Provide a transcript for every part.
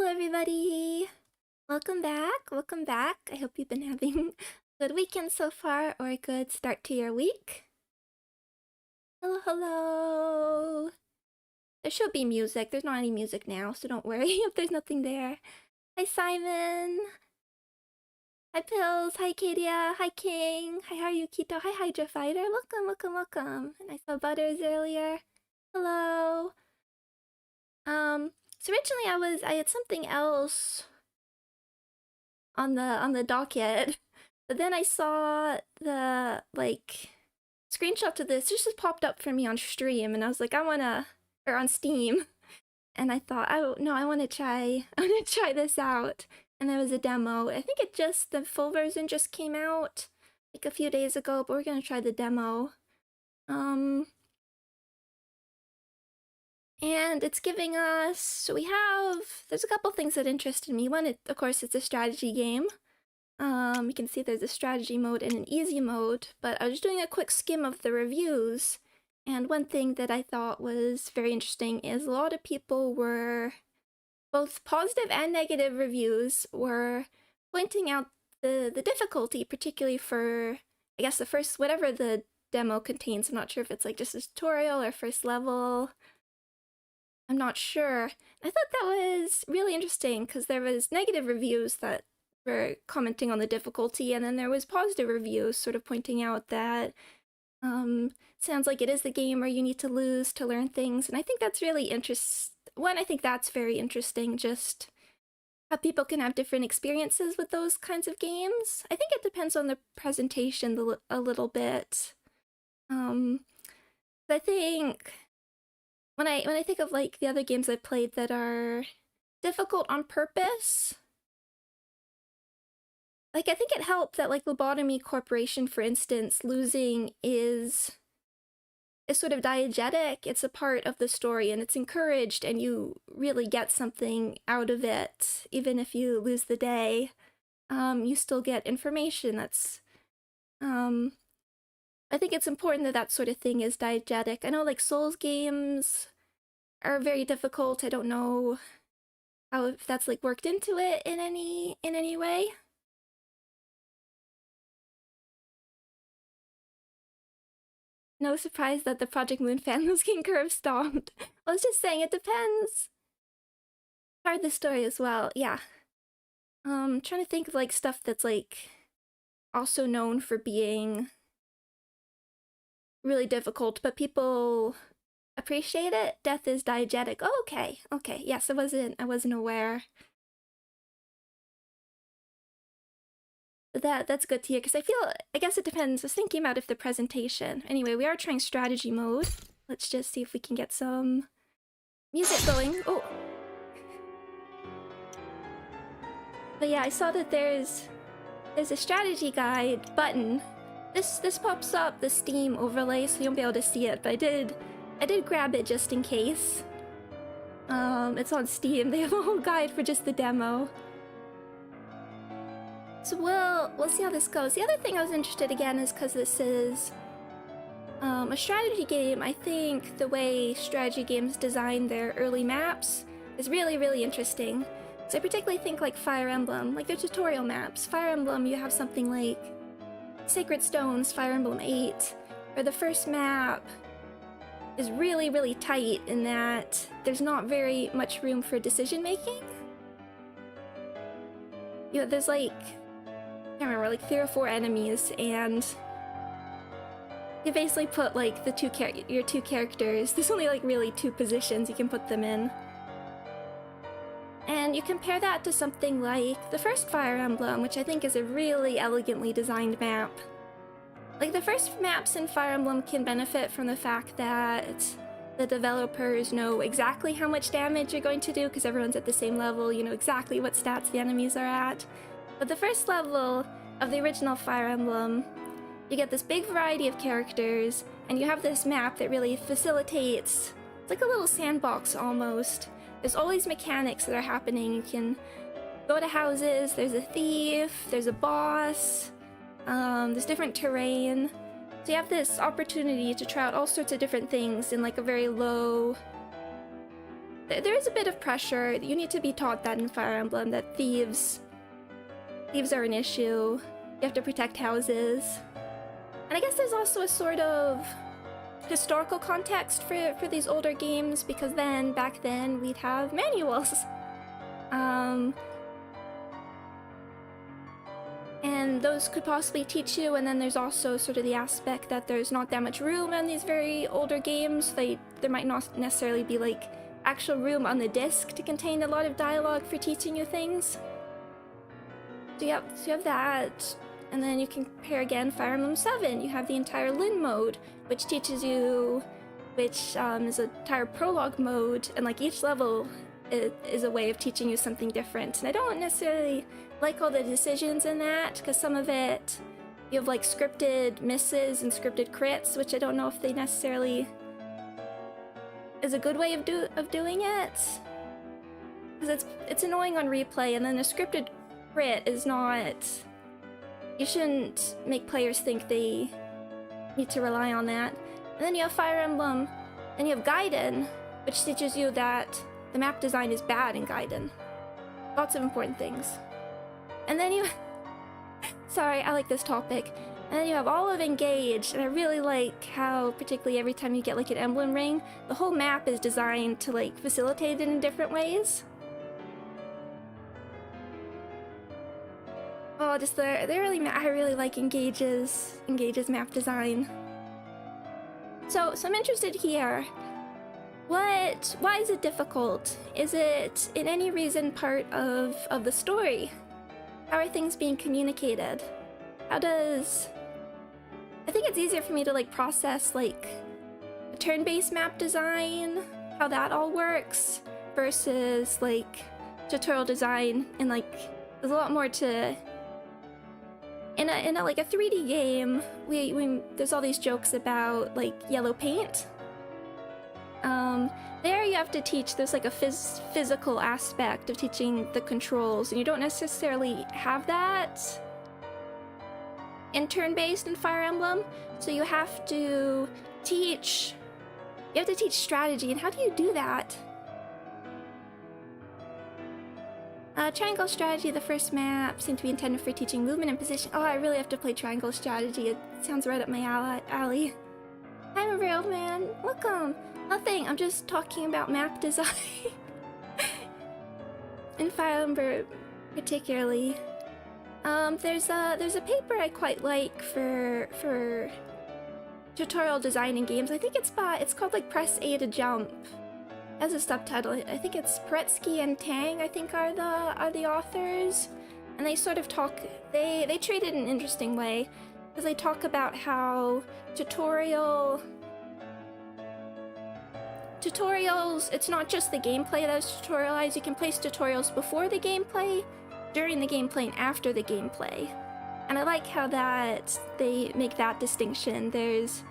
Hello everybody! Welcome back, welcome back. I hope you've been having a good weekend so far, or a good start to your week. Hello, hello! There should be music. There's not any music now, so don't worry if there's nothing there. Hi Simon! Hi Pills, hi Kadia, hi King, hi how are you Kito, hi Hydra Fighter, welcome, welcome, welcome. And I saw Butters earlier. Hello! So originally I had something else on the docket, but then I saw the screenshot of this. This just popped up for me on stream, and I was like, or on Steam, and I thought, oh no, I want to try this out. And there was a demo. I think the full version just came out like a few days ago, but we're gonna try the demo. And it's giving us, so there's a couple things that interested me. One, of course, it's a strategy game. You can see there's a strategy mode and an easy mode, but I was doing a quick skim of the reviews, and one thing that I thought was very interesting is a lot of people were, both positive and negative reviews, were pointing out the difficulty, particularly for, I guess, the first, whatever the demo contains. I'm not sure if it's like just a tutorial or first level. I'm not sure. I thought that was really interesting because there was negative reviews that were commenting on the difficulty, and then there was positive reviews sort of pointing out that sounds like it is the game where you need to lose to learn things. And I think that's really interesting. I think that's very interesting, just how people can have different experiences with those kinds of games. I think it depends on the presentation a little bit. I think when I think of like the other games I've played that are difficult on purpose, like I think it helped that like Lobotomy Corporation, for instance, losing is sort of diegetic. It's a part of the story and it's encouraged, and you really get something out of it. Even if you lose the day, you still get information. That's I think it's important that that sort of thing is diegetic. I know like Souls games are very difficult. I don't know if that's like worked into it in any way. No surprise that the Project Moon fan was getting curve stomped. I was just saying it depends. Part of the story as well, yeah. Trying to think of like stuff that's like also known for being really difficult, but people appreciate it. Death is diegetic. Oh, okay. Yes, I wasn't aware. That's good to hear, because I guess it depends. I was thinking about if the presentation. Anyway, we are trying strategy mode. Let's just see if we can get some music going. Oh. But yeah, I saw that there's a strategy guide button. This pops up the Steam overlay, so you won't be able to see it, but I did grab it just in case. It's on Steam. They have a whole guide for just the demo. So we'll see how this goes. The other thing I was interested again is because this is a strategy game. I think the way strategy games design their early maps is really, really interesting. So I particularly think like Fire Emblem, like their tutorial maps. Fire Emblem, you have something like Sacred Stones, Fire Emblem 8, where the first map is really, really tight in that there's not very much room for decision making. You know, there's like, I can't remember, like 3 or 4 enemies, and you basically put like your two characters. There's only like really 2 positions you can put them in. And you compare that to something like the first Fire Emblem, which I think is a really elegantly designed map. Like the first maps in Fire Emblem can benefit from the fact that the developers know exactly how much damage you're going to do because everyone's at the same level, you know exactly what stats the enemies are at. But the first level of the original Fire Emblem, you get this big variety of characters, and you have this map that really facilitates, it's like a little sandbox almost. There's always mechanics that are happening. You can go to houses, there's a thief, there's a boss, there's different terrain. So you have this opportunity to try out all sorts of different things in like a very low there is a bit of pressure. You need to be taught that in Fire Emblem, that thieves are an issue. You have to protect houses. And I guess there's also a sort of historical context for these older games, because back then we'd have manuals. And those could possibly teach you, and then there's also sort of the aspect that there's not that much room in these very older games. There might not necessarily be like actual room on the disc to contain a lot of dialogue for teaching you things. So you have that, and then you can compare again Fire Emblem 7. You have the entire Lin mode, which teaches you, is an entire prologue mode, and like each level is a way of teaching you something different. And I don't necessarily like all the decisions in that, because some of it, you have like scripted misses and scripted crits, which I don't know if they necessarily is a good way of doing it, because it's annoying on replay, and then a scripted crit is not. You shouldn't make players think they need to rely on that. And then you have Fire Emblem, and you have Gaiden, which teaches you that the map design is bad in Gaiden. Lots of important things. And then you... Sorry, I like this topic. And then you have all of Engage, and I really like how, particularly every time you get like an emblem ring, the whole map is designed to like facilitate it in different ways. Oh, just I really like Engage's map design. So I'm interested here. Why is it difficult? Is it in any reason part of the story? How are things being communicated? I think it's easier for me to like process like a turn-based map design, how that all works, versus like tutorial design, and like there's a lot more to. In a like a 3D game, there's all these jokes about like yellow paint. There you have to teach, there's like a physical aspect of teaching the controls, and you don't necessarily have that in turn-based in Fire Emblem. So you have to teach strategy, and how do you do that? Triangle strategy, the first map, seemed to be intended for teaching movement and position. Oh, I really have to play triangle strategy. It sounds right up my alley. Hi, my real man. Welcome. Nothing. I'm just talking about map design. In Fire Emblem, particularly. There's a paper I quite like for tutorial design in games. I think it's called like Press A to Jump. As a subtitle, I think it's Paretsky and Tang, I think are the authors, and they sort of talk. They treat it in an interesting way, because they talk about how tutorials. It's not just the gameplay that is tutorialized. You can place tutorials before the gameplay, during the gameplay, and after the gameplay. And I like how that they make that distinction. There's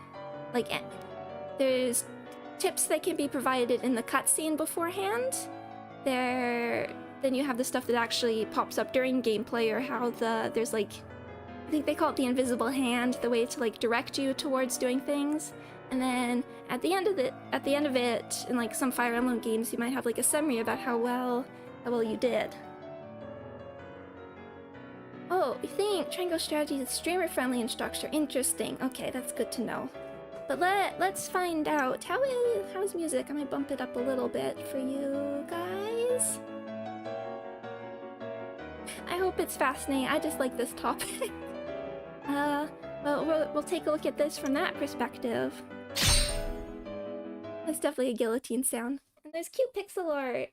tips that can be provided in the cutscene beforehand. Then you have the stuff that actually pops up during gameplay, or how there's like, I think they call it the invisible hand, the way to like direct you towards doing things. And then at the end of it, in like some Fire Emblem games, you might have like a summary about how well you did. Oh, you think triangle strategy is streamer-friendly in structure? Interesting. Okay, that's good to know. But let's find out. How's music? I might bump it up a little bit for you guys. I hope it's fascinating. I just like this topic. Well, we'll take a look at this from that perspective. That's definitely a guillotine sound. And there's cute pixel art.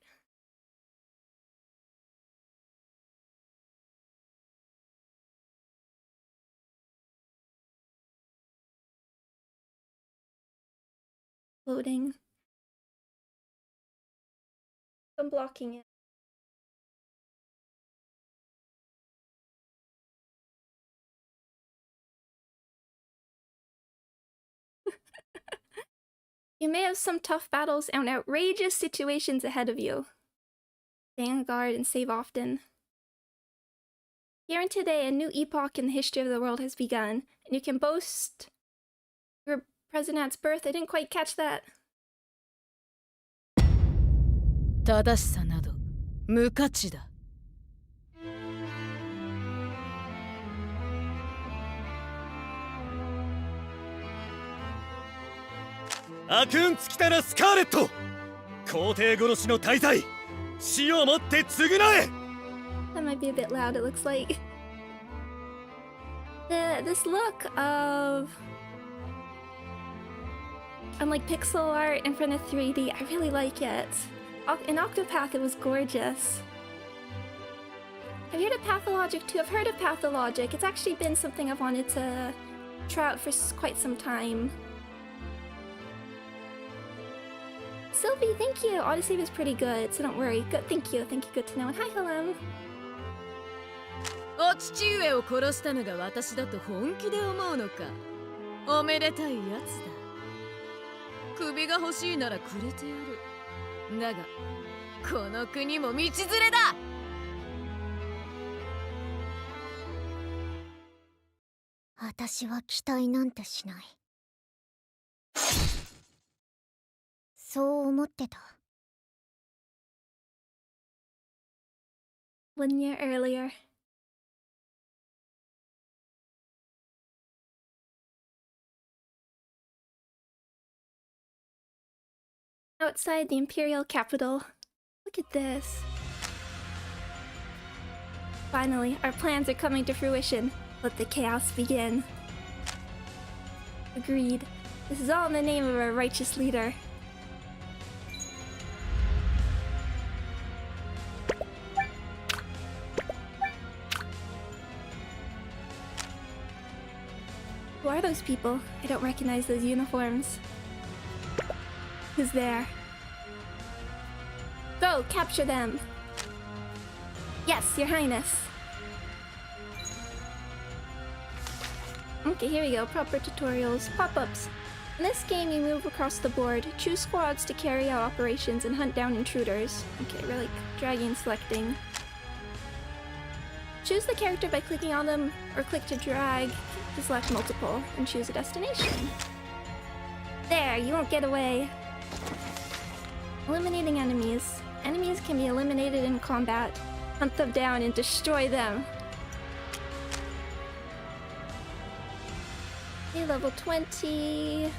Loading. I'm blocking it. You may have some tough battles and outrageous situations ahead of you. Stay on guard and save often. Here and today, a new epoch in the history of the world has begun, and you can boast your president's birth. I didn't quite catch that. 正しさなど無価値だ。悪運尽きたらスカーレット、皇帝殺しの大罪、死をもって償え。 That might be a bit loud, it looks like. This look of like pixel art in front of 3D, I really like it. In Octopath it was gorgeous. Have you heard of Pathologic too? I've heard of Pathologic. It's actually been something I've wanted to try out for quite some time. Sylvie, thank you! Odyssey was pretty good, so don't worry. Good, thank you, good to know. And hi, Helen! お父上を殺したのが私だと本気で思うのか。おめでたいやつだ。首が欲しいならくれてやる。だが、この国も道連れだ。私は期待なんてしない。そう思ってた。1 year earlier. Outside the imperial capital. Look at this. Finally, our plans are coming to fruition. Let the chaos begin. Agreed. This is all in the name of our righteous leader. Who are those people? I don't recognize those uniforms. Who's there? Go, capture them! Yes, your highness! Okay, here we go. Proper tutorials. Pop-ups. In this game, you move across the board. Choose squads to carry out operations and hunt down intruders. Okay, we're like dragging and selecting. Choose the character by clicking on them, or click to drag to select multiple, and choose a destination. There, you won't get away. Eliminating enemies. Enemies can be eliminated in combat. Hunt them down and destroy them. Okay, level 20.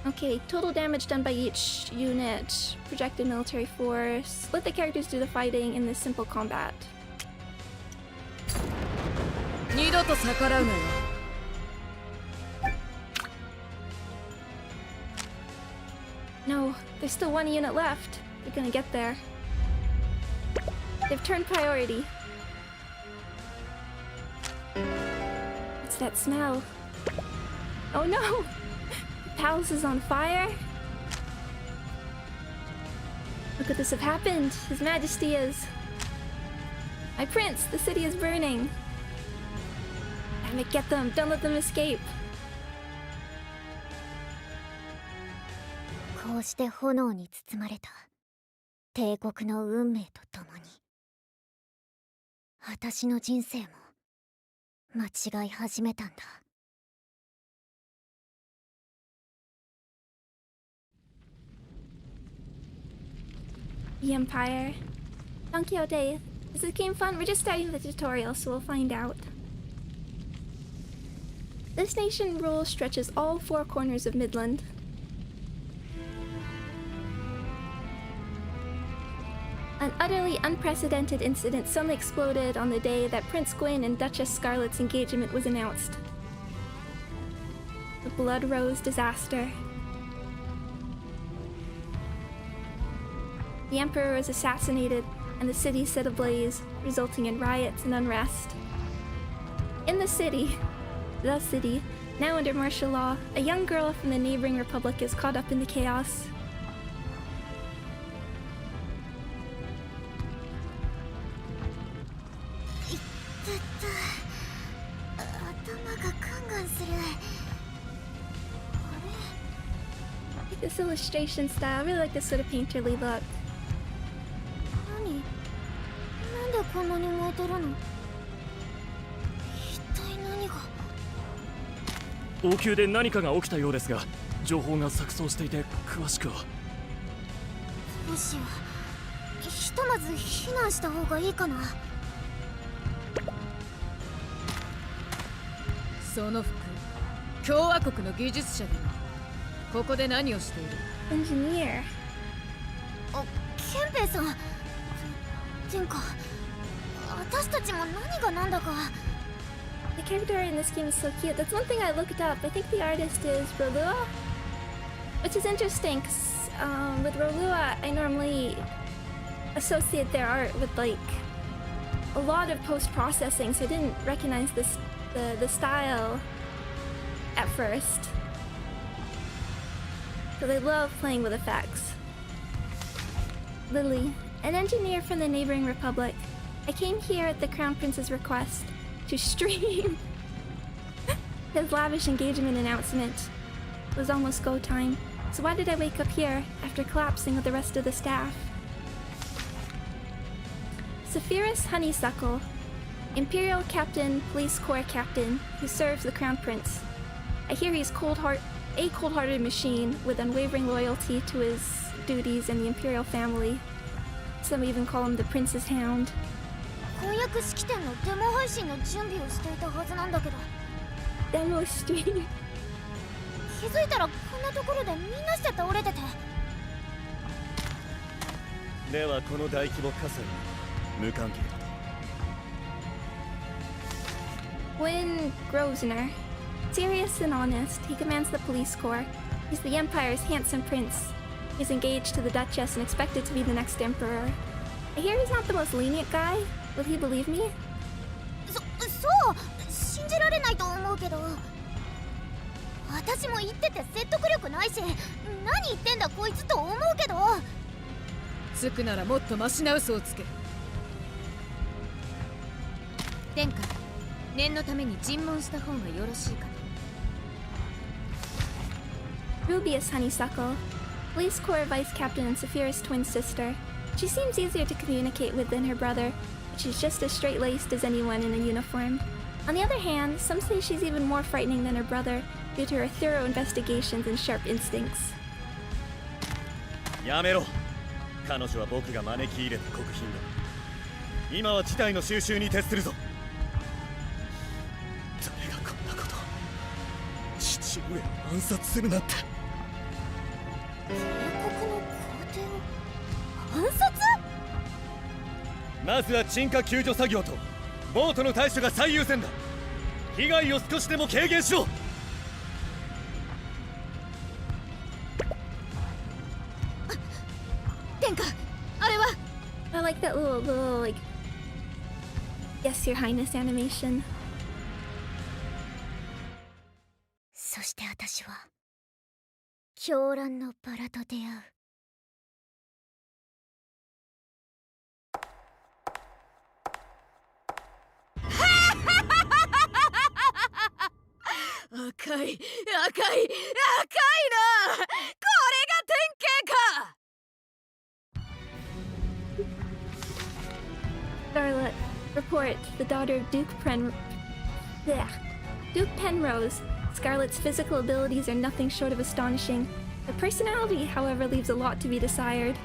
Okay, total damage done by each unit. Projected military force. Let the characters do the fighting in this simple combat. 二度と逆らうなよ。No, there's still 1 unit left. They're gonna get there. They've turned priority. What's that smell? Oh no! The palace is on fire? What could this have happened? His Majesty is... My prince! The city is burning! Damn it, get them! Don't let them escape! こうして炎に包まれた帝国の運命とともに、私の人生も間違い始めたんだ。The Empire. Don Quixote. Is this game fun? We're just starting the tutorial, so we'll find out. This nation rule stretches all 4 corners of Midland. An utterly unprecedented incident suddenly exploded on the day that Prince Gwyn and Duchess Scarlet's engagement was announced. The Blood Rose disaster. The Emperor was assassinated, and the city set ablaze, resulting in riots and unrest. In the city, now under martial law, a young girl from the neighboring republic is caught up in the chaos. This illustration style, I really like this sort of painterly look. なんでこんなに燃えてるの？一体何が？王宮で何かが起きたようですが、情報が錯綜していて詳しくは。どうしよう。ひとまず避難した方がいいかな。その服、共和国の技術者でここで何をしている？ Engineer. あ、ケンペイさん。てんか、私たちも何がなんだか。The character in this game is so cute. That's one thing I looked up. I think the artist is Rolua, which is interesting because with Rolua, I normally associate their art with like a lot of post-processing, so I didn't recognize the style at first. So they love playing with effects. Lily, an engineer from the neighboring republic. I came here at the Crown Prince's request to stream his lavish engagement announcement. It was almost go time, so why did I wake up here after collapsing with the rest of the staff? Sephiroth Honeysuckle, Imperial Captain, Police Corps Captain, who serves the Crown Prince. I hear he's a cold-hearted machine with unwavering loyalty to his duties and the Imperial family. Some even call him the Prince's Hound. 婚約式典のデモ配信の準備をしていたはずなんだけど。Demo stream. 気づいたらこんなところでみんなして倒れてて。ではこの大規模火災に無関係だと。Gwyn Grosvenor. Serious and honest, he commands the police corps. He's the Empire's handsome prince. He's engaged to the Duchess and expected to be the next emperor. I hear he's not the most lenient guy. Will he believe me? そう信じられないと思うけど。私も言ってて説得力ないし、何言ってんだこいつと思うけど。つくならもっとマシな嘘をつけ。殿下、念のために尋問した方がよろしいかと。Rubius Honeysuckle, Police Corps Vice Captain and Sephiroth's twin sister. She seems easier to communicate with than her brother, but she's just as straight-laced as anyone in a uniform. On the other hand, some say she's even more frightening than her brother due to her thorough investigations and sharp instincts. やめろ。彼女は僕が招き入れた国賓だ。今は事態の収拾に徹するぞ。誰がこんなこと。父上を暗殺するなんて。帝国の皇帝を暗殺？まずは鎮火救助作業とボートの対処が最優先だ。被害を少しでも軽減しろ。殿下、あれは。I like that little like yes, Your Highness animation. そして私は狂乱のバラと出会う。赤いな。これが典型か。Scarlet, report the daughter of Duke Penrose. Scarlet's physical abilities are nothing short of astonishing. Her personality, however, leaves a lot to be desired.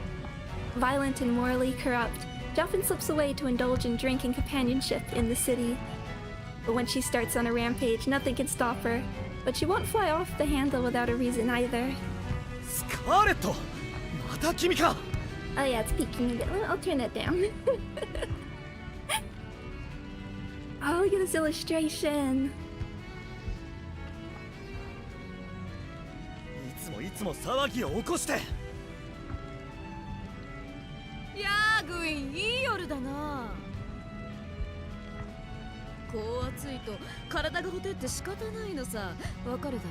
Violent and morally corrupt, she often slips away to indulge in drink and companionship in the city. But when she starts on a rampage, nothing can stop her. But she won't fly off the handle without a reason either. スカーレット、また君か。Oh yeah, it's peeking a bit. I'll turn it down. Oh, look at this illustration. いつも騒ぎを起こして。いやー、グイン、いい夜だな。こう暑いと体がほてって仕方ないのさ。わかるだ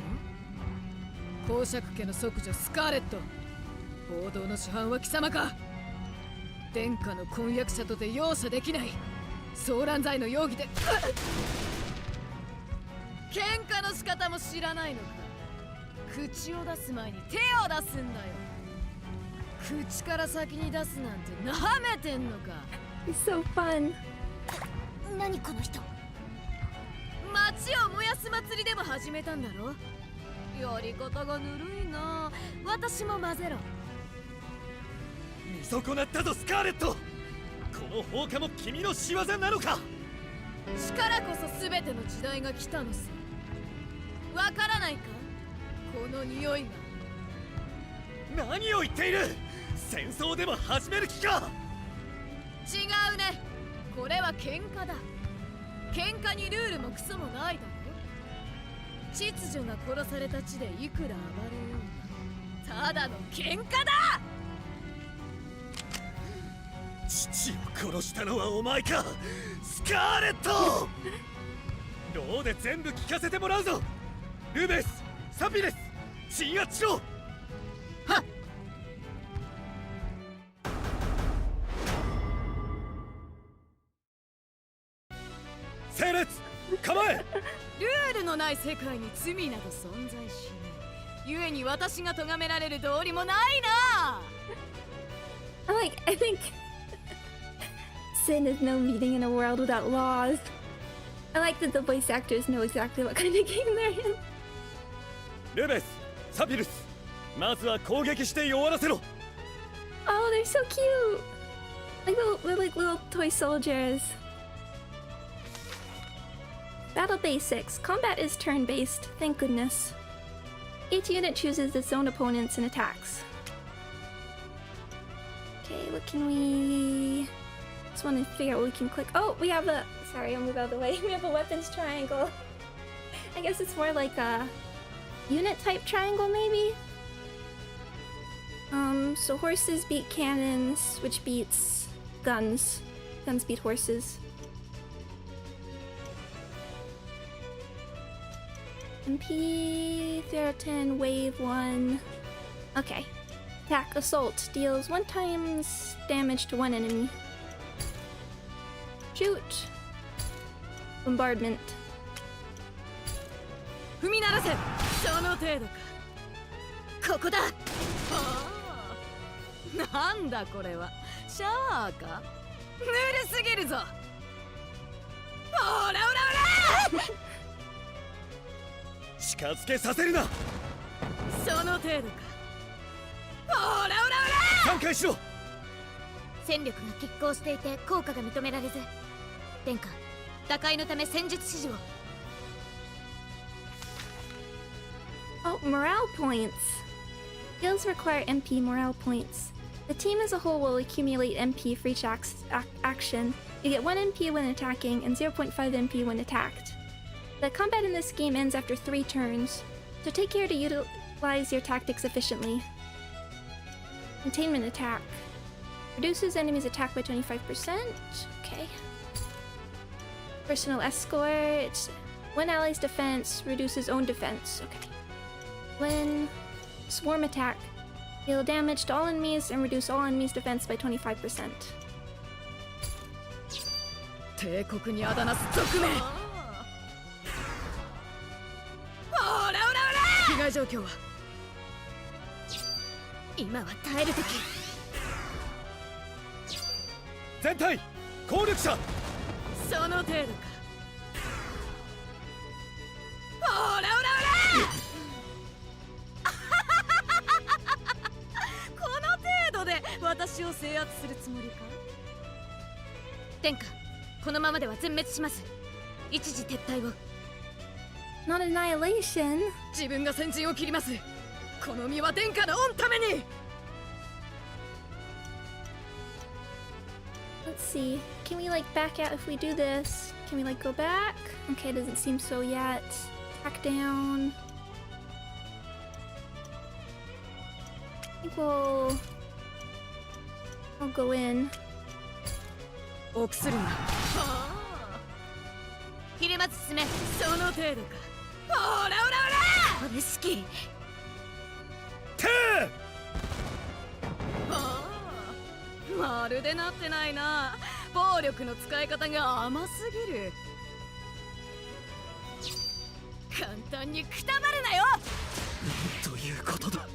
ろ。公爵家の息女スカーレット。報道の主犯は貴様か。殿下の婚約者とて容赦できない騒乱罪の容疑で喧嘩の仕方も知らないのか。口を出す前に手を出すんだよ。口から先に出すなんて舐めてんのか。 It's so fun. 何この人。街を燃やす祭りでも始めたんだろ。やり方がぬるいな。私も混ぜろ。見損なったぞスカーレット。この放火も君の仕業なのか。力こそ全ての時代が来たのさ。わからないか、この匂いが。何を言っている。戦争でも始める気か。違うね、これは喧嘩だ。喧嘩にルールもクソもないだろ。秩序が殺された地でいくら暴れようがただの喧嘩だ。父を殺したのはお前かスカーレット。ローで全部聞かせてもらうぞ。ルベス、サピレス、鎮圧しろ。はっ。整列、構え。ルールのない世界に罪など存在しない。故に私が咎められる道理もないな。I think sin is no meeting in a world without laws. I like that the voice actors know exactly what kind of game they're in. ルベス、サピルス、まずは攻撃して弱らせろ。Oh, they're so cute. They're like little toy soldiers. Battle basics. Combat is turn-based, thank goodness. Each unit chooses its own opponents and attacks. Okay, what can we... Just want to figure out what we can click. Oh, we have a... Sorry, I'll move out of the way. We have a weapons triangle. I guess it's more like a unit type triangle, maybe? So horses beat cannons, which beats guns. Guns beat horses. MP, Theratin, Wave 1. Okay. Attack, Assault. Deals 1 times damage to 1 enemy. Shoot. Bombardment. 踏み鳴らせ。その程度か。ここだ。なんだこれは。シャワーか。ぬるすぎるぞ。オラオラオラ。近づけさせるな。その程度か。オラオラオラ。挽回しろ。戦力が拮抗していて効果が認められず、殿下、打開のため戦術指示を。Oh, morale points. Skills require MP morale points. The team as a whole will accumulate MP for each action. You get 1 MP when attacking and 0.5 MP when attacked. The combat in this game ends after 3 turns, so take care to utilize your tactics efficiently. Containment attack. Reduces enemies' attack by 25%. Okay. Personal escort. When allies' defense reduces own defense. Okay. When swarm attack. Deal damage to all enemies and reduce all enemies' defense by 25%. 帝国にあだなす賊め。オラオラオラ。被害状況は。今は耐える時。全体攻撃者。その程度か。オラオラオラ。この程度で私を制圧するつもりか。殿下、このままでは全滅します。一時撤退を。Not annihilation. 自分が先陣を切ります。この身は殿下の御ために。Let's see. Can we like back out if we do this? Can we like go back? Okay, doesn't seem so yet. Back down. I think I'll go in. 臆するな。ひれまず進め。その程度か。オラオラオラ。これ好き。てー。まるでなってないな。暴力の使い方が甘すぎる。簡単にくたばるなよ。ということだ。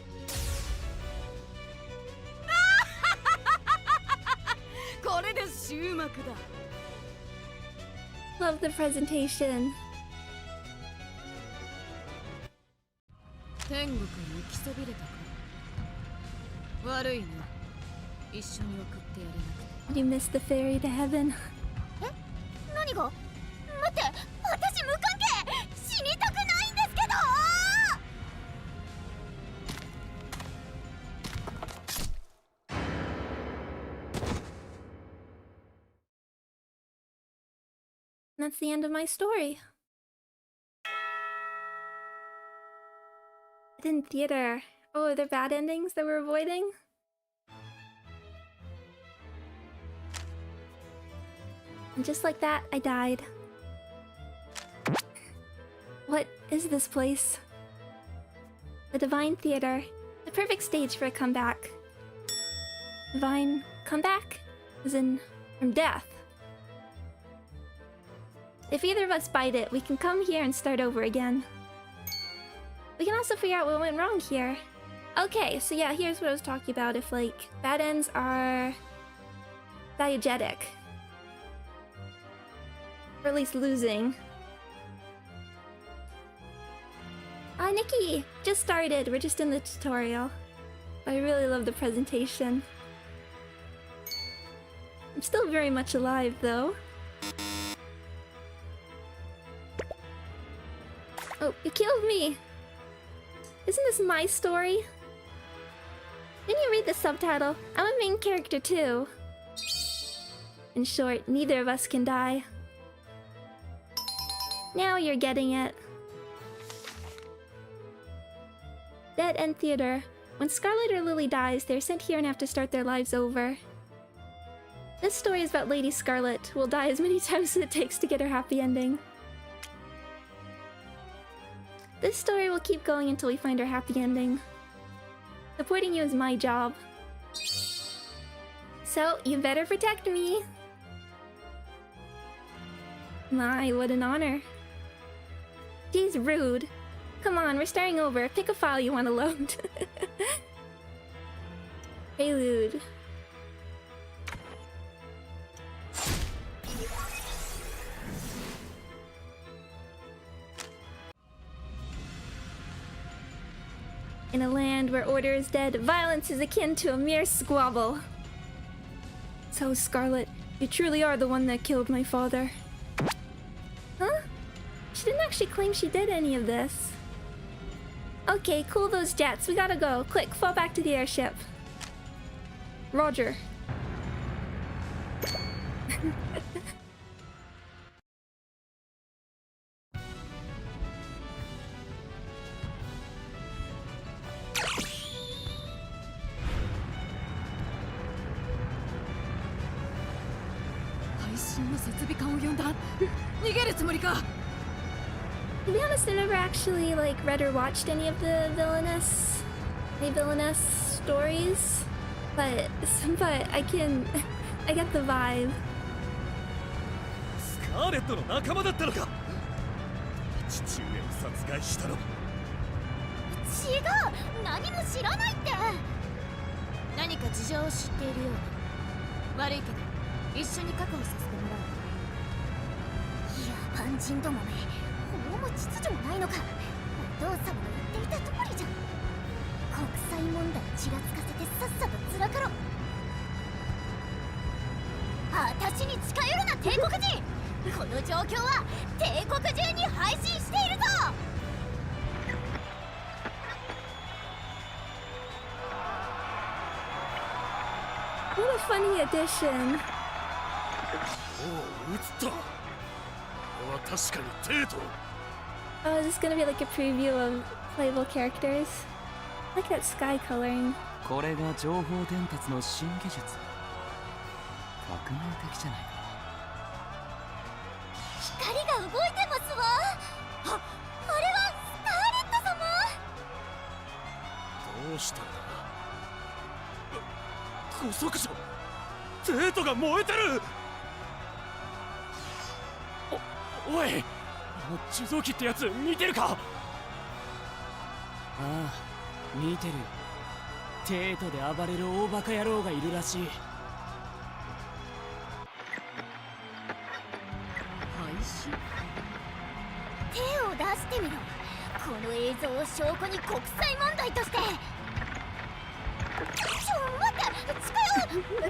これで終幕だ。Love the presentation. 天国に行きそびれたか。悪いな。一緒に送ってやれなくて。 You missed the ferry to heaven. え、何が？待って、私無関係。死にたくないんですけど。That's the end of my story. In theater. Oh, are there bad endings that we're avoiding? And just like that, I died. What is this place? The Divine Theater. The perfect stage for a comeback. Divine comeback? As in, from death. If either of us bite it, we can come here and start over again. We can also figure out what went wrong here. Okay, so yeah, here's what I was talking about. If, like, bad ends are diegetic. Or at least losing. Nikki! Just started. We're just in the tutorial. I really love the presentation. I'm still very much alive, though. Oh, you killed me! Isn't this my story? Didn't you read the subtitle? I'm a main character too. In short, neither of us can die. Now you're getting it. Dead End Theater. When Scarlet or Lily dies, they're sent here and have to start their lives over. This story is about Lady Scarlet, who will die as many times as it takes to get her happy ending. This story will keep going until we find our happy ending. Supporting you is my job. So, you better protect me! My, what an honor. Geez, rude. Come on, we're starting over. Pick a file you want to load. Prelude. In a land where order is dead, violence is akin to a mere squabble. So, Scarlet, you truly are the one that killed my father. Huh? She didn't actually claim she did any of this. Okay, cool those jets. We gotta go. Quick, fall back to the airship. Roger. To be honest, I never actually like read or watched any of the Villainess stories, but I get the vibe. スカーレットの仲間だったのか。父上を殺害したの。違う、何も知らないって。何か事情を知っているようだ。悪いけど一緒に確保させてもらう。いや、万人どもめ、法も秩序もないのか。お父様の言っていた通りじゃん。国際問題ちらつかせてさっさとずらかろ。私に近寄るな、帝国人。この状況は帝国中に配信しているぞ。What a funny addition. おお、映った。これは確かにテート。Oh, is this gonna be like a preview of playable characters? I like that sky coloring. これが情報伝達の新技術。革命的じゃないか。光が動いてますわ。あれはスカーレット様。どうしたんだ。姑息じゃ。テートが燃えてる。おい、あの受動機ってやつ見てるか。ああ、見てるよ。テートで暴れる大バカ野郎がいるらしい。手を出してみろ。この映像を証拠に国際問題として。ちょ、待って、近寄メラ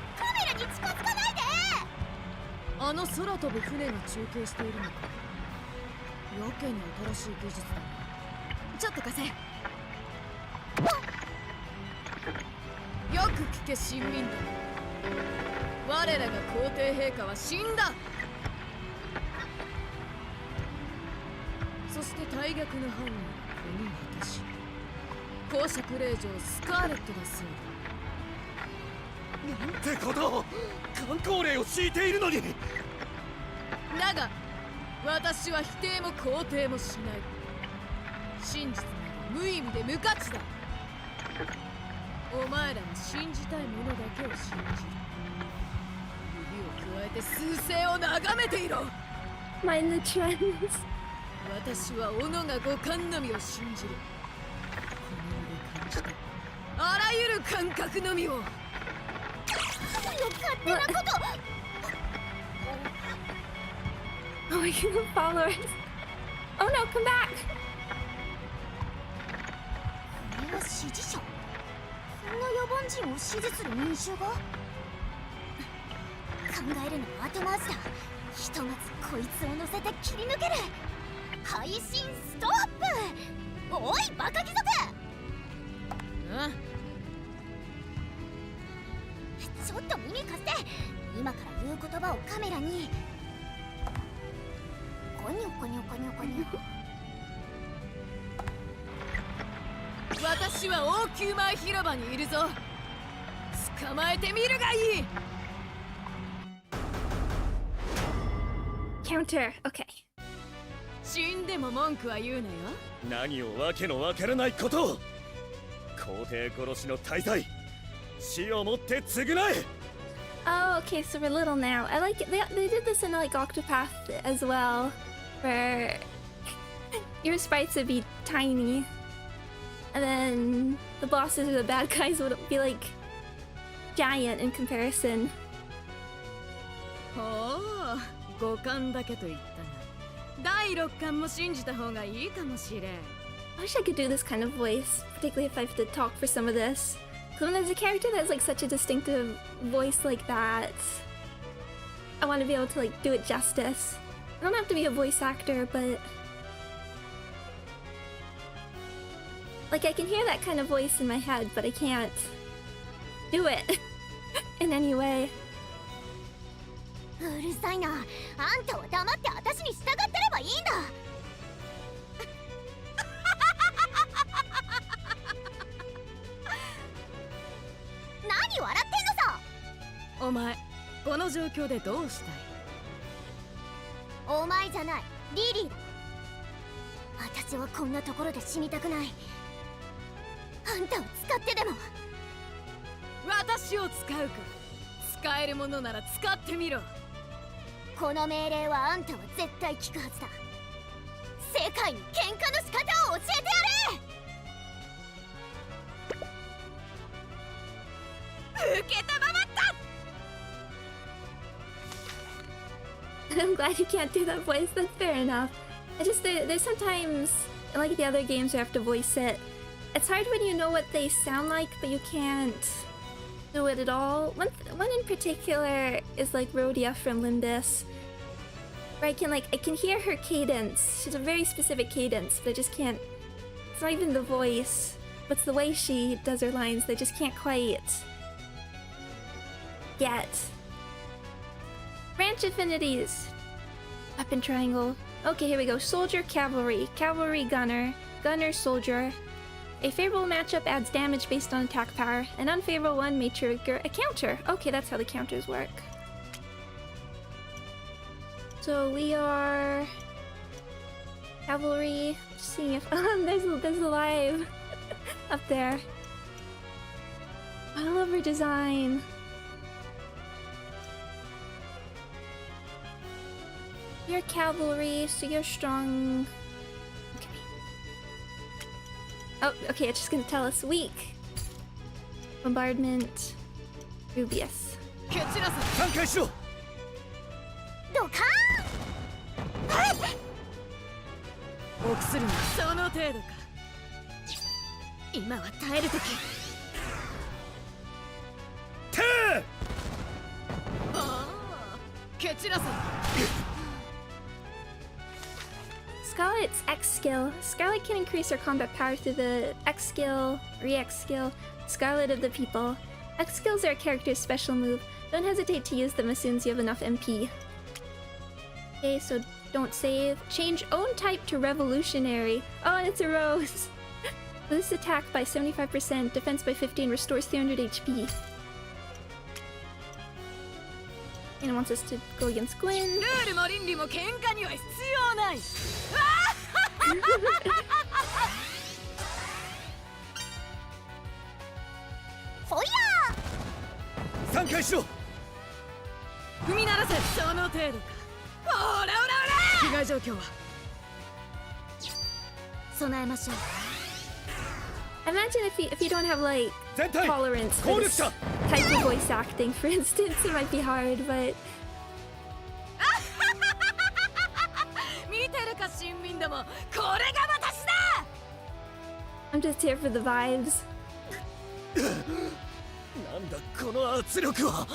に近づかないで。あの空飛ぶ船が中継しているのか。やけに新しい技術だね。ちょっと貸せ。よく聞け新民だ。我らが皇帝陛下は死んだ。そして大逆の犯人はこの私、公爵令嬢スカーレットだそうだ。なんてことを、観光令を敷いているのに。だが私は否定も肯定もしない。真実など無意味で無価値だ。お前らは信じたいものだけを信じる。指を加えて趨勢を眺めていろ。 Mind the trends. 私は己が五感のみを信じる。この身で感じたあらゆる感覚のみを。勝手なこと。 Oh, you followers. Oh no, come back. これは支持者。こんな野蛮人を支持する民衆が。考えるのは後回しだ。ひとまずこいつを乗せて切り抜ける。配信ストップ。おいバカ貴族。ちょっと耳貸して。今から言う言葉をカメラに。コニョコニョコニョコニョ。私は王宮前広場にいるぞ。捕まえてみるがいい。 Counter. Okay. 死んでも文句は言うなよ。何をわけのわからないことを。皇帝殺しの大罪、死をもって償え。 Oh, okay, so we're little now. I like it. They did this in like Octopath as well, where your sprites would be tiny, and then the bosses or the bad guys would be like giant in comparison. ほう、五感だけと言ったが、第六感も信じた方がいいかもしれん。 I wish I could do this kind of voice, particularly if I have to talk for some of this. Because when there's a character that has like such a distinctive voice like that, I want to be able to like do it justice. I don't have to be a voice actor, but like I can hear that kind of voice in my head, but I can't do it in any way. うるさいな。あんたは黙って私に従ってればいいんだ。何笑ってんのさ。お前、この状況でどうしたい？お前じゃない、リリーだ。私はこんなところで死にたくない。あんたを使ってでも。私を使うか。使えるものなら使ってみろ。この命令はあんたは絶対聞くはずだ。世界に喧嘩の仕方を教えてやれ。受けたままった。 I'm glad you can't do that voice. That's fair enough. I just there's sometimes like the other games you have to voice it. It's hard when you know what they sound like, but you can't do it at all. One in particular is like Rhodia from Limbus, where I can hear her cadence. She's a very specific cadence, but I just can't. It's not even the voice, but it's the way she does her lines. They just can't quite get. Branch affinities. Weapon triangle. Okay, here we go. Soldier, cavalry. Cavalry, gunner. Gunner, soldier. A favorable matchup adds damage based on attack power. An unfavorable one may trigger a counter. Okay, that's how the counters work. So we are cavalry. Just seeing if there's a live up there. I love her design. You're cavalry, so you're strong. Okay. Oh, okay, it's just gonna tell us weak. Bombardment. Rubius. 蹴散らせ。挽回しろ。ドカーン。臆するな。その程度か。今は耐える時。てー散らせ。 Scarlet's X skill. Scarlet can increase her combat power through the X skill, Re-X skill, Scarlet of the People. X skills are a character's special move. Don't hesitate to use them as soon as you have enough MP. Okay, so don't save. Change own type to Revolutionary. Oh, and it's a rose. Boosts attack by 75%, defense by 15, restores 300 HP. And it wants us to go against Gwen. ルールも倫理も喧嘩には必要ない。フォイヤ3回しろ。踏み鳴らせ。その程度か。オラオラオラ。被害状況は。備えましょう。 Imagine if you don't have like 全体 tolerance 攻 for 略 this 者。 type of voice acting, for instance, it might be hard, but 見てるか新民ども。これが私だ。 I'm just here for the vibes. なんだこの圧力は。やっ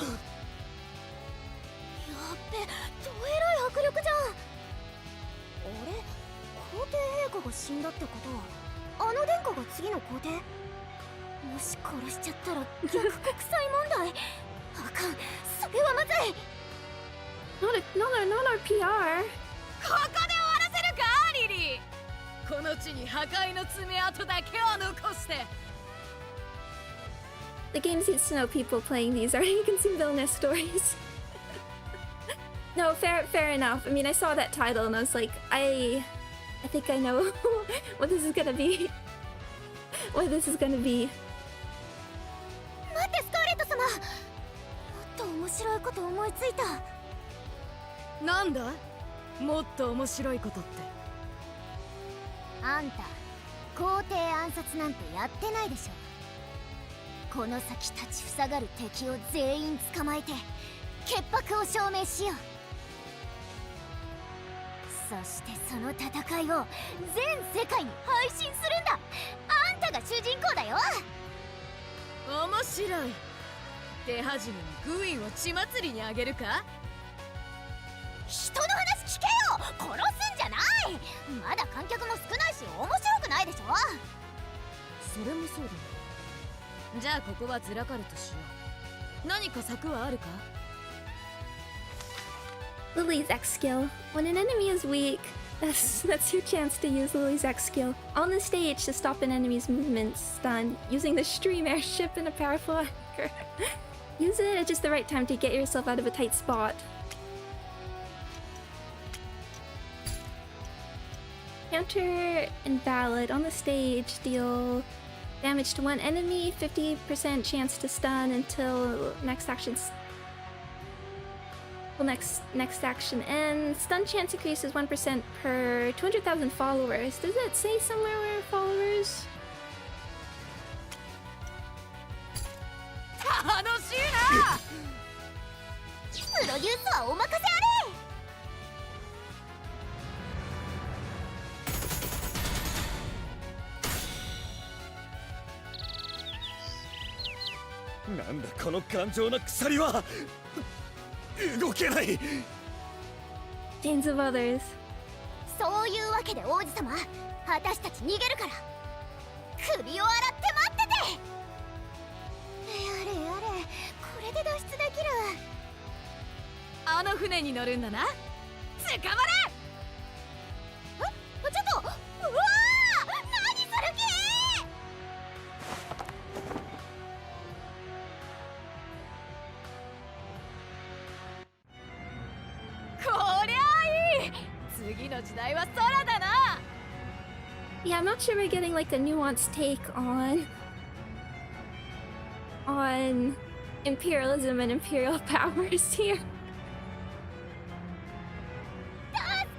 べ、どえらい迫力じゃん。あれ、皇帝陛下が死んだってことはあの殿下が次の皇帝？もし殺しちゃったら逆国際問題。あかん、それはまずい。 Not our PR. ここで終わらせるかリリー。この地に破壊の爪痕だけを残して。 The game needs to know people playing these already consume Villainess stories. No, fair enough. I mean, I saw that title and I was like, I think I know what this is gonna be. What this is gonna be. 待ってスカーレット様、もっと面白いこと思いついた。なんだもっと面白いことって。あんた皇帝暗殺なんてやってないでしょ。この先立ちふさがる敵を全員捕まえて潔白を証明しよう。そしてその戦いを全世界に配信するんだ。あんたが主人公だよ。面白い。手始めにグインを血祭りにあげるか。人の話聞けよ。殺すんじゃない。まだ観客も少ないし面白くないでしょ。それもそうだ。じゃあここはずらかるとしよう。何か策はあるか。 Lily's X skill. When an enemy is weak, that's your chance to use Lily's X skill. On the stage to stop an enemy's movement stun, using the stream airship and a powerful anchor. Use it at just the right time to get yourself out of a tight spot. Counter invalid. On the stage, deal damage to one enemy, 50% chance to stun until next action. Next action ends. Stun chance increases 1% per 200,000 followers. Does it say somewhere where followers? 楽しいな。プロデュースはお任せあれ。なんだこの頑丈な鎖は。動けない。 Chains of others. そういうわけで王子様、私たち逃げるから首を洗って待ってて。やれやれ、これで脱出できる。あの船に乗るんだな。捕まれ。ちょっと、うわー、何する気。こりゃあいい。次の時代は空だな。 Yeah, I'm not sure we're getting like a nuanced take on imperialism and imperial powers here. 助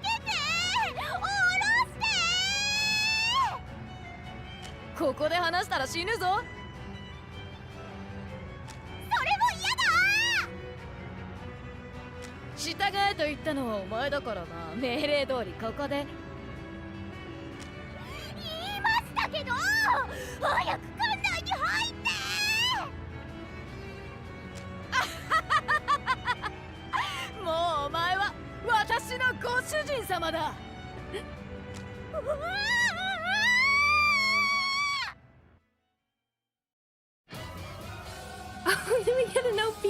けて、下ろして。ここで話したら死ぬぞ。それも嫌だ。従えと言ったのはお前だからな。命令通りここで。言いましたけど、早く館内に入って。もうお前様だ。Oh, did we get an OP?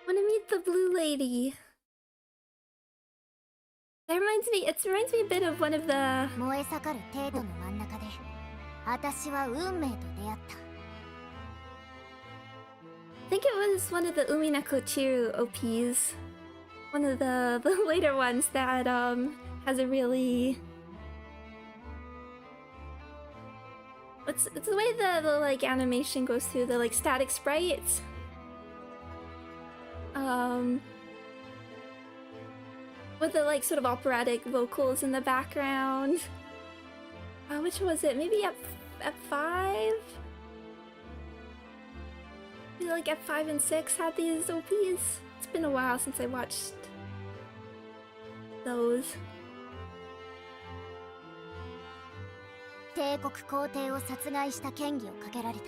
Want to meet the blue lady. That reminds me, it reminds me a bit of one of the... 燃え盛る帝都の真ん中で私は運命と出会った。 I think it was one of the Uminako Chiru OPs. One of the later ones that has a really... It's the way the like animation goes through the like static sprites. With the like sort of operatic vocals in the background. Which was it? Maybe at 5? Maybe like at 5 and 6 had these OPs. It's been a while since I watched those. 帝国皇帝を殺害した嫌疑をかけられた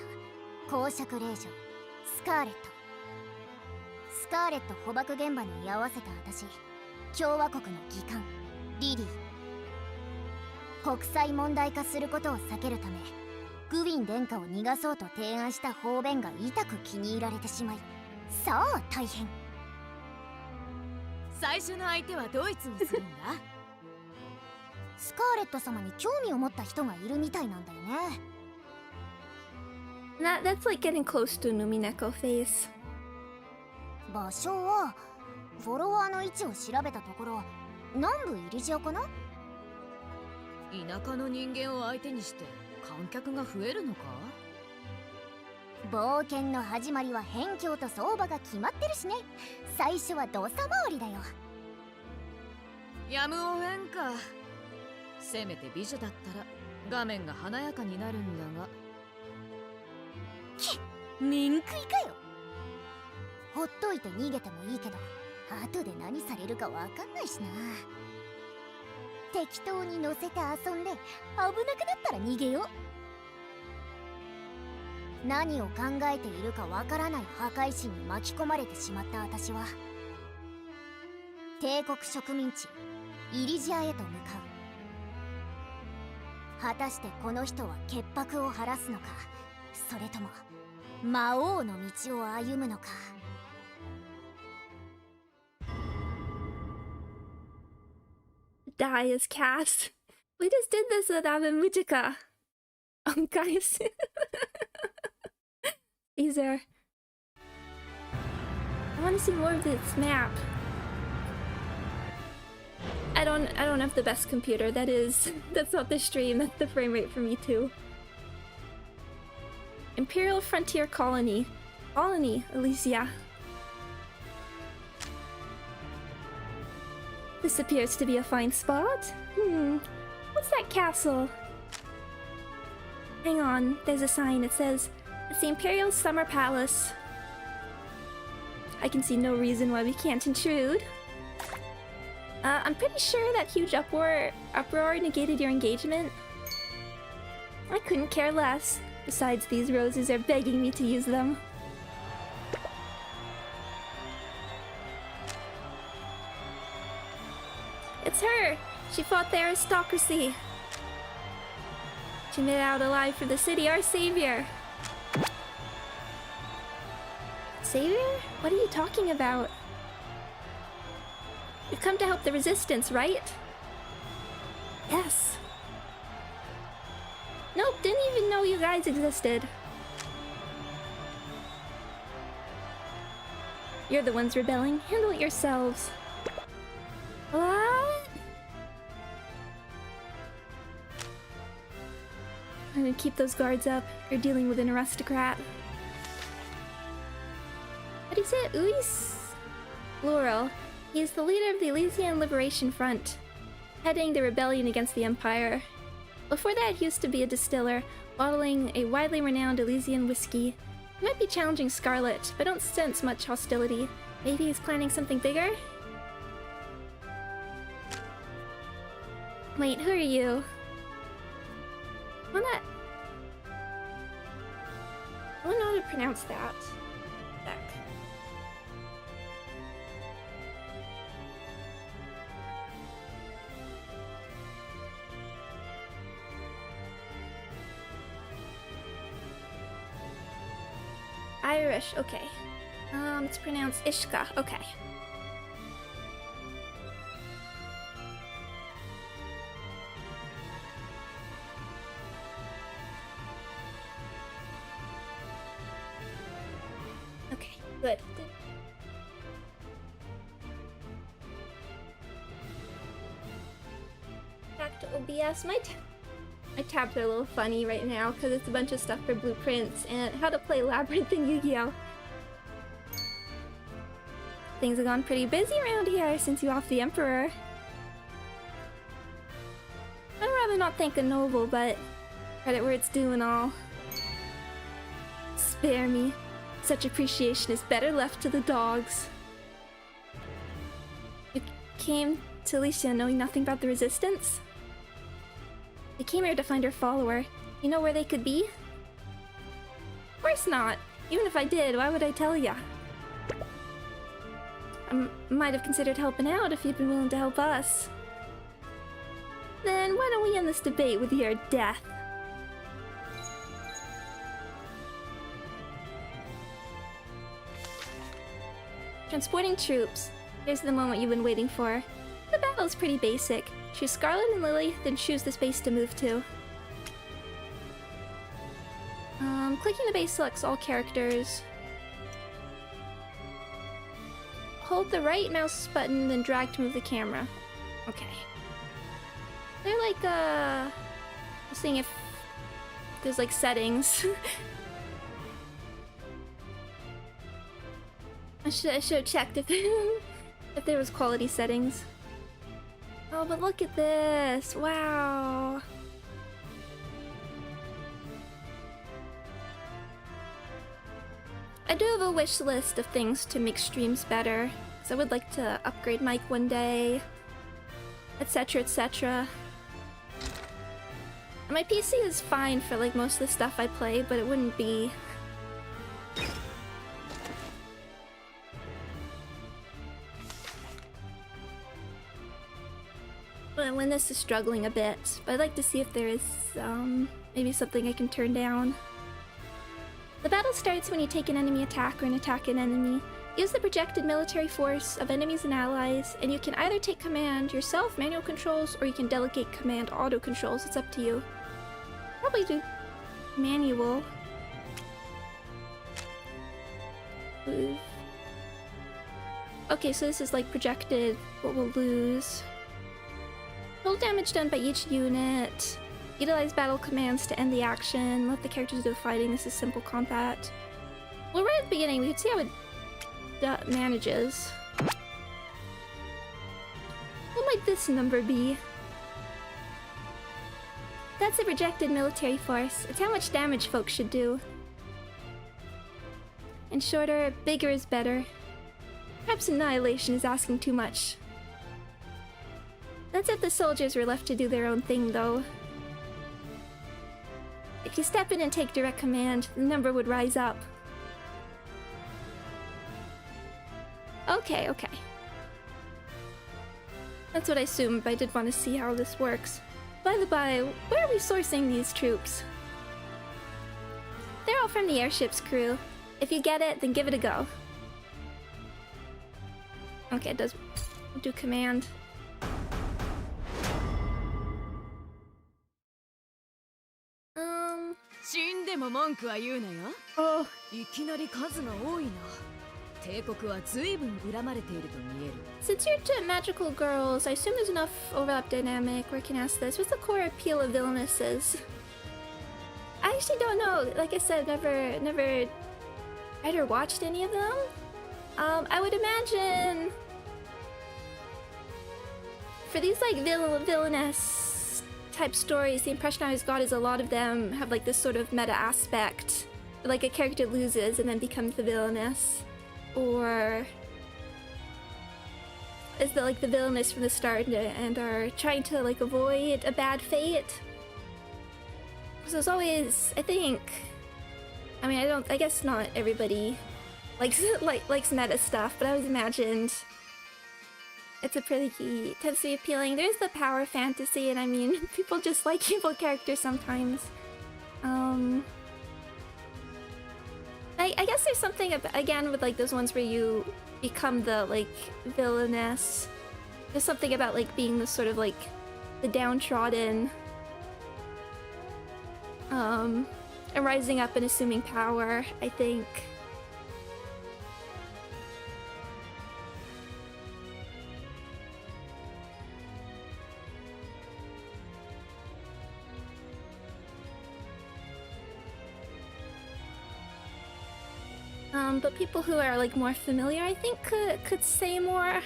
公爵令嬢スカーレット。スカーレット捕獲現場に居合わせた私、共和国の議官リリー。国際問題化することを避けるためグウィン殿下を逃がそうと提案した方便が痛く気に入られてしまい、さあ大変。最初の相手はドイツにするんだ。スカーレット様に興味を持った人がいるみたいなんだよね。That's like getting close to Numineko face. 場所はフォロワーの位置を調べたところ南部イリジアかな。田舎の人間を相手にして観客が増えるのか。冒険の始まりは辺境と相場が決まってるしね。最初は土佐回りだよ。やむをえんか。せめて美女だったら画面が華やかになるんだが。面食いかよ。ほっといて逃げてもいいけど後で何されるかわかんないしな。適当に乗せて遊んで危なくなったら逃げよう。何を考えているかわからない破壊神に巻き込まれてしまった私は帝国植民地イリジアへと向かう。果たしてこの人は潔白を晴らすのか、それとも魔王の道を歩むのか。Die as cast. We just did this with Mujica. Guys. These are... I want to see more of this map. I don't have the best computer. That's not the stream. That's the frame rate for me too. Imperial Frontier Colony. Colony, Elysia. This appears to be a fine spot. What's that castle? Hang on, there's a sign. It says, it's the Imperial Summer Palace. I can see no reason why we can't intrude. I'm pretty sure that huge uproar negated your engagement. I couldn't care less. Besides, these roses are begging me to use them. It's her! She fought the aristocracy. She made it out alive for the city, our savior. Savior? What are you talking about? You've come to help the resistance, right? Yes. Nope, didn't even know you guys existed. You're the ones rebelling. Handle it yourselves. What? I'm gonna keep those guards up. You're dealing with an aristocrat. What do you say? Uis? Laurel. He is the leader of the Elysian Liberation Front, heading the rebellion against the Empire. Before that, he used to be a distiller, bottling a widely renowned Elysian whiskey. He might be challenging Scarlet, but don't sense much hostility. Maybe he's planning something bigger? Wait, who are you? I don't know how to pronounce that. Back. Irish, okay. It's pronounced Ishka, okay. Okay, good. Back to OBS. My tabs are a little funny right now because it's a bunch of stuff for blueprints and how to play Labyrinth in Yu-Gi-Oh! Things have gone pretty busy around here since you off the Emperor. I'd rather not thank a noble, but credit where it's due and all. Spare me. Such appreciation is better left to the dogs. You came to Alicia knowing nothing about the Resistance? I came here to find her follower. You know where they could be? Of course not. Even if I did, why would I tell ya? I might have considered helping out if you'd been willing to help us. Then why don't we end this debate with your death? Transporting troops. Here's the moment you've been waiting for. The battle's pretty basic. Choose Scarlet and Lily, then choose the space to move to. Clicking the base selects all characters. Hold the right mouse button, then drag to move the camera. Okay. They're like, I'm seeing if there's like settings. I should have checked if if there was quality settings. Oh, but look at this! Wow. I do have a wish list of things to make streams better, because I would like to upgrade mic one day, etc, etc. My PC is fine for like most of the stuff I play, but it wouldn't be. When this is struggling a bit, but I'd like to see if there is maybe something I can turn down. The battle starts when you take an enemy attack or an attack an enemy. Use the projected military force of enemies and allies, and you can either take command yourself, manual controls, or you can delegate command auto controls. It's up to you. Probably do manual. Move. Okay, so this is like projected what we'll lose. Total damage done by each unit. Utilize battle commands to end the action. Let the characters do the fighting. This is simple combat. Well, right at the beginning, we could see how it manages. What might this number be? That's a projected military force. It's how much damage folks should do. And shorter, bigger is better. Perhaps annihilation is asking too much. That's if the soldiers were left to do their own thing, though. If you step in and take direct command, the number would rise up. Okay, okay. That's what I assumed, but I did want to see how this works. By the by, where are we sourcing these troops? They're all from the airship's crew. If you get it, then give it a go. Okay, it does do command. Um... 死んでも文句は言うなよ。 Oh, いきなり数が多いな。帝国は随分恨まれていると見える。 since you're two magical girls, I assume there's enough overlap dynamic where I can ask this. What's the core appeal of Villainnesses? I actually don't know. Like I said, never read or watched any of them. I would imagine for these like villainess type stories, the impression I always got is a lot of them have like this sort of meta aspect, like a character loses and then becomes the villainess, or is the like the villainess from the start and are trying to like avoid a bad fate. So it's always, I think, I mean, I guess not everybody likes meta stuff, but I always imagined it's a pretty key, tends to be appealing. There's the power fantasy, and I mean, people just like evil characters sometimes. I guess there's something again with like those ones where you become the like villainess. There's something about like being the sort of like the downtrodden, and rising up and assuming power, I think. But people who are like more familiar, I think, could say more.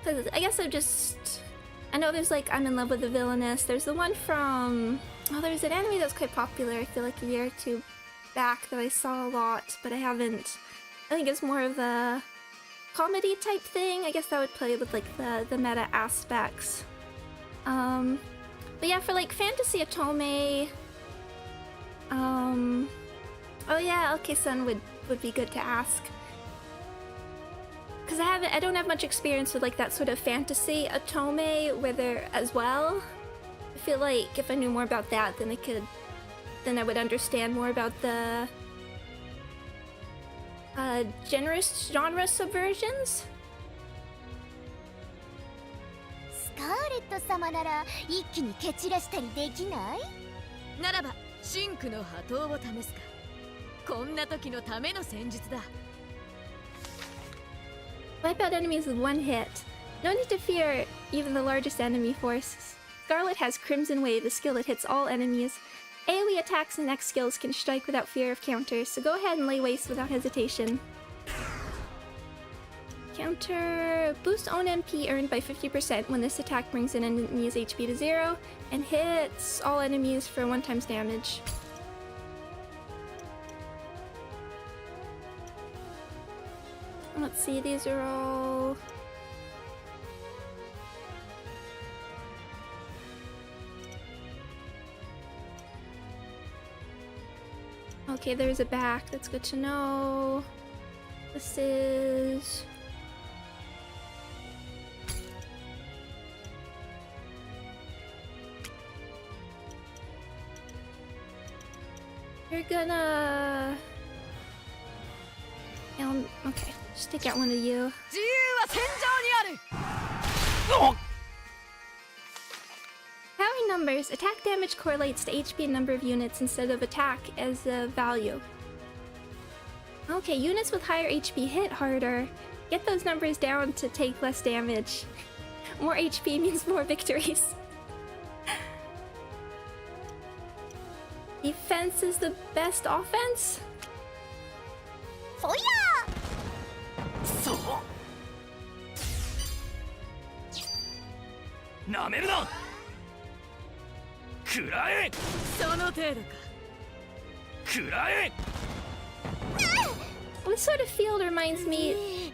Cause I guess I know there's like I'm in love with the villainess. There's the one from there's an anime that was quite popular. I feel like a year or two back that I saw a lot, but I think it's more of a comedy type thing. I guess that would play with like the meta aspects. But yeah, for like fantasy otome, oh yeah, okay-san would be good to ask. Cause I don't have much experience with like that sort of fantasy otome where they're as well. I feel like if I knew more about that, then I would understand more about the genre subversions. スカーレット様なら一気に蹴散らしたりできない？ならば真紅の波動を試すか。こんな時のための戦術だ。 Wipe out enemies with one hit. No need to fear even the largest enemy force. Scarlet has Crimson Wave, a skill that hits all enemies. AoE attacks and X skills can strike without fear of counters, so go ahead and lay waste without hesitation. Counter boost own MP earned by 50% when this attack brings an enemy's HP to 0 and hits all enemies for 1 times damage. Let's see, these are all... Okay, there's a back, that's good to know. This is... You're gonna... Okay, just take out one of you. 自由は戦場にある。 Powering numbers, attack damage correlates to HP and number of units instead of attack as a value. Okay, units with higher HP hit harder. Get those numbers down to take less damage. More HP means more victories. Defense is the best offense? そりゃなめるな。食らえ。その程度か。食らえ。 This sort of field reminds me... い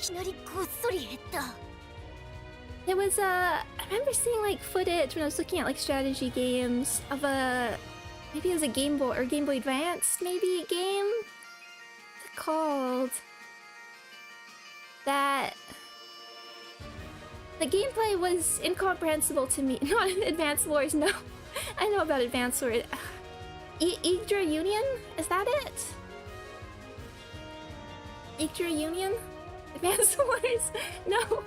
きなりこっそり減った。 It was I remember seeing like footage when I was looking at like strategy games of Maybe it was a Game Boy or Game Boy Advance, maybe game? What's it called? That the gameplay was incomprehensible to me. Not in Advance Wars, no. I know about Advance Wars. Yggdra Union? Is that it? Yggdra Union? Advance Wars? No.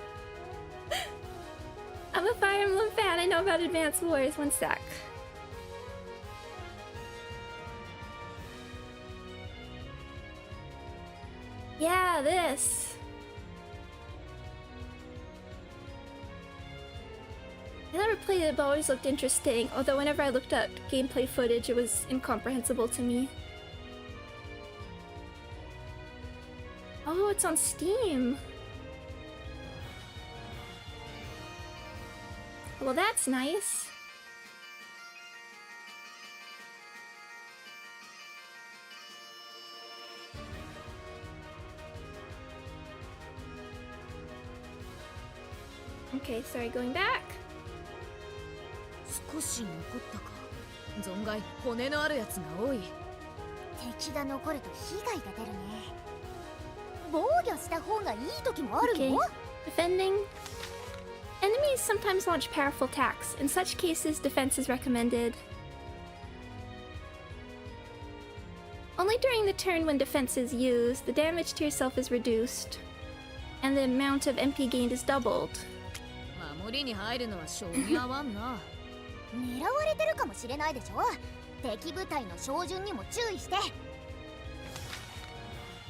I'm a Fire Emblem fan. I know about Advance Wars. One sec. Yeah, this. I never played it, but always looked interesting. Although whenever I looked up gameplay footage, it was incomprehensible to me. Oh, it's on Steam. Well, that's nice. Okay, sorry, going back. 少し残ったか。存外骨のあるやつが多い。敵が残ると被害が出るね。防御した方がいい時もある Okay, の？ defending. Enemies sometimes launch powerful attacks. In such cases, defense is recommended. Only during the turn when defense is used, the damage to yourself is reduced, and the amount of MP gained is doubled. 守りに入るのは性に合わんな。狙われてるかもしれないでしょ。敵部隊の照準にも注意して。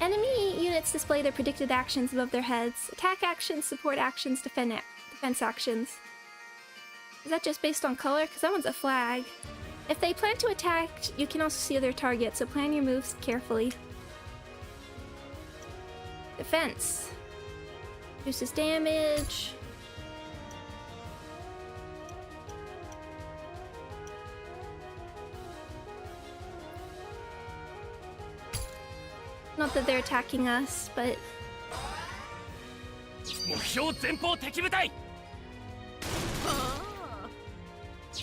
Enemy units display their predicted actions above their heads. Attack actions, support actions, defense actions. Is that just based on color? Because that one's a flag. If they plan to attack, you can also see their target, so plan your moves carefully. Defense. Reduces damage. Not that they're attacking us, but... 目標前方敵部隊。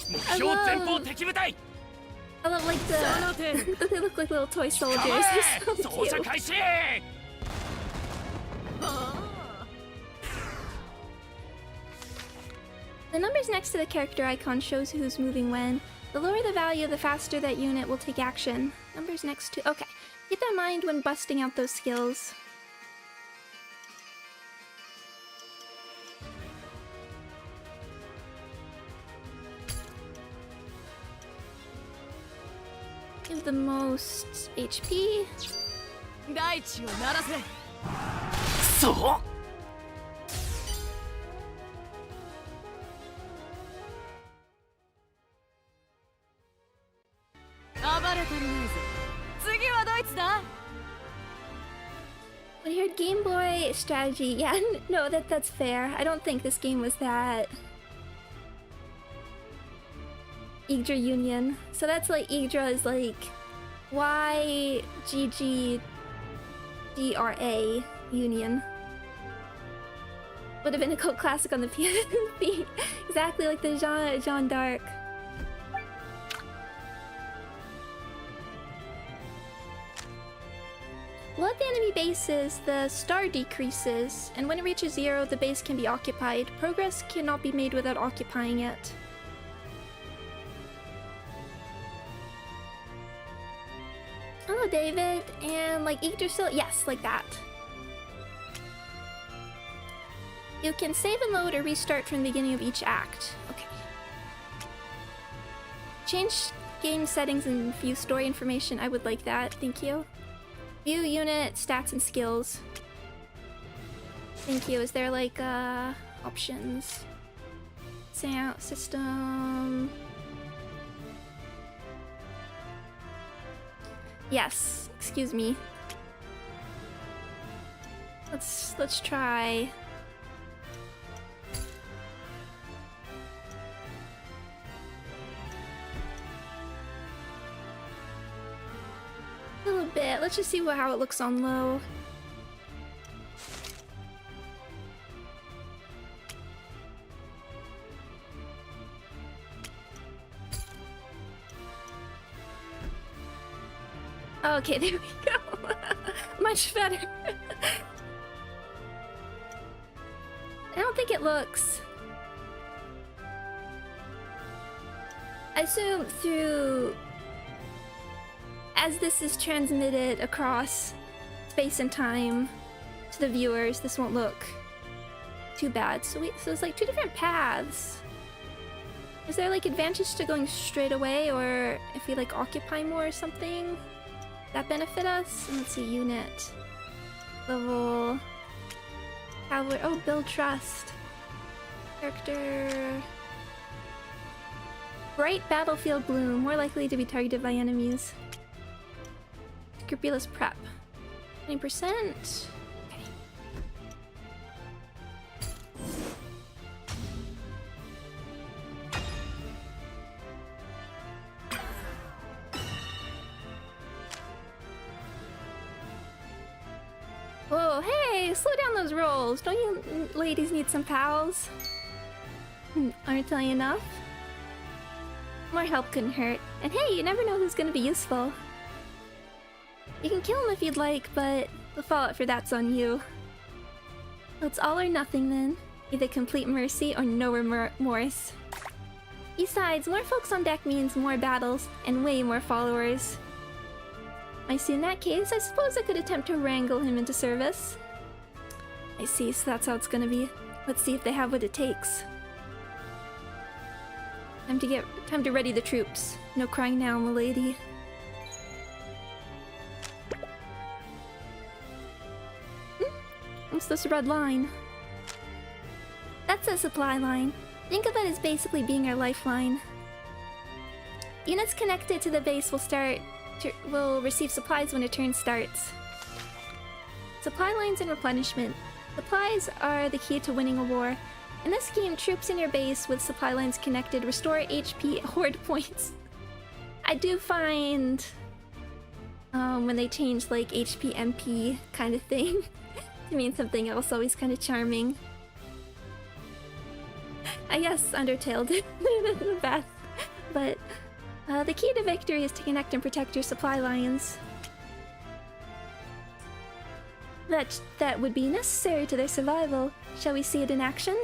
目標前方敵部隊。 I love like the... they look like little toy soldiers. They're so 操作 cute. 開始。 The numbers next to the character icon shows who's moving when. The lower the value, the faster that unit will take action. Numbers next to... Okay. Keep that in mind when busting out those skills. Give the most HP. 大地を鳴らせ。そう。暴れ足りないぜ。次はドイツだ。 When you heard Game Boy strategy, yeah, no, that's fair. I don't think this game was that. Yggdra Union. So that's like Yggdra is like YGGDRA Union. Would have been a cult classic on the PSP. Exactly like the Jean d'Arc. While at the enemy bases, the star decreases, and when it reaches 0, the base can be occupied. Progress cannot be made without occupying it. Hello, David. And like Yggdrasil? Yes, like that. You can save a mode or restart from the beginning of each act. Okay. Change game settings and view story information. I would like that. Thank you. View unit, stats, and skills. Thank you. Is there like options? Sound system. Yes. Excuse me. Let's try. A little bit. Let's just see how it looks on low. Okay, there we go. Much better. I don't think it looks. I assume through... As this is transmitted across space and time to the viewers, this won't look too bad. So it's like two different paths. Is there like advantage to going straight away, or if we like occupy more or something? That benefit us? And let's see, unit. Level. Power. Oh, build trust. Character. Bright battlefield bloom, more likely to be targeted by enemies. Scrupulous prep. 20%. Okay. Whoa, hey, slow down those rolls. Don't you ladies need some pals? Aren't I enough? More help couldn't hurt. And hey, you never know who's gonna be useful. You can kill him if you'd like, but the fallout for that's on you. It's all or nothing then. Either complete mercy or no remorse. Besides, more folks on deck means more battles and way more followers. I see, in that case, I suppose I could attempt to wrangle him into service. I see, so that's how it's gonna be. Let's see if they have what it takes. Time to ready the troops. No crying now, milady. What's this red line? That's a supply line. Think of it as basically being our lifeline. Units connected to the base will receive supplies when a turn starts. Supply lines and replenishment. Supplies are the key to winning a war. In this game, troops in your base with supply lines connected restore HP horde points. I do find when they change like HP MP kind of thing to mean something else always kind of charming. I guess Undertale did the best, but the key to victory is to connect and protect your supply lines. That would be necessary to their survival. Shall we see it in action?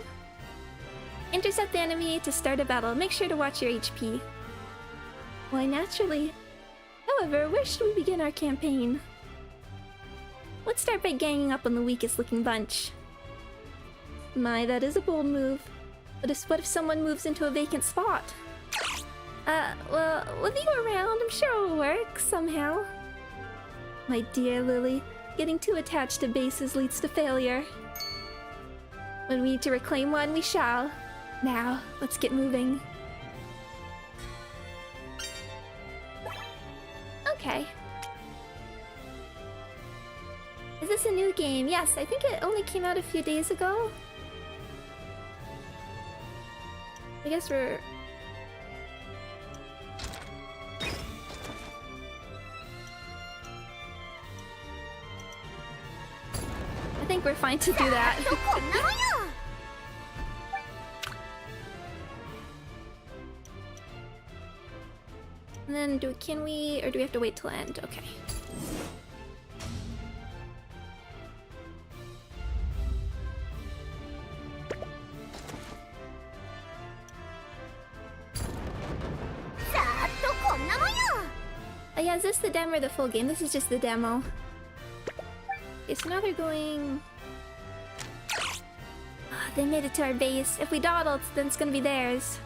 Intercept the enemy to start a battle. Make sure to watch your HP. Why, naturally. However, where should we begin our campaign? Let's start by ganging up on the weakest looking bunch. My, that is a bold move. But what if someone moves into a vacant spot? Well, with you around, I'm sure it'll work somehow. My dear Lily, getting too attached to bases leads to failure. When we need to reclaim one, we shall. Now, let's get moving. Okay. Is this a new game? Yes, I think it only came out a few days ago. I guess we're... I think we're fine to do that. And then can we, or do we have to wait till end? Okay. Yeah, is this the demo or the full game? This is just the demo. Okay, so now they're going... they made it to our base. If we dawdle, then it's gonna be theirs.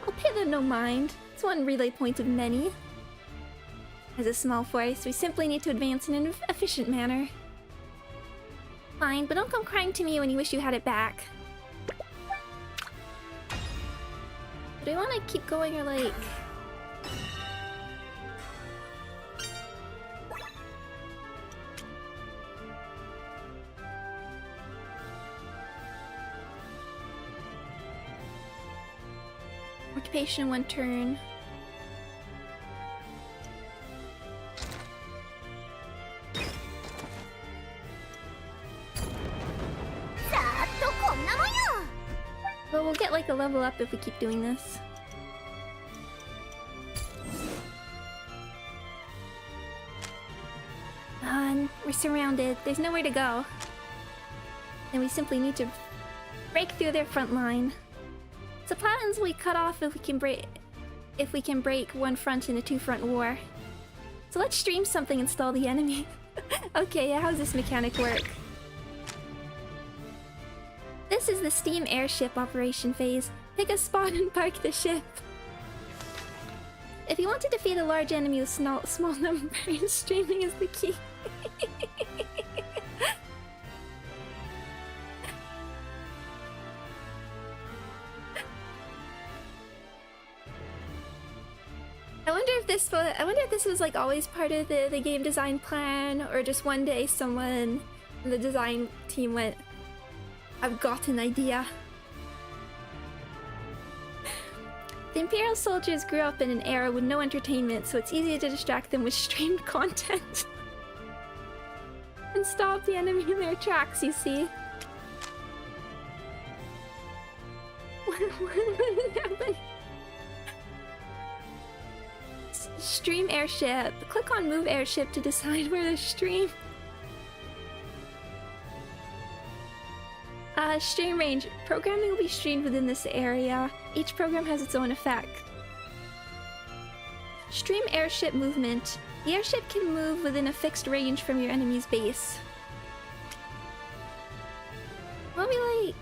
I'll pay them no mind. It's one relay point of many. As a small force, we simply need to advance in an efficient manner. Fine, but don't come crying to me when you wish you had it back. Do we want to keep going or like... Occupation, one turn. Well, we'll get like a level up if we keep doing this. man, we're surrounded. There's nowhere to go. And we simply need to break through their front line. Supply lines will be cut off if we can break one front in a two-front war. So let's stream something and stall the enemy. Okay, yeah, how does this mechanic work? This is the steam airship operation phase. Pick a spot and park the ship. If you want to defeat a large enemy with small numbers, streaming is the key. I wonder if this was like always part of the game design plan, or just one day someone in the design team went, I've got an idea. The Imperial soldiers grew up in an era with no entertainment, so it's easy to distract them with streamed content. And stop the enemy in their tracks, you see. What happened? Stream airship. Click on move airship to decide where to stream. Stream range. Programming will be streamed within this area. Each program has its own effect. Stream airship movement. The airship can move within a fixed range from your enemy's base. What we like?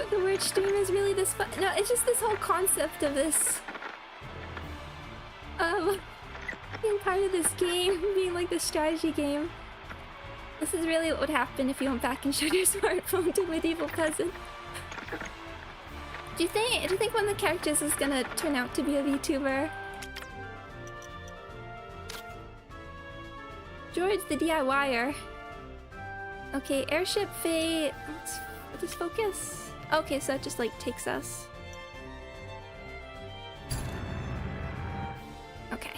The word stream is really this fun. No, it's just this whole concept of this. Being part of this game, being like the strategy game. This is really what would happen if you went back and showed your smartphone to medieval peasant. Do you think one of the characters is gonna turn out to be a VTuber? George the DIYer. Okay, airship fate. Let's just focus. Okay, so that just like takes us. Okay.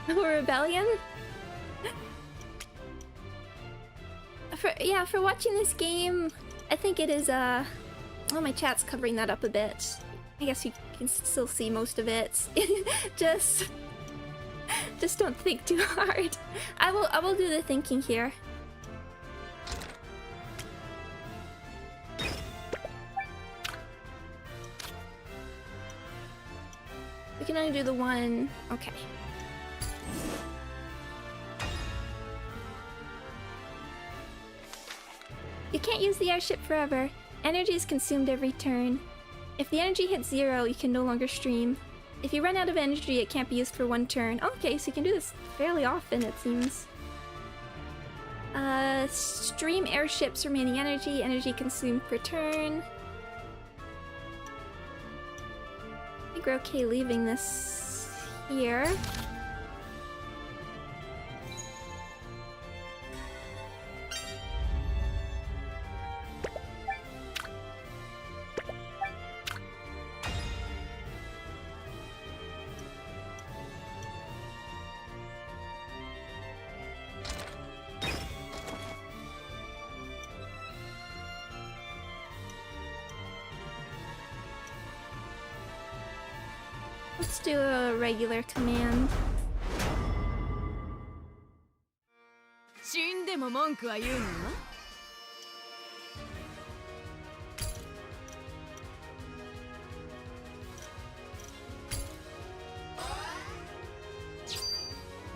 Oh, rebellion? For watching this game, I think it is, oh, my chat's covering that up a bit. I guess you can still see most of it. Just don't think too hard. I will do the thinking here. We can only do the one. Okay. You can't use the airship forever. Energy is consumed every turn. If the energy hits 0, you can no longer stream. If you run out of energy, it can't be used for one turn. Okay, so you can do this fairly often, it seems. Stream airships remaining energy. Energy consumed per turn. I think we're okay leaving this here. Let's do a regular command. 死んでも文句は言うのよ。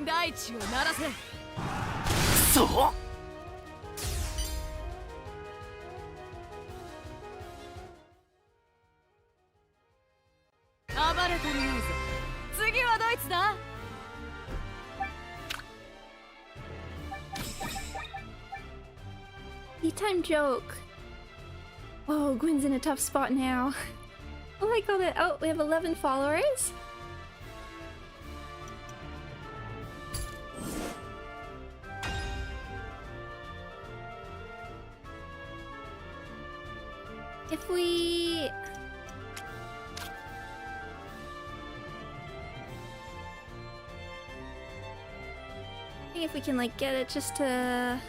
大地を鳴らせ。そう。暴れた匂いぞ。次はドイツだ。Tea-time joke. Oh, Gwen's in a tough spot now. Oh my god, oh, we have 11 followers? If we... I think if we can like get it just to...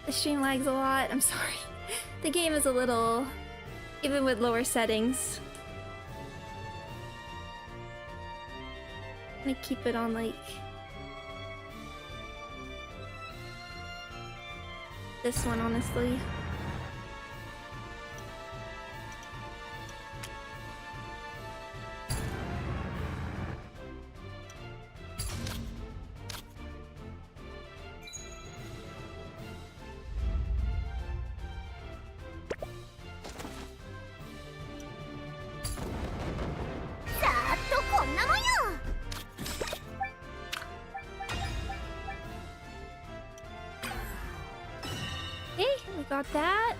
The stream lags a lot, I'm sorry. The game is a little... Even with lower settings. I'm gonna keep it on like... This one, honestly. Got that.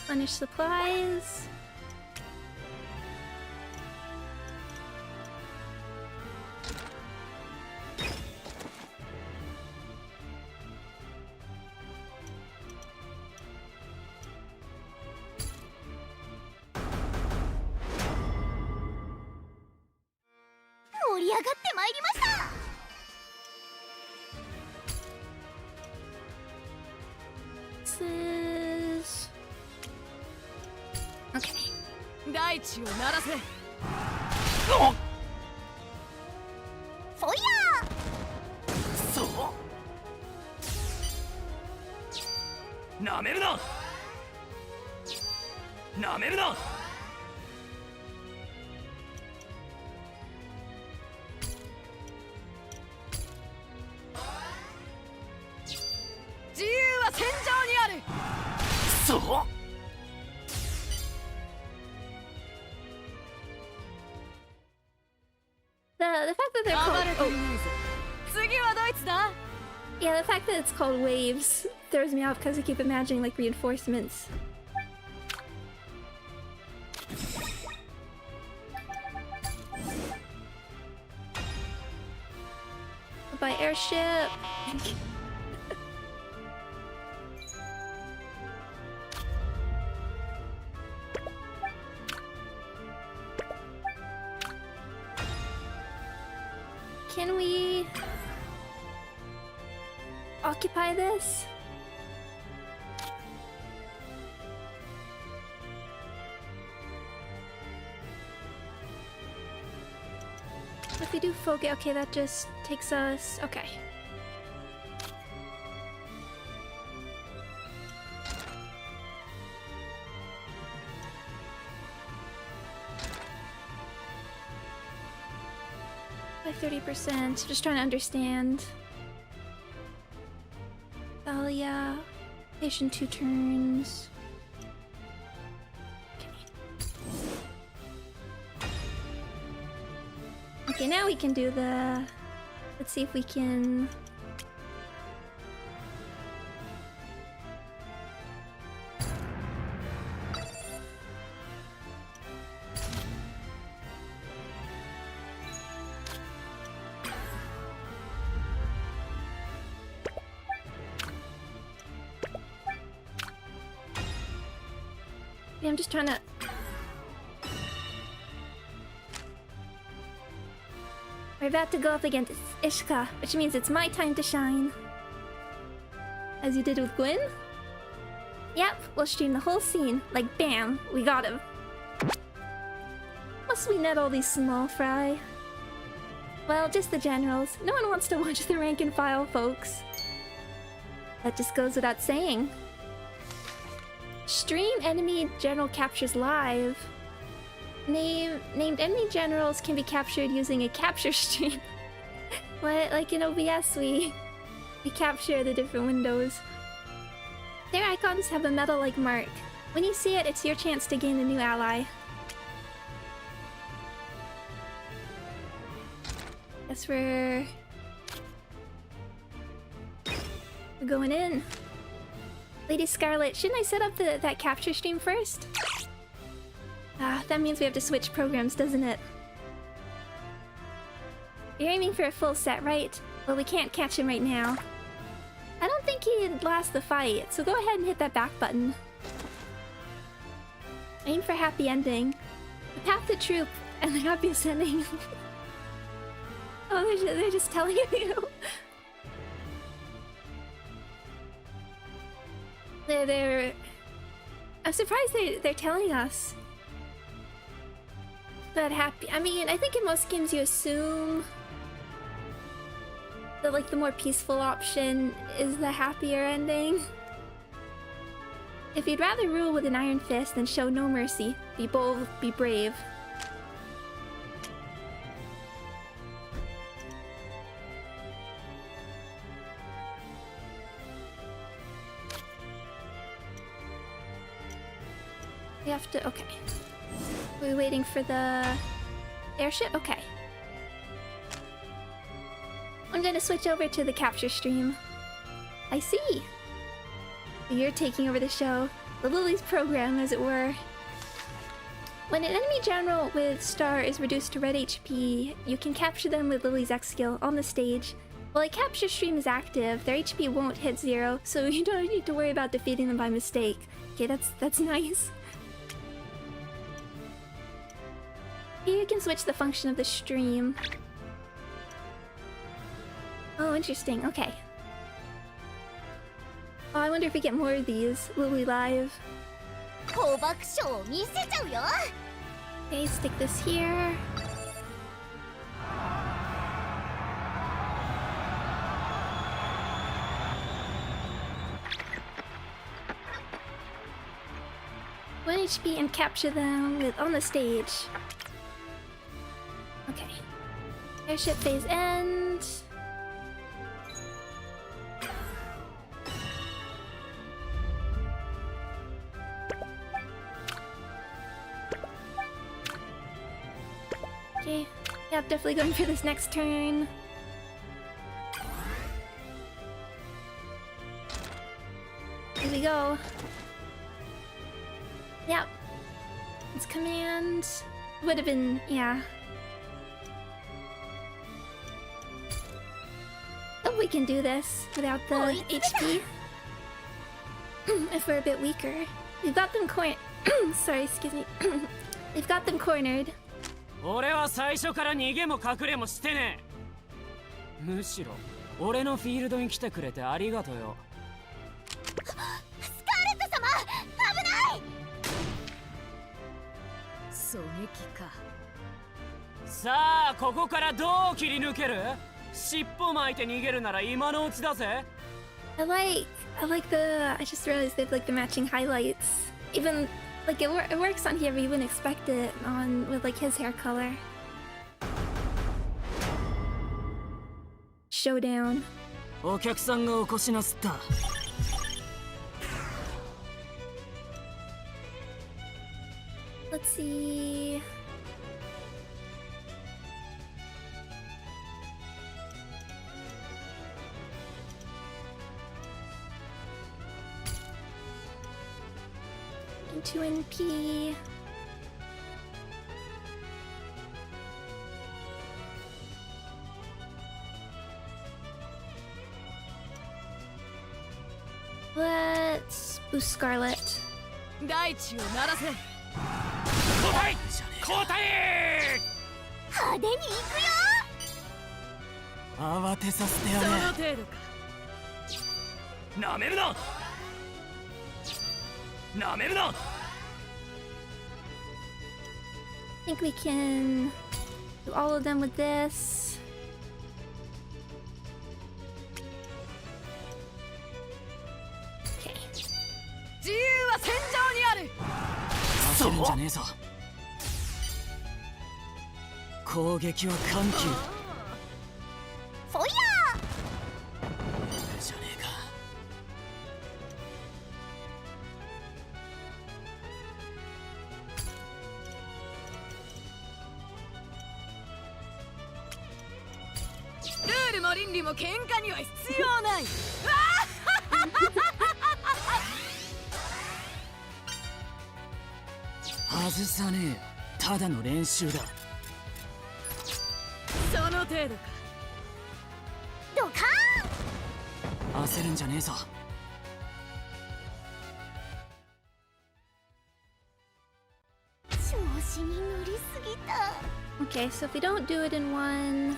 Punish supplies. Okay. 大地を鳴らせ。そいや。そうなめるななめるな自由は戦場にある。そう The fact that they're called yeah, the fact that it's called waves throws me off because I keep imagining like reinforcements. By airship. Can we occupy this? If we do focus, okay, that just takes us, okay. By 30%, just trying to understand. Thalia, patient 2 turns. Okay, now we can do the... Let's see if we can... Yeah, I'm just trying to... We're about to go up against Ishka, which means it's my time to shine. As you did with Gwen? Yep, we'll stream the whole scene. Like, bam, we got him. Must we net all these small fry? Well, just the generals. No one wants to watch the rank and file, folks. That just goes without saying. Stream enemy general captures live. Named enemy generals can be captured using a capture stream. What? Like in OBS, we capture the different windows. Their icons have a medal-like mark. When you see it, it's your chance to gain a new ally. Guess we're going in. Lady Scarlet, shouldn't I set up that capture stream first? Ah, that means we have to switch programs, doesn't it? You're aiming for a full set, right? Well, we can't catch him right now. I don't think he'd last the fight, so go ahead and hit that back button. Aim for happy ending. The path to truth and the happiest ending. Oh, they're just telling you. I'm surprised they're telling us. But happy. I mean, I think in most games you assume that like the more peaceful option is the happier ending. If you'd rather rule with an iron fist than show no mercy, be bold, be brave. We have to, okay. Are we waiting for the airship? Okay. I'm gonna switch over to the capture stream. I see. You're taking over the show. The Lily's program, as it were. When an enemy general with star is reduced to red HP, you can capture them with Lily's X skill on the stage. While a capture stream is active, their HP won't hit 0, so you don't need to worry about defeating them by mistake. Okay, that's nice. Here you can switch the function of the stream. Oh, interesting. Okay. Oh, I wonder if we get more of these. Lily Live. Okay, stick this here. One HP and capture them with on the stage. Okay. Airship phase end. Okay. Yep, definitely going for this next turn. Here we go. Yep. It's command. Would have been, yeah. Hope we can do this without the HP. If we're a bit weaker. We've got them sorry, excuse me. We've got them cornered. 俺は最初から逃げも隠れもしてねえ。むしろ俺のフィールドに来てくれてありがとうよ。スカーレット様、危ない。狙撃か。さあここからどう切り抜ける？尻尾巻いて逃げるなら今のうちだぜ。I just realized they have like the matching highlights. Even like it works on here, but you wouldn't expect it on with like his hair color. Showdown. お客さんがお越しなすった。Let's see. Into NP. Let's boost Scarlet. 大地を鳴らせ。交代！交代！派手に行くよ。慌てさせてやれ。その程度か。なめるな。なめるな。I think we can do all of them with this. Okay. 自由は戦場にある。焦るんじゃねえぞ。攻撃は緩急。フォイヤじゃねえか。ルールも倫理も喧嘩には必要ない。外さねえよ。ただの練習だ。その程度か。ドカ焦るんじゃねえぞ。ーン。調子に乗りすぎた。 Okay, so if we don't do it in one...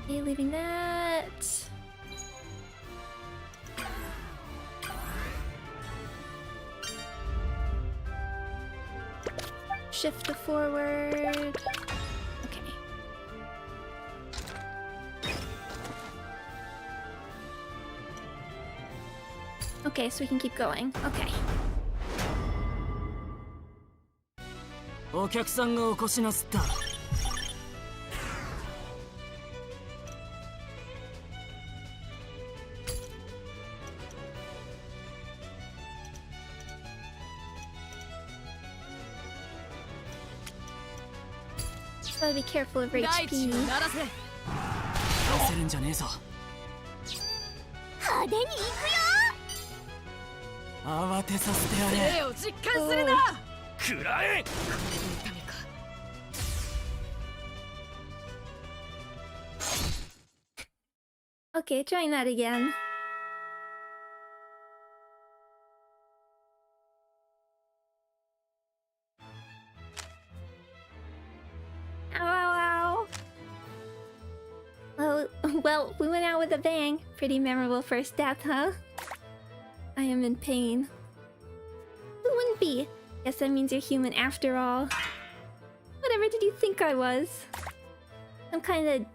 Okay, leaving that. Shift to forward. Okay. Okay, so we can keep going. Okay. お客さんがお越しなすった。Gotta be careful of 大地 HP. にならせ。焦るんじゃねえぞ。派手に行くよ。慌てさせてやれ。霊を実感するな。食らえ。これで痛みか。Okay, trying that again. Ow, ow, ow. Well, we went out with a bang. Pretty memorable first death, huh? I am in pain. Who wouldn't be? Guess that means you're human after all. Whatever did you think I was? Some kind of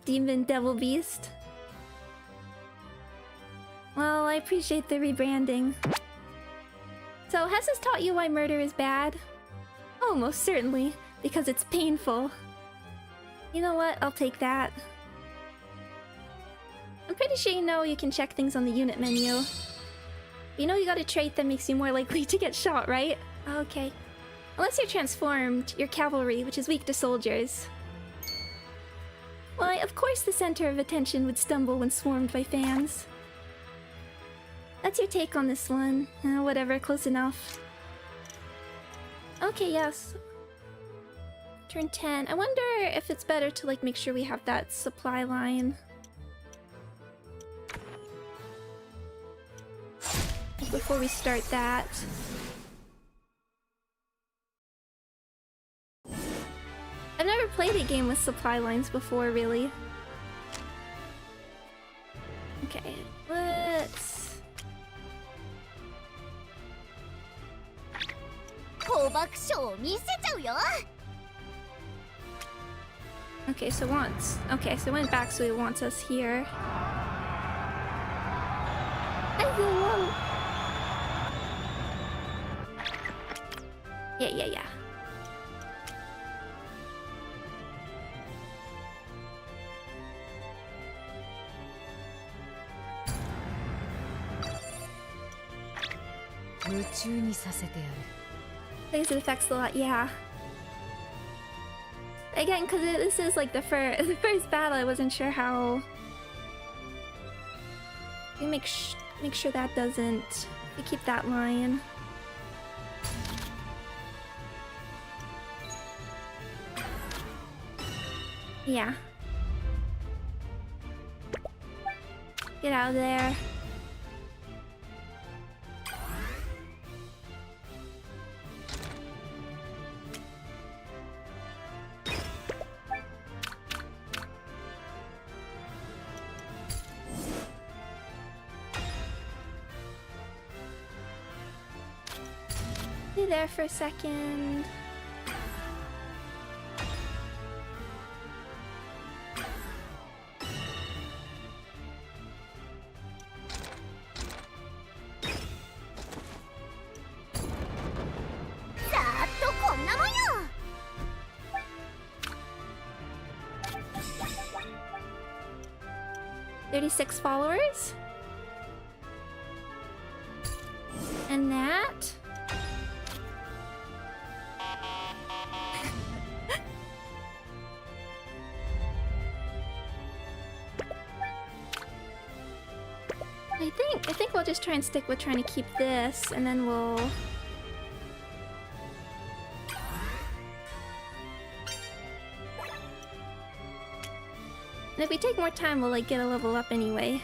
demon devil beast? Well, I appreciate the rebranding. So, has this taught you why murder is bad? Oh, most certainly. Because it's painful. You know what? I'll take that. I'm pretty sure you know you can check things on the unit menu. You know you got a trait that makes you more likely to get shot, right? Okay. Unless you're transformed, you're cavalry, which is weak to soldiers. Why, of course the center of attention would stumble when swarmed by fans. That's your take on this one. Whatever, close enough. Okay, yes. Turn 10. I wonder if it's better to like make sure we have that supply line before we start that. I've never played a game with supply lines before, really. Okay, let's... 高爆笑を見せちゃうよ。 Okay, so wants... Okay, so it went back, so it wants us here. Whoa. Yeah.夢中にさせてやる。 I guess it affects a lot, yeah. Again, because this is like the first battle, I wasn't sure how... We make sure that doesn't... We keep that line. Yeah. Get out of there. Be there for a second. "36 followers. And that. I think we'll just try and stick with trying to keep this, and then we'll... And if we take more time, we'll like get a level up anyway.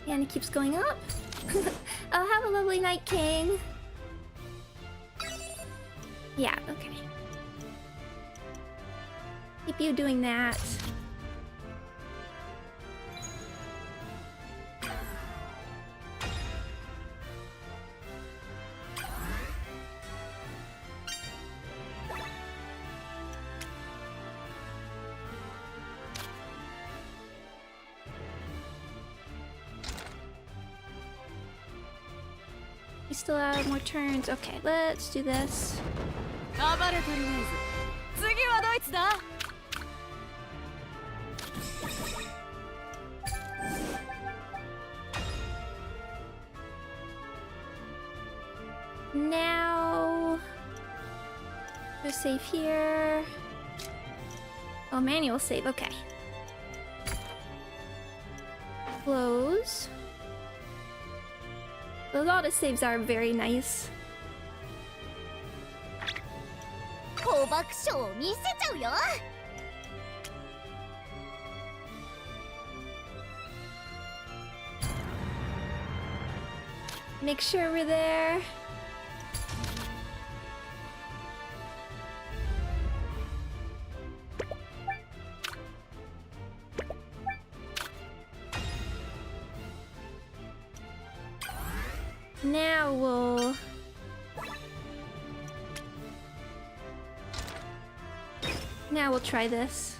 And it keeps going up. Oh, have a lovely night, King. Yeah, okay. Keep you doing that. We still have more turns. Okay, let's do this. Now, we'll save here. Oh, manual save. Okay. Close. Those auto saves are very nice. 高爆笑を見せちゃうよ。 Make sure we're there. Now we'll... Now we'll try this.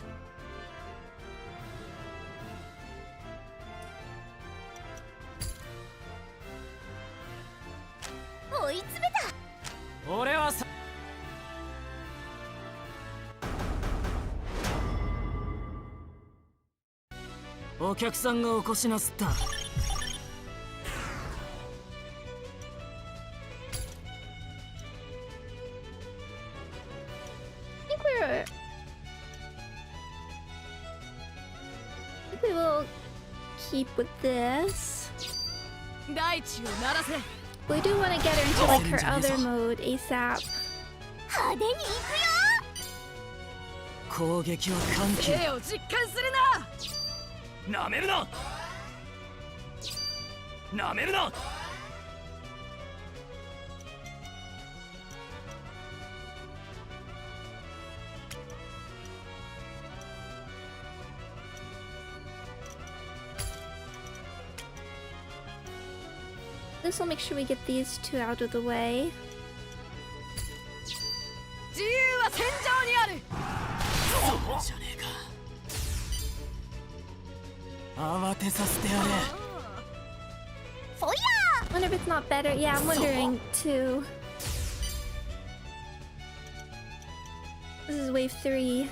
I think we will keep with this. We do want to get her into like her other mode ASAP. 派手に行くよ。攻撃は緩急。絵を実感するな。なめるな。なめるな。 This will make sure we get these two out of the way. 自由は戦場にある。そうじゃねえか。慌てさせてやれ。そりゃ。 Wonder if it's not better. Yeah, I'm wondering too. This is wave 3.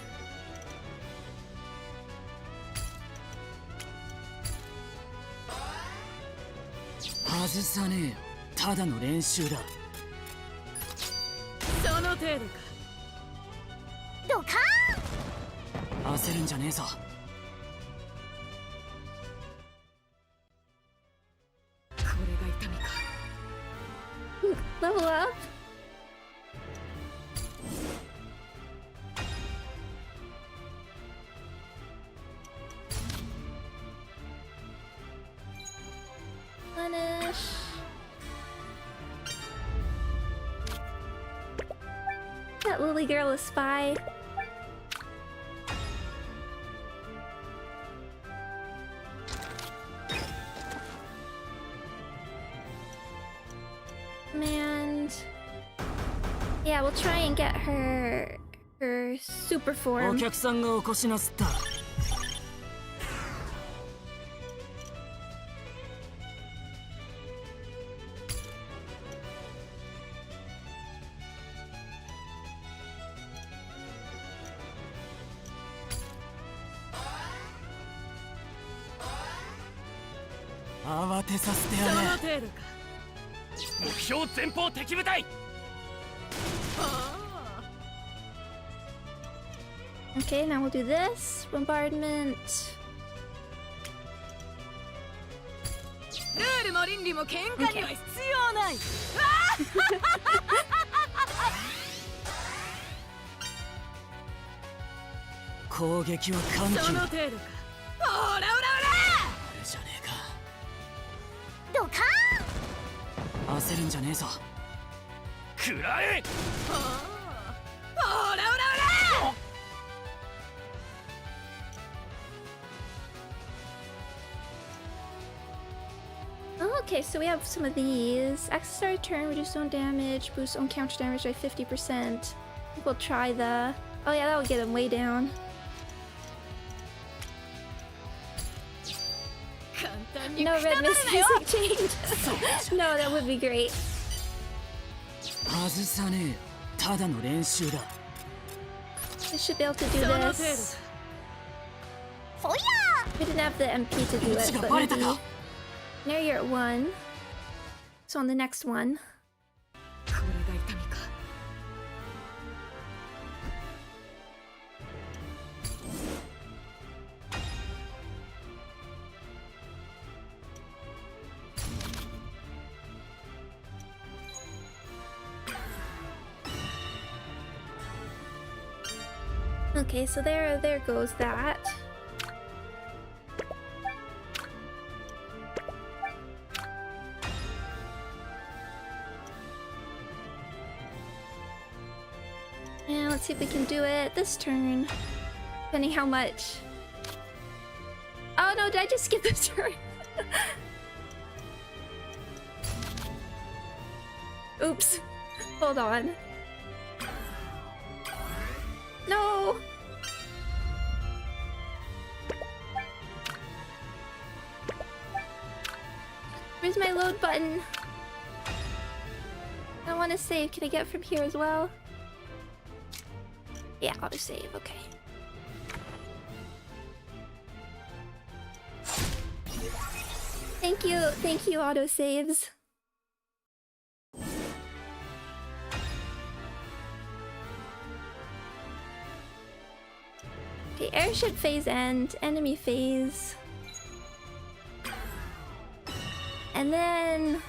Level up. Replenish. That lily girl is spy. And yeah, we'll try and get her super form. 目標前方敵部隊。 Okay, now we'll do this. Bombardment. ルールも倫理も喧嘩には必要ない。攻撃は緩急。その程度か。ほらほらほら。あれじゃねえか。ドカ焦るんじゃねえぞ。食らえ。ほらほらほら。 Oh, okay, so we have some of these. Access our turn, reduce own damage, boost own counter damage by 50%. I think we'll try the... Oh yeah, that will get him way down. 簡単に No くた red ばる mist なよ。 music change. No, that would be great. 外さねえよ。ただの練習だ。 I should be able to do その程度 this. フォイヤ We didn't have the MP to do it, but maybe... Now you're at 1. So on the next one. これが痛みか。 Okay, so there goes that. And let's see if we can do it this turn. Depending how much. Oh no, did I just skip this turn? Oops. Hold on. No! Where's my load button? I want to save. Can I get from here as well? Yeah, auto save. Okay. Thank you, auto saves. Okay, airship phase end, enemy phase. And then...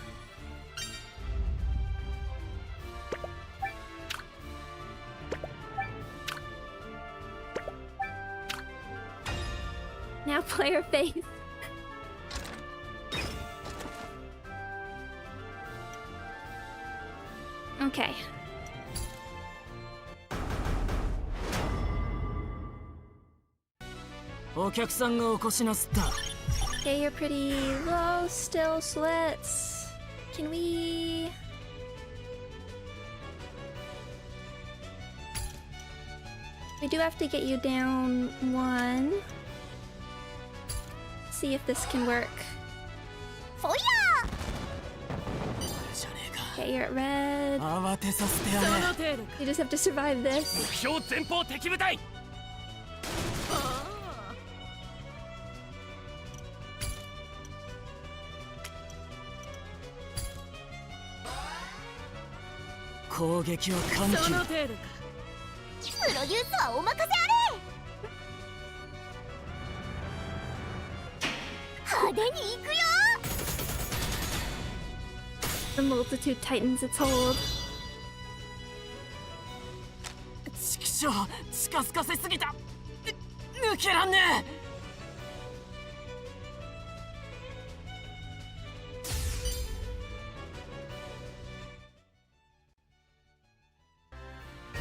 now player phase. Okay. Okay, you're pretty low still, so let's... Can we... We do have to get you down 1. See if this can work. フォイヤ Okay, you're at red. 慌てさせてやれ。その程度か。 You just have to survive 目 this. 標前方敵部隊。 攻撃は緩急。その程度か。ープロデュースはお任せあれ派手に行くよ The multitude tightens its hold. ちくしょう、近づかせすぎた。抜けらんねえ。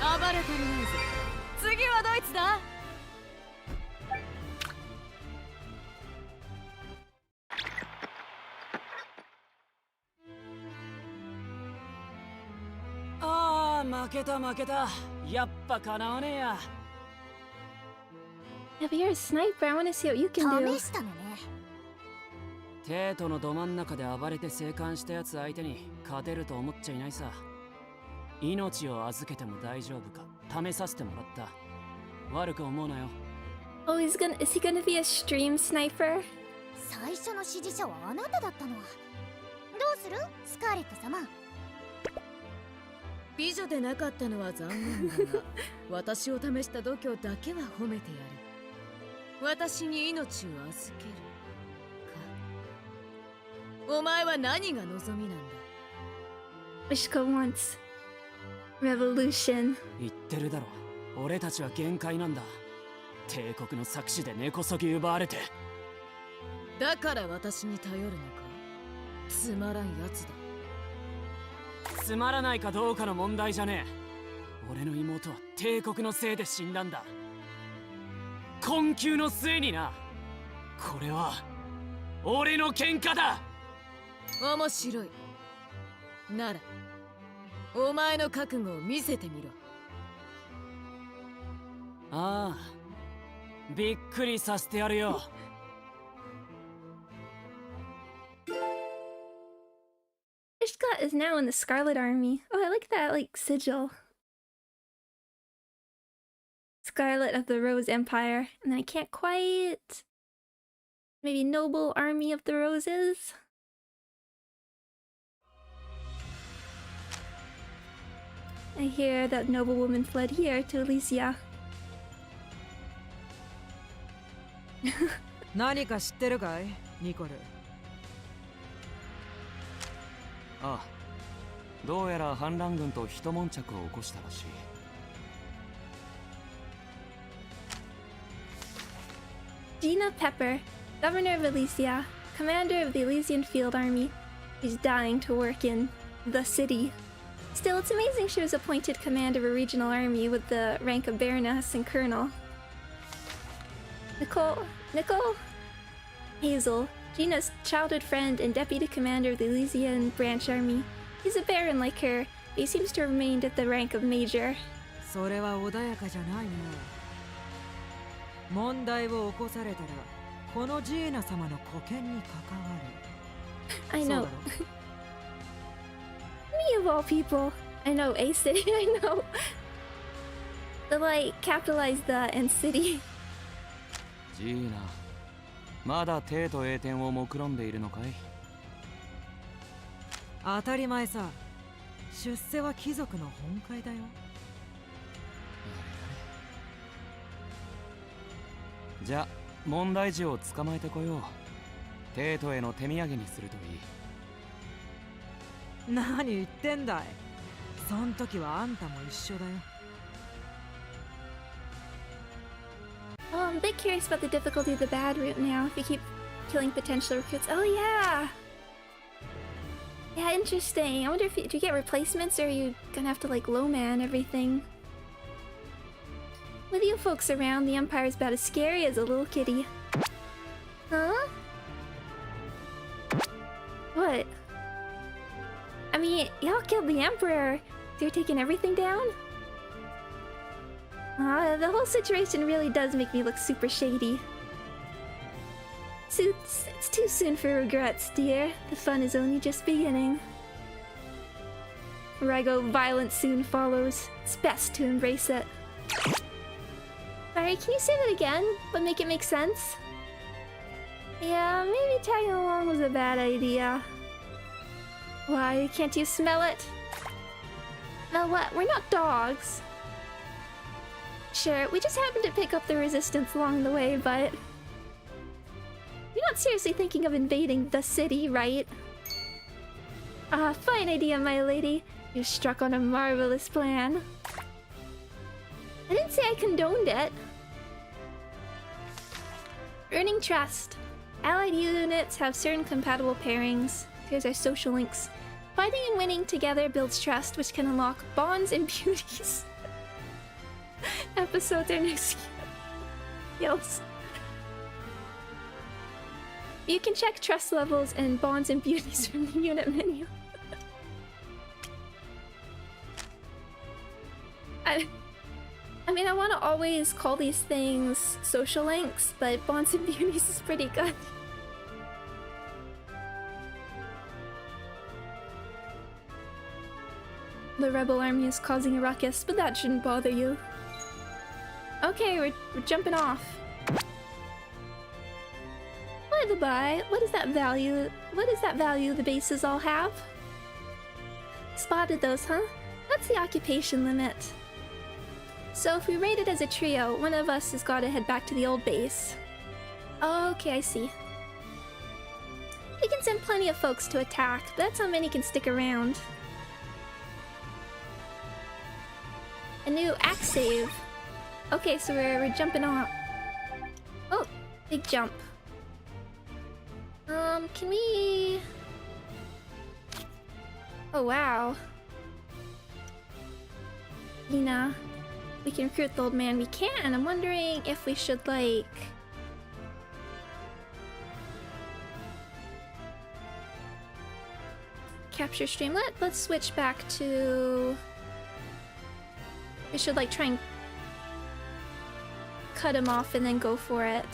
暴れてるねえぞ。次はドイツだ。ああ、負けた負けた。やっぱかなわねえや。 Yeah, but you're a sniper. I want to see what you can do. 試したのねテートのど真ん中で暴れて生還したやつ相手に勝てると思っちゃいないさ。命を預けても大丈夫か試させてもらった。悪く思うなよ。 Oh, is he gonna be a stream sniper? 最初の指示者はあなただったのどうするスカーレット様。美女でなかったのは残念だが私を試した度胸だけは褒めてやる。私に命を預けるか。お前は何が望みなんだ。 Wishka wants revolution. 言ってるだろ、俺たちは限界なんだ。帝国の搾取で根こそぎ奪われて。だから私に頼るのか。つまらんやつだ。つまらないかどうかの問題じゃねえ。俺の妹は帝国のせいで死んだんだ。困窮の末にな。これは俺の喧嘩だ。面白い。ならお前の覚悟を見せてみろ。ああ、びっくりさせてやるよ。Ishka is now in the Scarlet Army. Oh, I like that, like, sigil. Scarlet of the Rose Empire. And then I can't quite... Maybe Noble Army of the Roses? I hear that noblewoman fled here to Elysia. 何か知ってるかい、ニコル。ああ、どうやら反乱軍と一悶着を起こしたらしい。Gina Pepper, Governor of Elysia, Commander of the Elysian Field Army. She's dying to work in the city. Still, it's amazing she was appointed command of a regional army with the rank of Baroness and Colonel. Nicole Hazel, Gina's childhood friend and deputy commander of the Elysian branch army. He's a baron like her, but he seems to have remained at the rank of major. それは穏やかじゃないね。問題を起こされたら、このジーナ様の沽券に関わる。I そうだ know. ろ Me of all people. I know, A City, I know. The like, capitalize the and city. ジーナ、まだ帝都栄転を目論んでいるのかい？当たり前さ。出世は貴族の本会だよ。じゃあ問題児を捕まえてこよう。帝都への手土産にするといい。何言ってんだい。そん時はあんたも一緒だよ。Oh, I'm a bit curious about the difficulty of the bad route now if you keep killing potential recruits. Oh yeah! Yeah, interesting. I wonder if do you get replacements or are you gonna have to like low man everything? With you folks around, the Empire's about as scary as a little kitty. Huh? What? I mean, y'all killed the Emperor. So you're taking everything down? The whole situation really does make me look super shady. It's too soon for regrets, dear. The fun is only just beginning. Rego, violence soon follows. It's best to embrace it. Sorry, can you say that again, but make it make sense? Yeah, maybe tagging along was a bad idea. Why, can't you smell it? Smell what? We're not dogs. Sure, we just happened to pick up the resistance along the way, but... You're not seriously thinking of invading the city, right? Ah, fine idea, my lady. You struck on a marvelous plan. I didn't say I condoned it. Earning trust. Allied units have certain compatible pairings. Here's our social links. Fighting and winning together builds trust, which can unlock bonds and beauties. Episodes are next. Yells. You can check trust levels and bonds and beauties from the unit menu. I mean, I want to always call these things social links, but bonds and beauties is pretty good. The rebel army is causing a ruckus, but that shouldn't bother you. Okay, we're jumping off. Why, the buy. What is that value? What is that value the bases all have? Spotted those, huh? That's the occupation limit. So if we rate it as a trio, one of us has got to head back to the old base. Okay, I see. We can send plenty of folks to attack, but that's how many can stick around. A new axe save. Okay, so we're jumping off. Oh, big jump. Can we... Oh, wow. Ina. We can recruit the old man. We can. I'm wondering if we should, like... capture Streamlet? Let's switch back to... We should, like, try and cut him off and then go for it.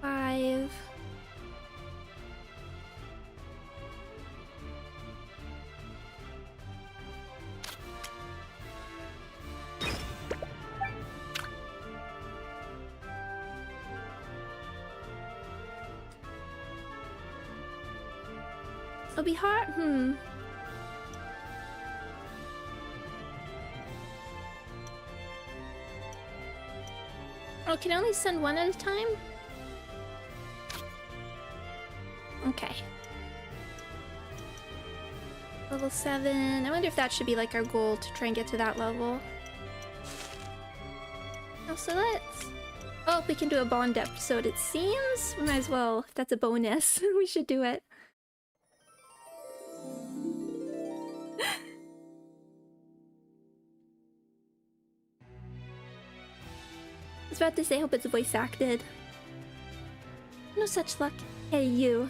5... It'll be hard. Oh, can I only send one at a time? Okay. Level 7. I wonder if that should be like our goal to try and get to that level. Oh, so let's... Oh, we can do a Bond episode, it seems. We might as well. If that's a bonus, we should do it. I was about to say, I hope it's voice acted. No such luck. Hey, you.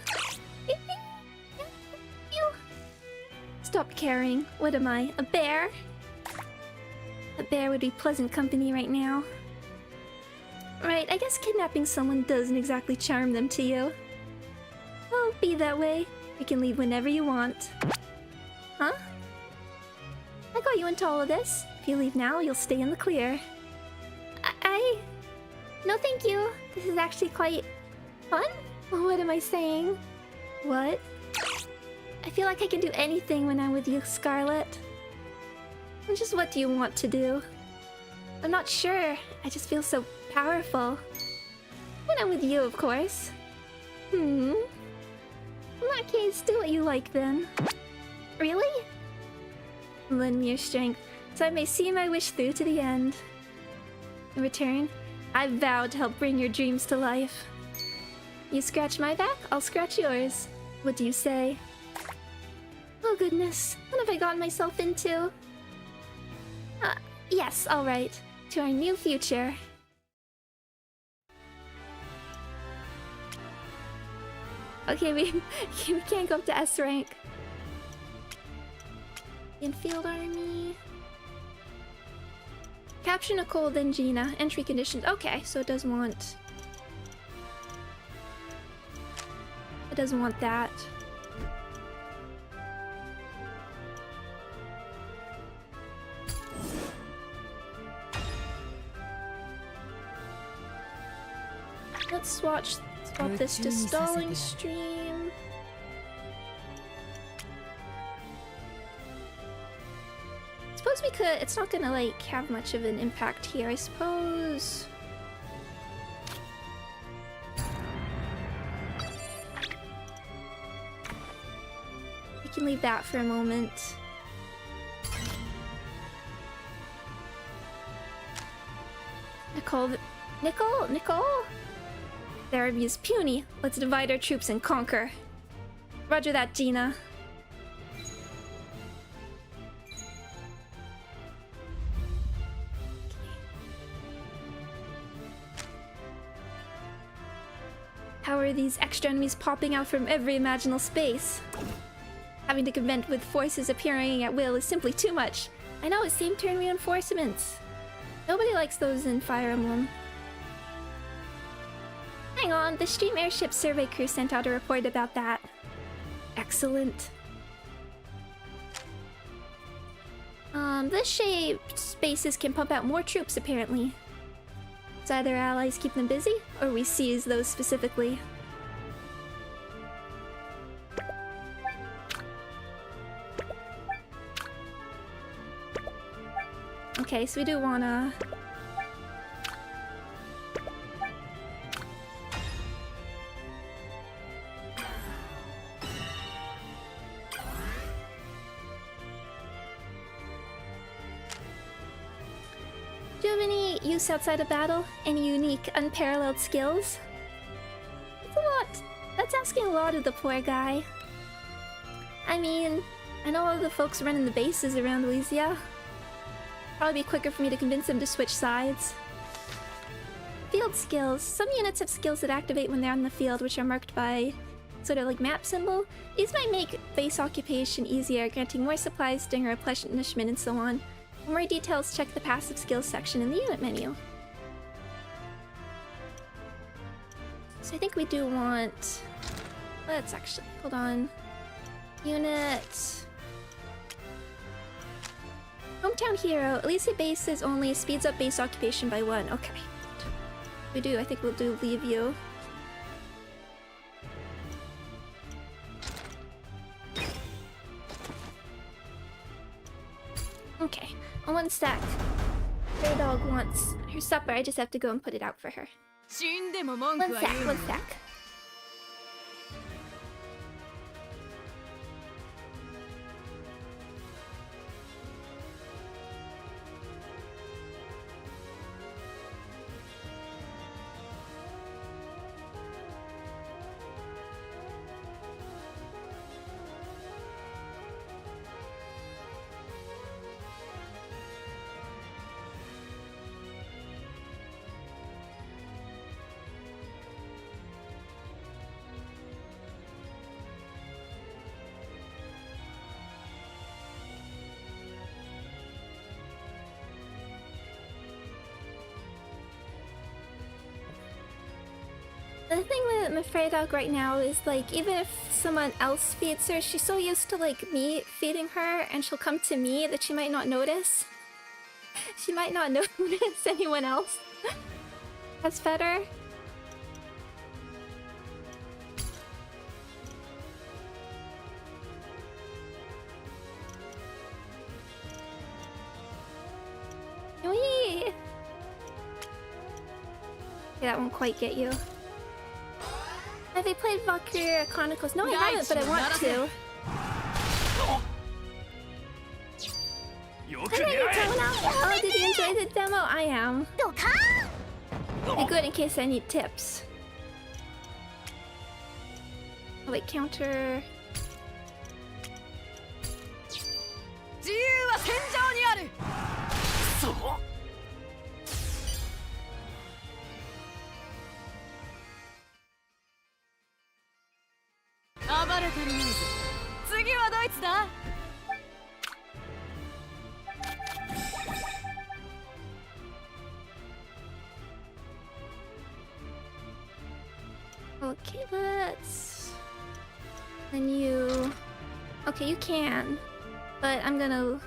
You. Stop caring. What am I? A bear? A bear would be pleasant company right now. Right, I guess kidnapping someone doesn't exactly charm them to you. Well, be that way. You can leave whenever you want. Huh? I got you into all of this. If you leave now, you'll stay in the clear. No, thank you. This is actually quite fun. What am I saying? What? I feel like I can do anything when I'm with you, Scarlet. Just what do you want to do? I'm not sure. I just feel so powerful. When I'm with you, of course. In that case, do what you like then. Really? Lend me your strength, so I may see my wish through to the end. In return, I vow to help bring your dreams to life. You scratch my back, I'll scratch yours. What do you say? Oh goodness, what have I gotten myself into? Yes, alright. To our new future. Okay, we can't go up to S rank. Infield army. Capture Nicole, then Gina. Entry conditions. Okay, so it doesn't want... It doesn't want that. Let's swap this to stalling stream. Suppose we could... It's not gonna, like, have much of an impact here, I suppose. We can leave that for a moment. Nicole? Their review is puny. Let's divide our troops and conquer. Roger that, Gina. How are these extra enemies popping out from every imaginable space? Having to contend with forces appearing at will is simply too much. I know, it's same turn reinforcements. Nobody likes those in Fire Emblem. Hang on, the Stream Airship survey crew sent out a report about that. Excellent. This shaped spaces can pump out more troops, apparently. outside their allies keep them busy, or we seize those specifically. Okay, so we do wanna... Do you have any use outside of battle? Any unique, unparalleled skills? That's a lot. That's asking a lot of the poor guy. I mean, I know all the folks running the bases around Elysia. Probably be quicker for me to convince them to switch sides. Field skills. Some units have skills that activate when they're on the field, which are marked by sort of like map symbol. These might make base occupation easier, granting more supplies, stinger, replenishment, and so on. For more details, check the passive skills section in the unit menu. So I think we do want... Let's actually... Hold on. Unit... Hometown Hero. Elysia bases only speeds up base occupation by 1. Okay. We do. I think we'll do leave you. Okay. On 1 sec. Her dog wants her supper. I just have to go and put it out for her. 死んでも 1 文句は sec. 言う 1 な sec. The thing with MafreiDemo right now is, like, even if someone else feeds her, she's so used to, like, me feeding her, and she'll come to me that she might not notice. She might not notice anyone else has fed her. Whee! Okay, that won't quite get you. Have you played Valkyria Chronicles? No, I haven't, but I want to. Oh, did you enjoy the demo? I am. Be good in case I need tips. Oh, wait, counter. 自由は戦場にある 暴れてるね次はドイツだ Okay, let's... Then you... Okay, you can. But I'm gonna...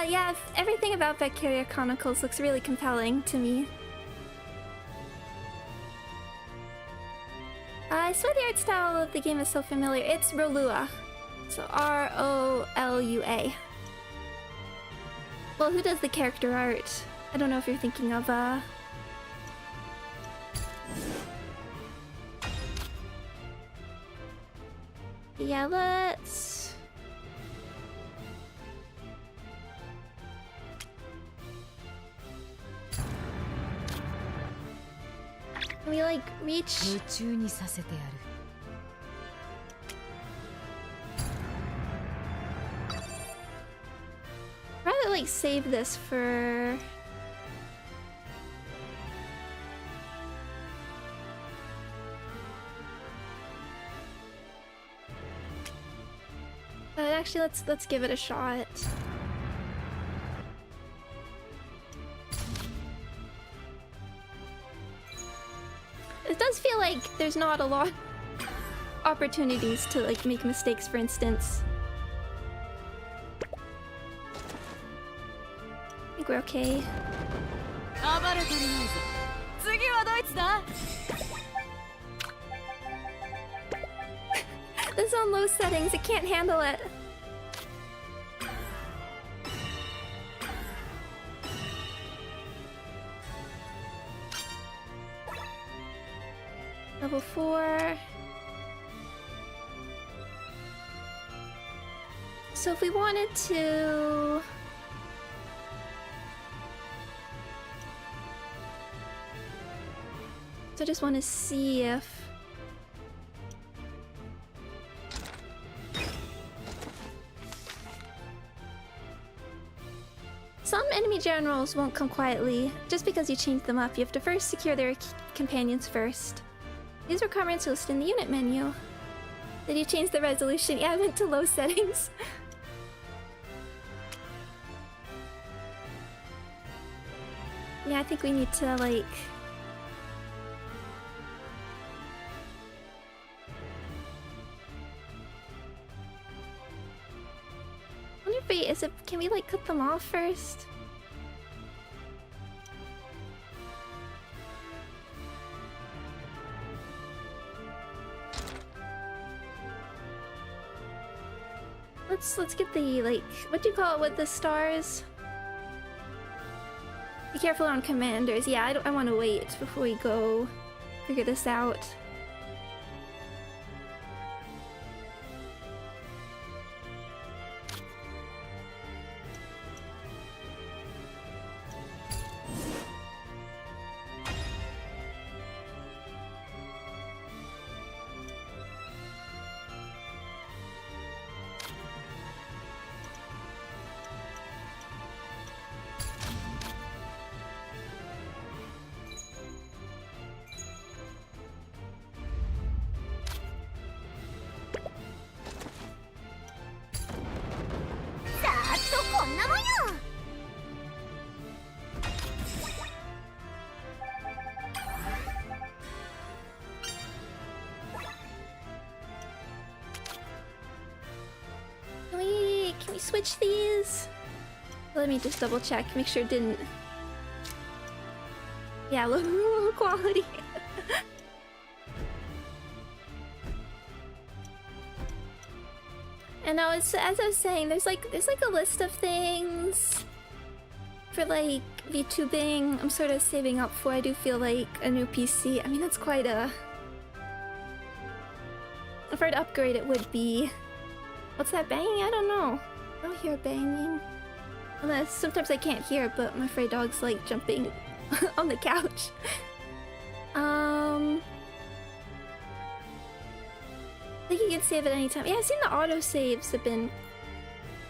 Yeah, everything about Valkyria Chronicles looks really compelling to me. I swear the art style of the game is so familiar. It's Rolua. So R-O-L-U-A. Well, who does the character art? I don't know if you're thinking of, Yeah, let's... Can we, like, reach... 夢中にさせてやる rather, like, save this for... Actually, let's give it a shot. It does feel like there's not a lot opportunities to like make mistakes, for instance. I think we're okay. 暴れてるないぞ。次はどいつだ？ This is on low settings, it can't handle it. Level 4. So if we wanted to... So I just want to see if... Some enemy generals won't come quietly. Just because you change them up, you have to first secure their companions first. These requirements are listed in the unit menu. Did you change the resolution? Yeah, I went to low settings. Yeah, I think we need to, like... I wonder if we... Can we, like, cut them off first? Let's get the, like... What do you call it with the stars? Be careful on commanders. Yeah, I want to wait before we go figure this out. Can we switch these? Let me just double check, make sure it didn't... Yeah, low quality. And now, as I was saying, there's like a list of things for like VTubing I'm sort of saving up for. I do feel like a new PC. I mean, that's quite a... If I were to upgrade, it would be... What's that banging? I don't know. I don't hear banging. Unless sometimes I can't hear, but my stray dog's like jumping on the couch. I think you can save at any time. Yeah, I've seen the autosaves have been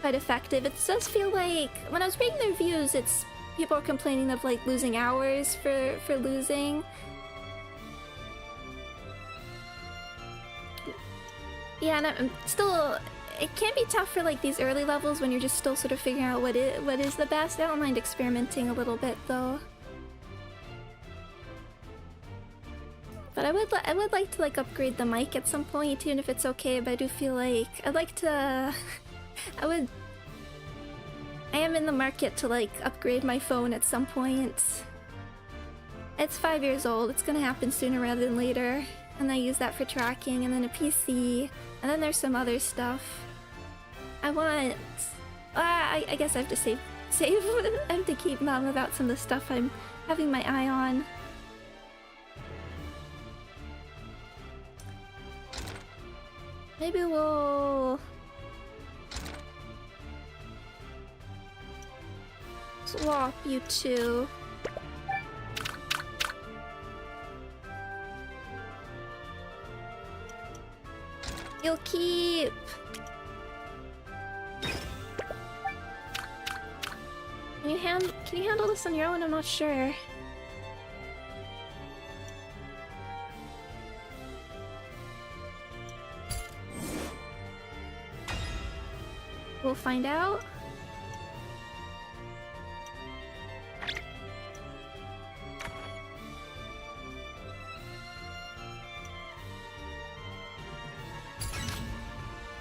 quite effective. It does feel like when I was reading the reviews, it's people are complaining of like losing hours for losing. Yeah, and I'm still... It can be tough for like these early levels when you're just still sort of figuring out what is the best. I don't mind experimenting a little bit though. But I would like to like upgrade the mic at some point, even if it's okay. But I do feel like I'd like to. I am in the market to like upgrade my phone at some point. It's 5 years old. It's gonna happen sooner rather than later. And I use that for tracking, and then a PC, and then there's some other stuff. I want... I guess I have to save. I have to keep mum about some of the stuff I'm having my eye on. Maybe we'll... swap you two. You'll keep... Can you handle this on your own? I'm not sure. We'll find out.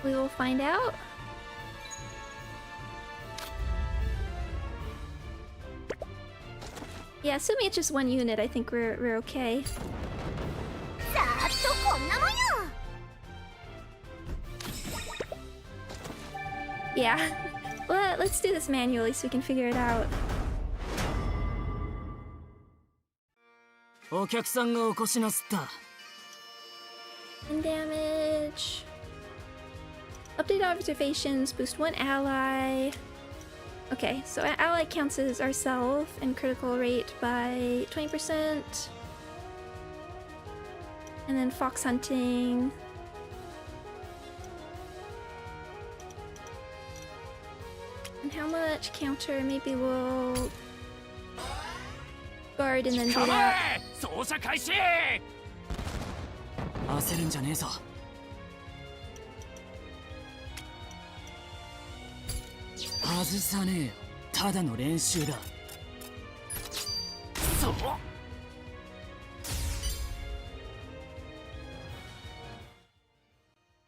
We will find out. Yeah, assuming it's just one unit, I think we're okay. さーっとこんなもんよ。 Yeah. Let's do this manually so we can figure it out. お客さんがお越しなすった。 And damage. Update observations, boost one ally. Okay, so an ally counts as ourself and critical rate by 20%. And then fox hunting. And how much counter? Maybe we'll guard and then do that. 操作開始。焦るんじゃねえぞ。外さねえよ。ただの練習だ。そう。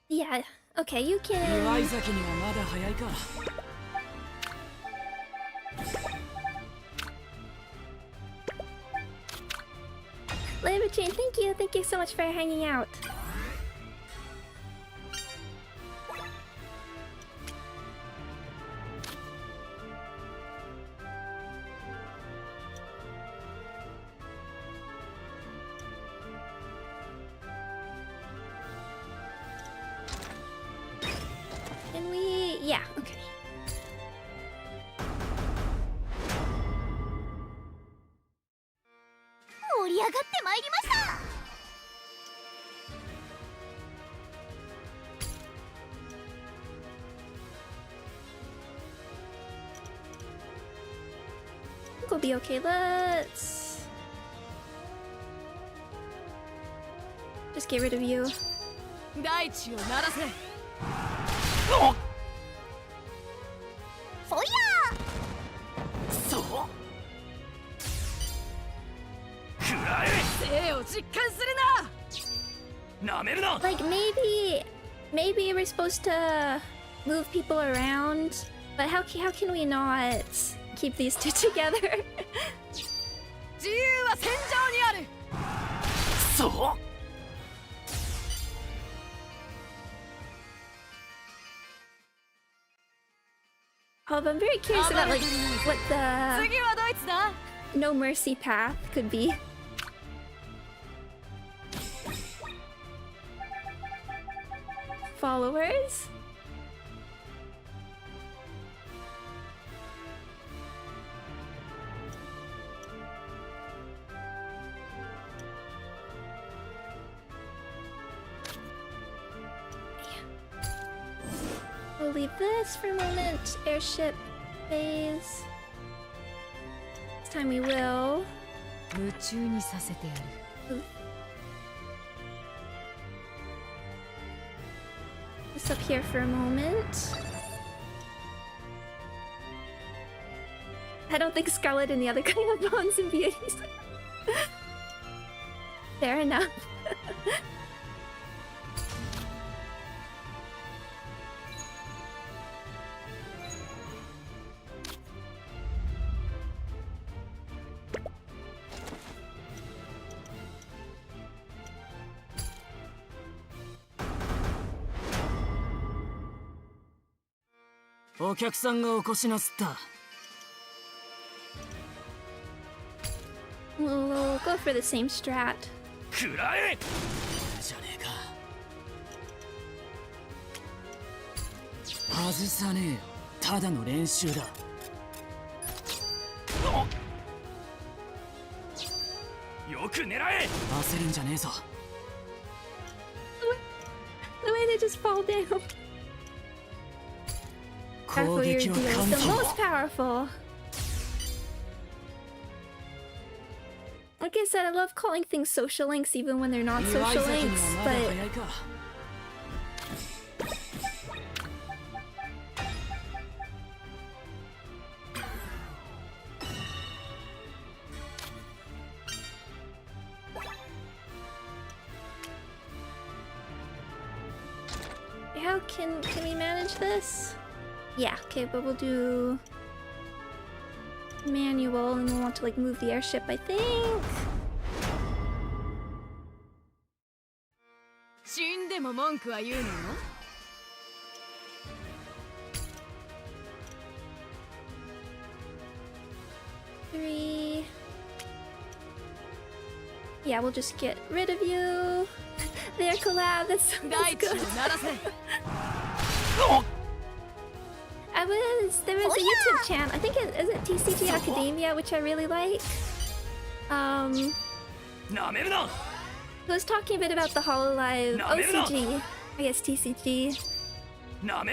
Yeah, okay, you 祝 can. い酒にはまだ早いか。 Libertine, thank you. Thank you so much for hanging out. Can we? Yeah, okay. 盛り上がってまいりました。 I think we'll be okay. Let's just get rid of you. 大地を鳴らせ。フォイそう。食らえ。生を実感するな。なめるな。 Like maybe we're supposed to move people around, but how can we not keep these two together? 自由は戦場にある。そう。 Oh, but I'm very curious about like what the 次はドイツだ。 no mercy path could be. Followers? We'll leave this for a moment. Airship phase. This time we will. 夢中にさせてやる。 This up here for a moment. I don't think Scarlet and the other guy have bones and beauties. Fair enough. Oh, お客さんがお越しなすった。 We'll go for the same strat. 食らえ。じゃねえか。外さねえよ。ただの練習だ。よく狙え。焦るんじゃねえぞ。 The way they just fall down. 攻 Powerful your 撃 deal は is 簡 the 単。 most powerful. Like I said, I love calling things social links even when they're not 祝い social 酒に links, はまだ but 早いか。 I how can we manage this? Yeah, okay, but we'll do manual, and we'll want to like move the airship, I think. 死んでも文句は言うの？ 3. Yeah, we'll just get rid of you. Their collab, that's so good. There was a YouTube channel, I think is it TCG Academia, which I really like. Who was talking a bit about the HoloLive OCG, I guess TCG. I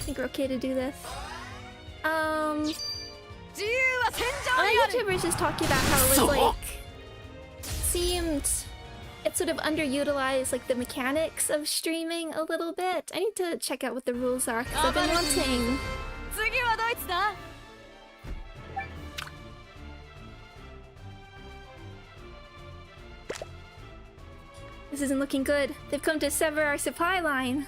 think we're okay to do this. Other YouTubers just talking about how it was like seemed it sort of underutilized like the mechanics of streaming a little bit. I need to check out what the rules are because I've been wanting. 次はドイツだ。 This isn't looking good. They've come to sever our supply line.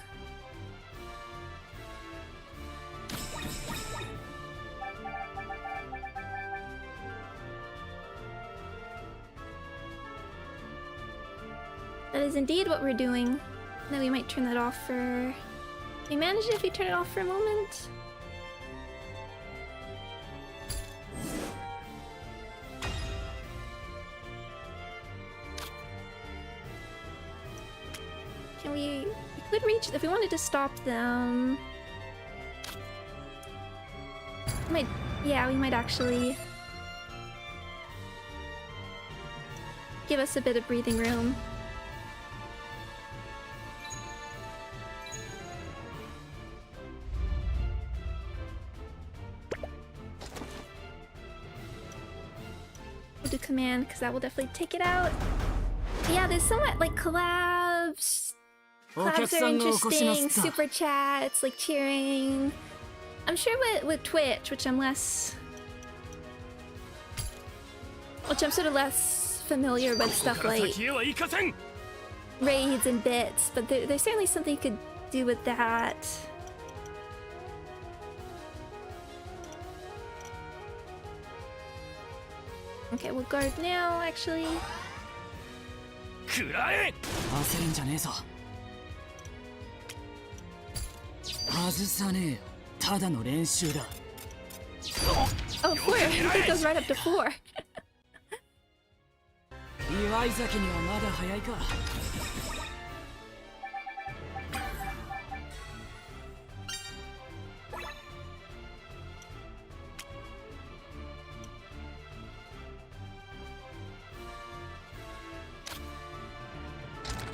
That is indeed what we're doing. Then we might turn that off for... We manage it if we turn it off for a moment. Can we could reach... If we wanted to stop them... Yeah, we might actually... give us a bit of breathing room. We'll do command because that will definitely take it out. But yeah, there's somewhat like collabs. Collabs are interesting. Super chats, like cheering. I'm sure with Twitch, which I'm sort of less familiar with stuff like raids and bits, but there's certainly something you could do with that. Okay, we'll guard now, actually. 焦るんじゃねえぞ。外さねえよ。ただの練習だ。Oh, 4! I think it goes right up to 4. 祝い酒にはまだ早いか。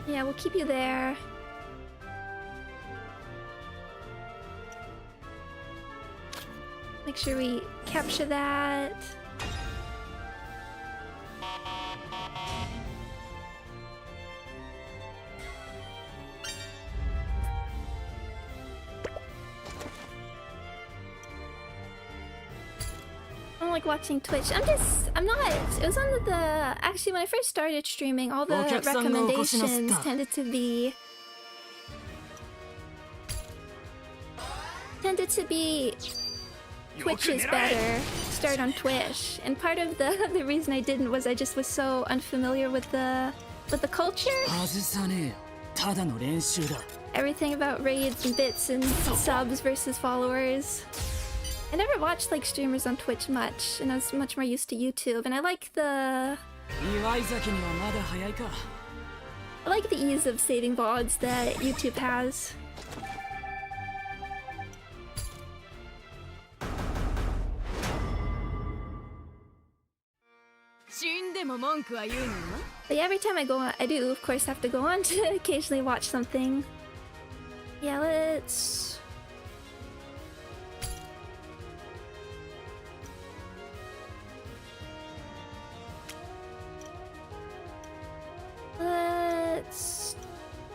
Yeah, we'll keep you there. Make sure we capture that. I don't like watching Twitch. I'm not. It was on actually when I first started streaming, all the recommendations tended to be Twitch is better. Start on Twitch. And part of the reason I didn't was I just was so unfamiliar with the culture. Everything about raids and bits and subs versus followers. I never watched like streamers on Twitch much, and I was much more used to YouTube. And I like the ease of saving VODs that YouTube has. But yeah, every time I go on, I do of course have to go on to occasionally watch something. Yeah, let's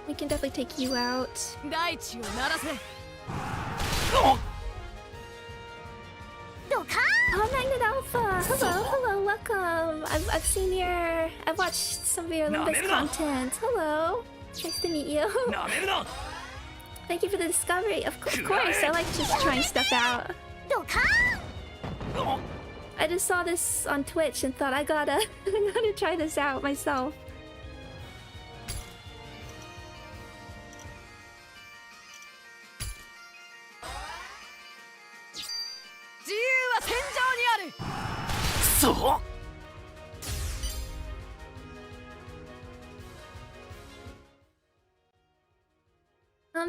we can definitely take you out. Oh, Magnet Alpha! Hello, welcome! I've watched some of your Olympus content. Hello! Nice to meet you. Thank you for the discovery. Of course, I like just trying stuff out. I just saw this on Twitch and thought I gotta try this out myself.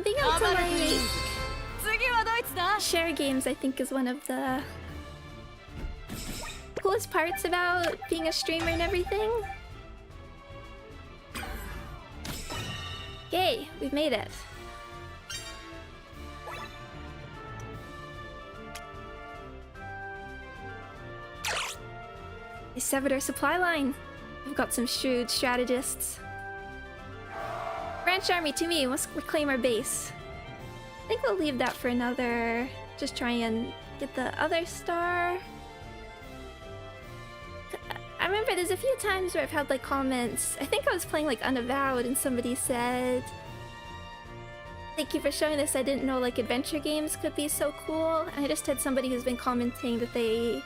Being able to like share games, I think, is one of the coolest parts about being a streamer and everything. Yay, we've made it. They severed our supply line. We've got some shrewd strategists. Branch army to me, let's reclaim our base. I think we'll leave that for another. Just try and get the other star. I remember there's a few times where I've had like comments. I think I was playing like Unavowed and somebody said, "Thank you for showing this. I didn't know like adventure games could be so cool." And I just had somebody who's been commenting that they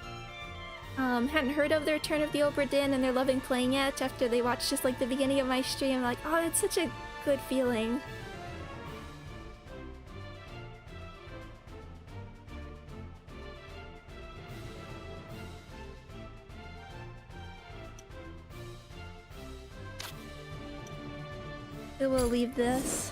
hadn't heard of the Return of the Obra Dinn and they're loving playing it after they watched just like the beginning of my stream. Like, oh, it's such a good feeling. So we'll leave this.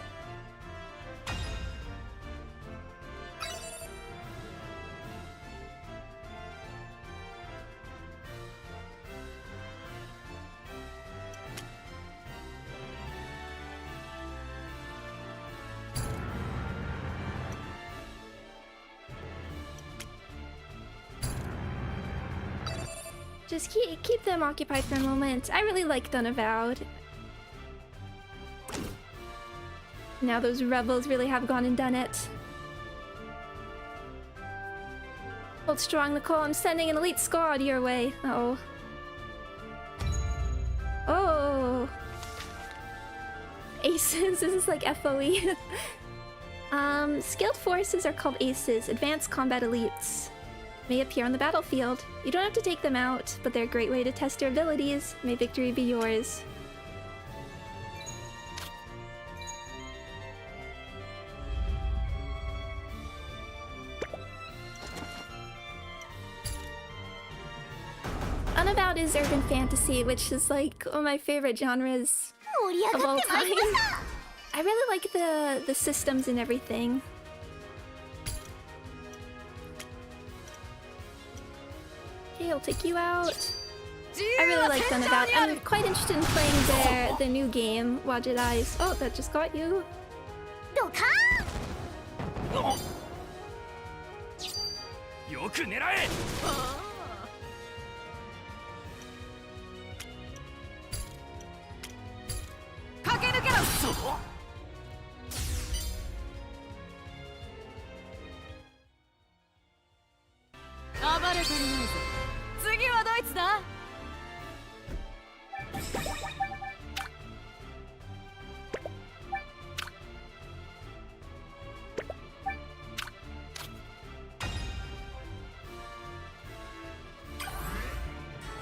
Just keep them occupied for a moment. I really liked Unavowed. Now those rebels really have gone and done it. Hold strong, Nicole. I'm sending an elite squad your way. Uh-oh. Oh. Aces. This is like FOE. Skilled forces are called aces. Advanced combat elites. May appear on the battlefield. You don't have to take them out, but they're a great way to test your abilities. May victory be yours. Unavowed is urban fantasy, which is like one of my favorite genres of all time. I really like the systems and everything. Okay, I'll take you out. I really like Unavowed. I'm quite interested in playing the new game, Wadjet Eyes. Oh, that just got you.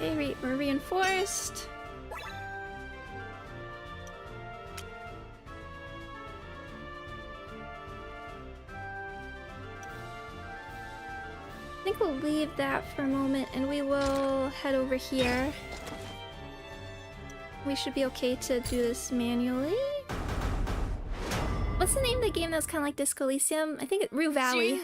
Okay, we're reinforced. I think we'll leave that for a moment and we will head over here. We should be okay to do this manually. What's the name of the game that was kind of like Disco Elysium? I think it's Rue Valley.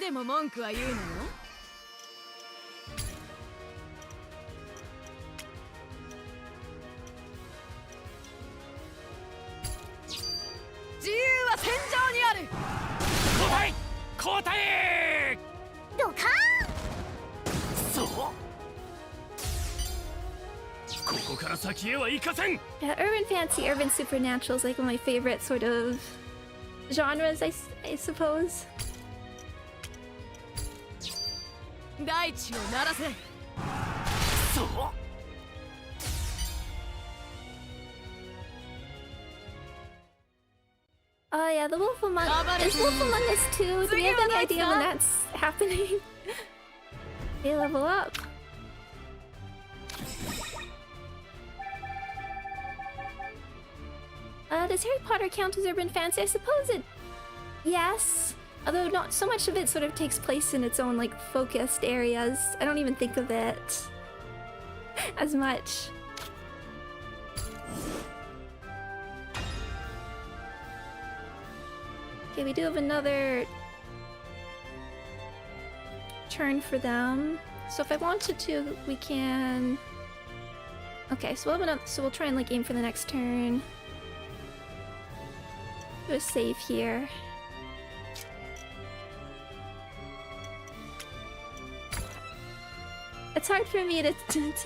Yeah, urban fantasy, urban supernatural is like one of my favorite sort of genres, I suppose. 大地を鳴らせ。そう。 Oh yeah, the Wolf Among Is Wolf Among Us 2? Do we have any idea when that's happening? They level up. Does Harry Potter count as urban fantasy? I suppose it... Yes. Although not so much of it sort of takes place in its own like focused areas. I don't even think of it as much. Okay, we do have another turn for them. So if I wanted to, we can... Okay, so we'll have another, so we'll try and like aim for the next turn. Do a save here. It's hard for me to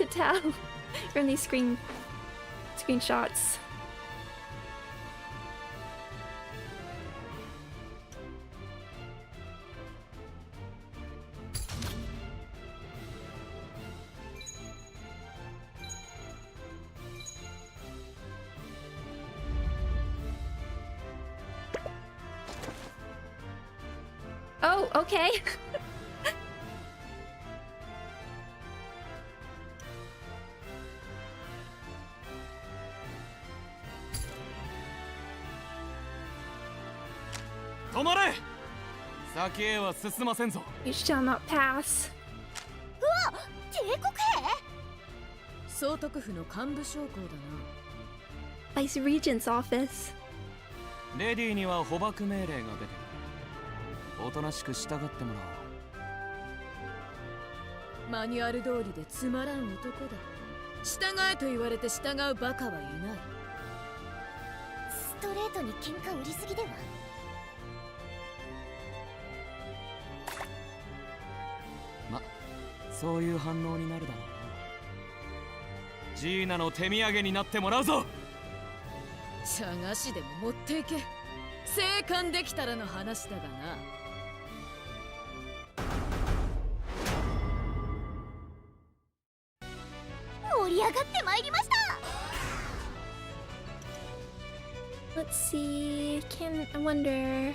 tell from these screenshots. Oh, okay. You shall not pass. 帝国兵？総督府の幹部将校だな。Vice Regent's office. レディーには捕獲命令が出てる。おとなしく従ってもらおう。マニュアル通りでつまらん男だ。従えと言われて従うバカはいない。ストレートに喧嘩売りすぎでは？ま、そういう反応になるだろうな。ジーナの手土産になってもらうぞ。茶菓子でも持っていけ。生還できたらの話だがな。盛り上がってまいりました。 Let's see. I wonder.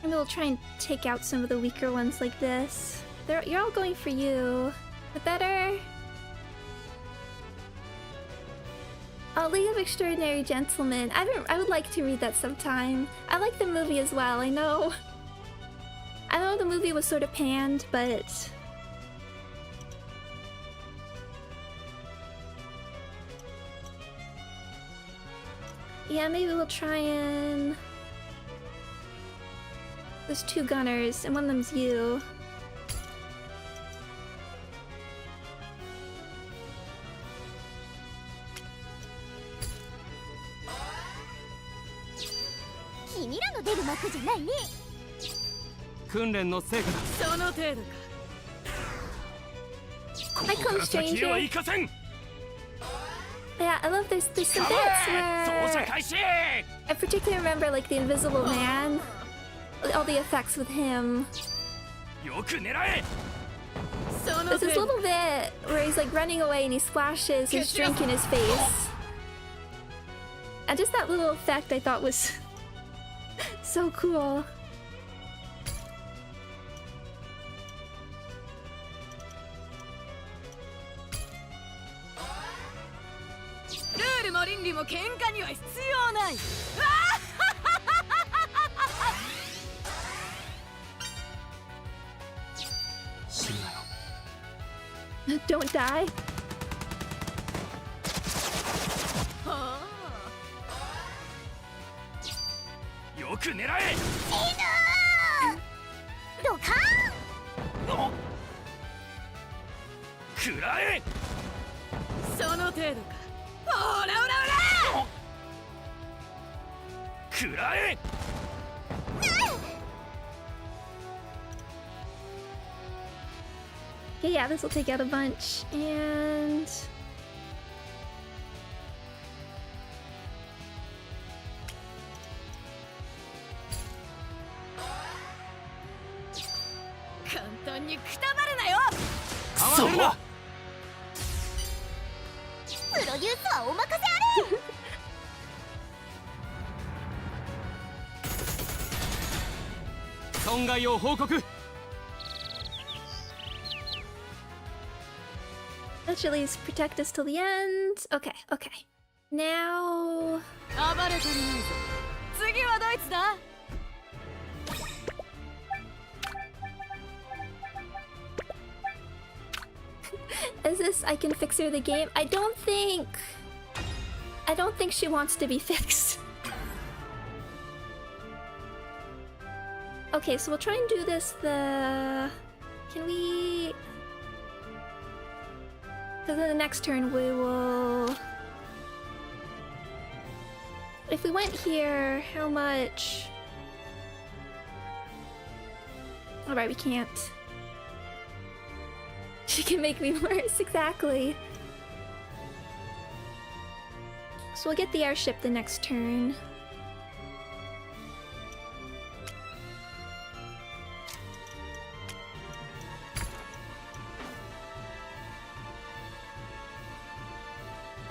Maybe we'll try and take out some of the weaker ones like this. You're all going for you. The better. League of Extraordinary Gentlemen. I would like to read that sometime. I like the movie as well. I know the movie was sort of panned, but yeah, maybe we'll try and... There's 2 gunners, and one of them's you. Hi, come stranger. Yeah, I love there's some bits where I particularly remember like the Invisible Man, all the effects with him. There's this little bit where he's like running away and he splashes his drink in his face. And just that little effect I thought was so cool. Don't die. Okay, yeah, this will take out a bunch, and... 単にくたばるなよ。そう。プロデュースはお任せあれ。損害を報告。Actually, protect us till the end. Okay, okay. Now. 暴れ足りないぞ。次はどいつだ。Is this I can fix her the game? I don't think she wants to be fixed. Okay, so we'll try and do this can we... Because then the next turn we will... If we went here, how much... Alright, we can't. She can make me worse, exactly. So we'll get the airship the next turn.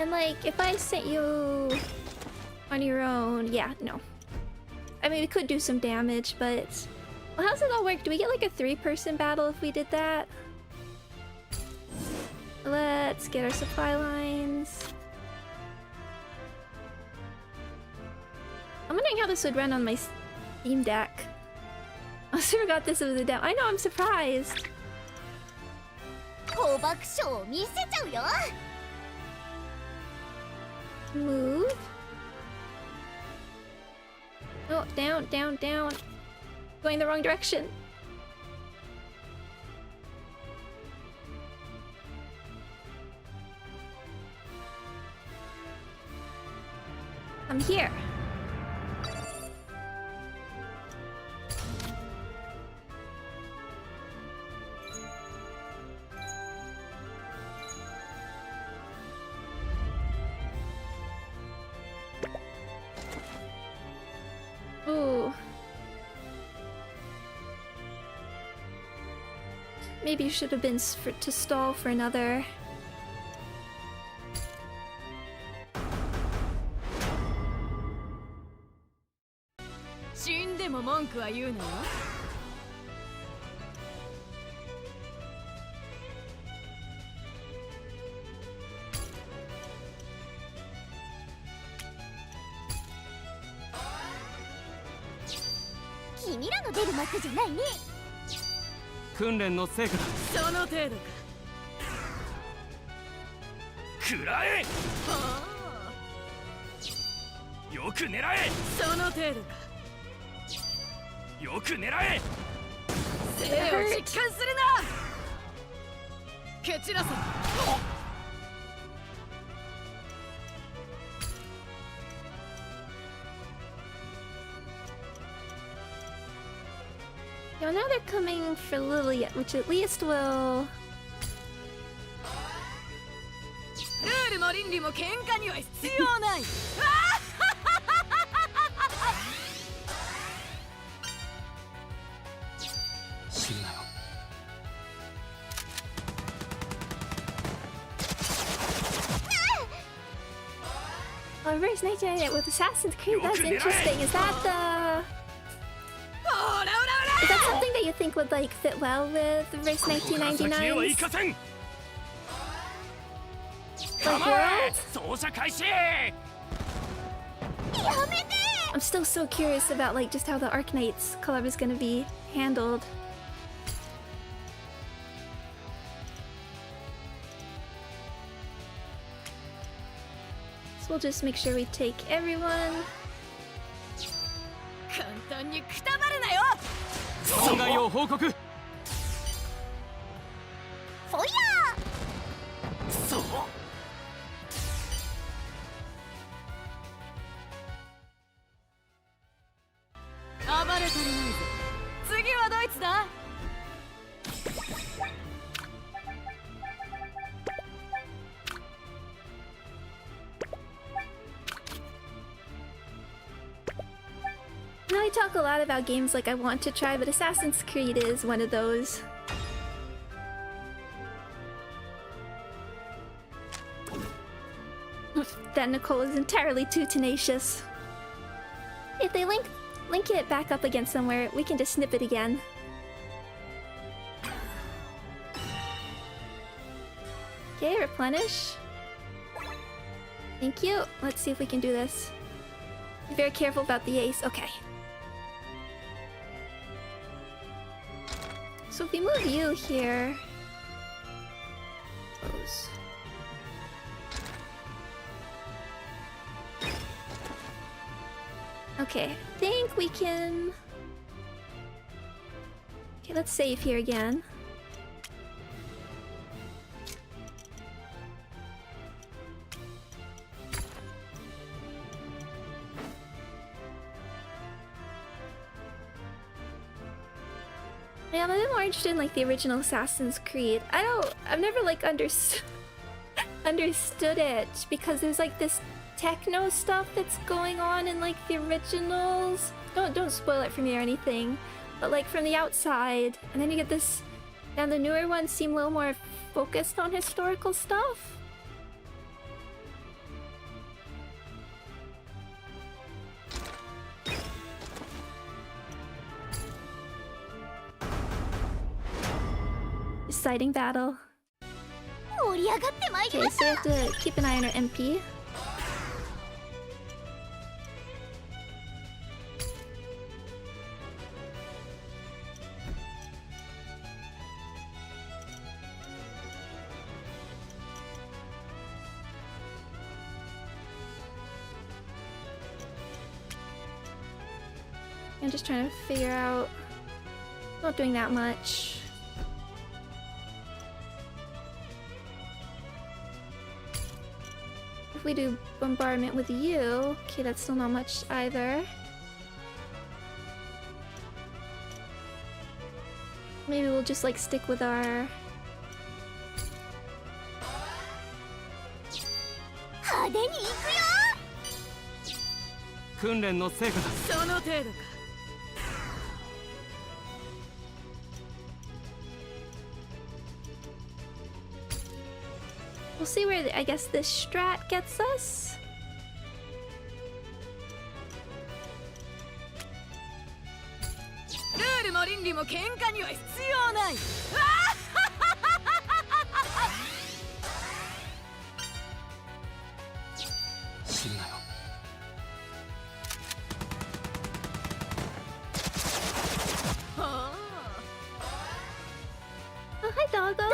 And like, if I sent you on your own, yeah, no. I mean, we could do some damage, but... Well, how does it all work? Do we get like a 3-person battle if we did that? Let's get our supply lines. I'm wondering how this would run on my Steam Deck. I forgot this was a demo. I know, I'm surprised. 高爆笑を見せちゃうよ。Move. Oh, down, down, down. Going the wrong direction. I'm here. Ooh. Maybe you should have been to stall for another. 死んでも文句は言うなよ。君らの出る幕じゃないね。訓練の成果だ。その程度か。食らえ。はよく狙え。その程度か。よく狙え。生を実感するな。蹴散らせ。Yeah, now they're coming for Lily, which at least will... ルールも倫理も喧嘩には必要ない。死ぬなよ。Oh, Reverse 1998 with Assassin's Creed, that's interesting. Is that the... Is that something that you think would like fit well with Reverse 1999's like world? 操作開始。I'm still so curious about like just how the Arknights collab is gonna be handled. So we'll just make sure we take everyone. 簡単にくたばるなよ。損害を報告。フォイヤー。そう。暴れ足りないぞ。次はどいつだ。Now I talk a lot about games like I want to try, but Assassin's Creed is one of those. that Nicole is entirely too tenacious. If they link it back up again somewhere, we can just snip it again. Okay, replenish. Thank you. Let's see if we can do this. Be very careful about the ace. Okay. So if we move you here... Close. Okay, I think we can... Okay, let's save here again. Yeah, I'm a bit more interested in like the original Assassin's Creed. I've never like understood it because there's like this techno stuff that's going on in like the originals. Don't spoil it for me or anything, but like from the outside, and then you get this, and the newer ones seem a little more focused on historical stuff. Exciting battle. Okay, so we have to keep an eye on our MP. I'm just trying to figure out... Not doing that much. If we do bombardment with you... Okay, that's still not much either. Maybe we'll just like stick with our... We'll see where I guess this strat gets us. Oh, hi, doggo.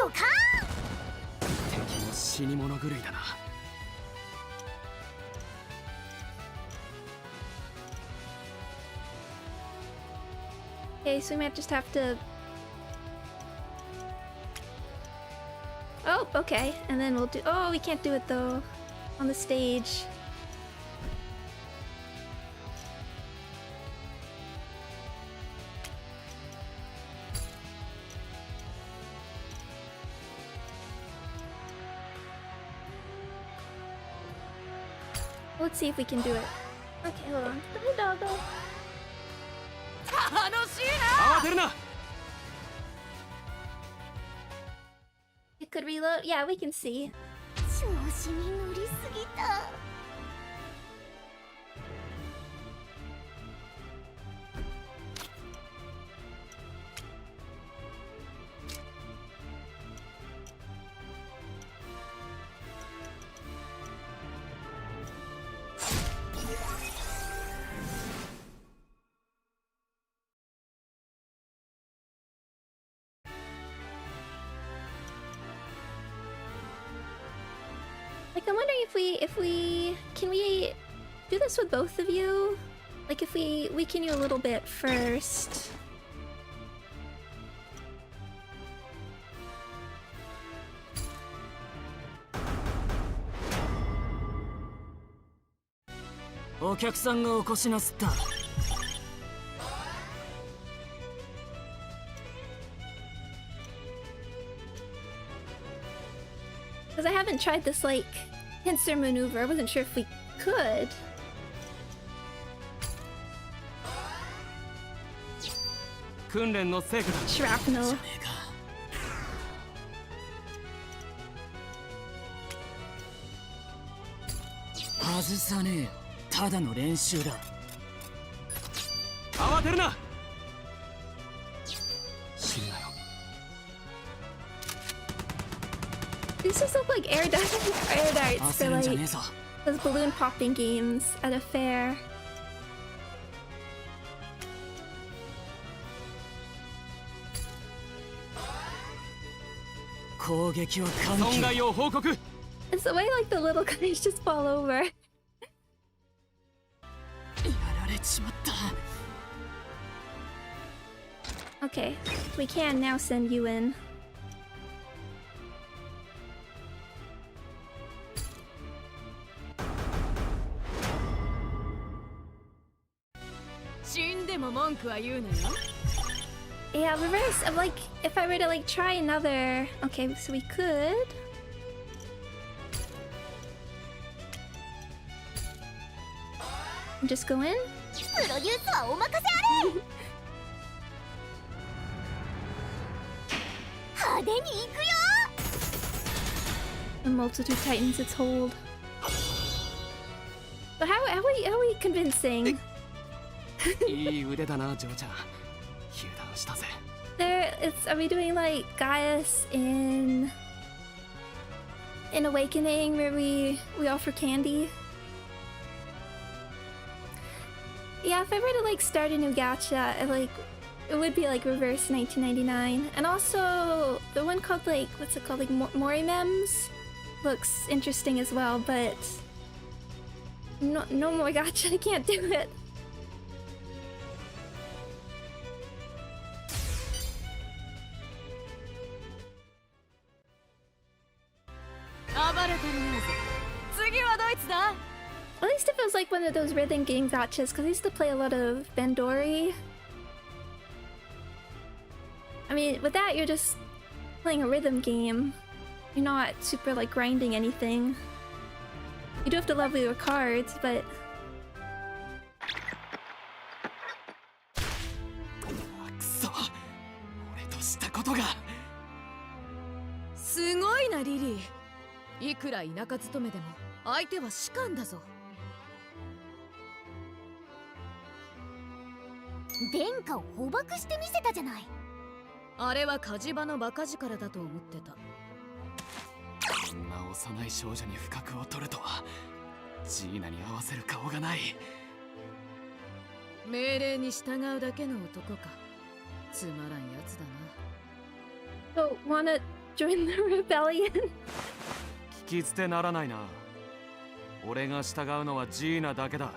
Okay, so we might just have to... Oh, okay. And then we'll do... Oh, we can't do it though. On the stage. Let's see if we can do it. Okay, hold on. Hi, doggo. It could reload? Yeah, we can see. Like, I'm wondering if we can we do this with both of you? Like, if we weaken you a little bit first. Because I haven't tried this, like, pincer maneuver. I wasn't sure if we could. Shrapnel. 外さねえよ。ただの練習だ。慌てるな。死ぬなよ。 These just look like air darts for 焦るんじゃねえ like ぞ。 those balloon popping games at a fair. 攻撃は関係。損害を報告。 It's the way like the little guys just fall over. やられちまった。 Okay, we can now send you in. 死んでも文句は言うなよ。 Yeah, reverse. I'm like, if I were to like try another. Okay, so we could. Just go in. プロデュースはお任せあれ。派手に行くよ。 The multitude tightens its hold. But how are we convincing? いい腕だな、ジョーちゃん。油断したぜ。 Are we doing like Gaius in Awakening where we offer candy? Yeah, if I were to like start a new gacha, it would be like reverse 1999, and also the one called like what's it called, like Morimems looks interesting as well, but no more gacha. I can't do it. 暴れてるね。次はドイツだ。 At least if it was like one of those rhythm game gachas, because I used to play a lot of Bandori. I mean, with that, you're just playing a rhythm game. You're not super like grinding anything. You do have to level your cards, but くそ。俺としたことが。すごいなリリー。いくら田舎勤めでも相手は士官だぞ。殿下を捕獲してみせたじゃない。あれは火事場のバカ力だと思ってた。こんな幼い少女に不覚を取るとは。ジーナに合わせる顔がない。命令に従うだけの男か。つまらんやつだな。 don't wanna join the rebellion. 聞き捨てならないな。俺が従うのはジーナだけだ。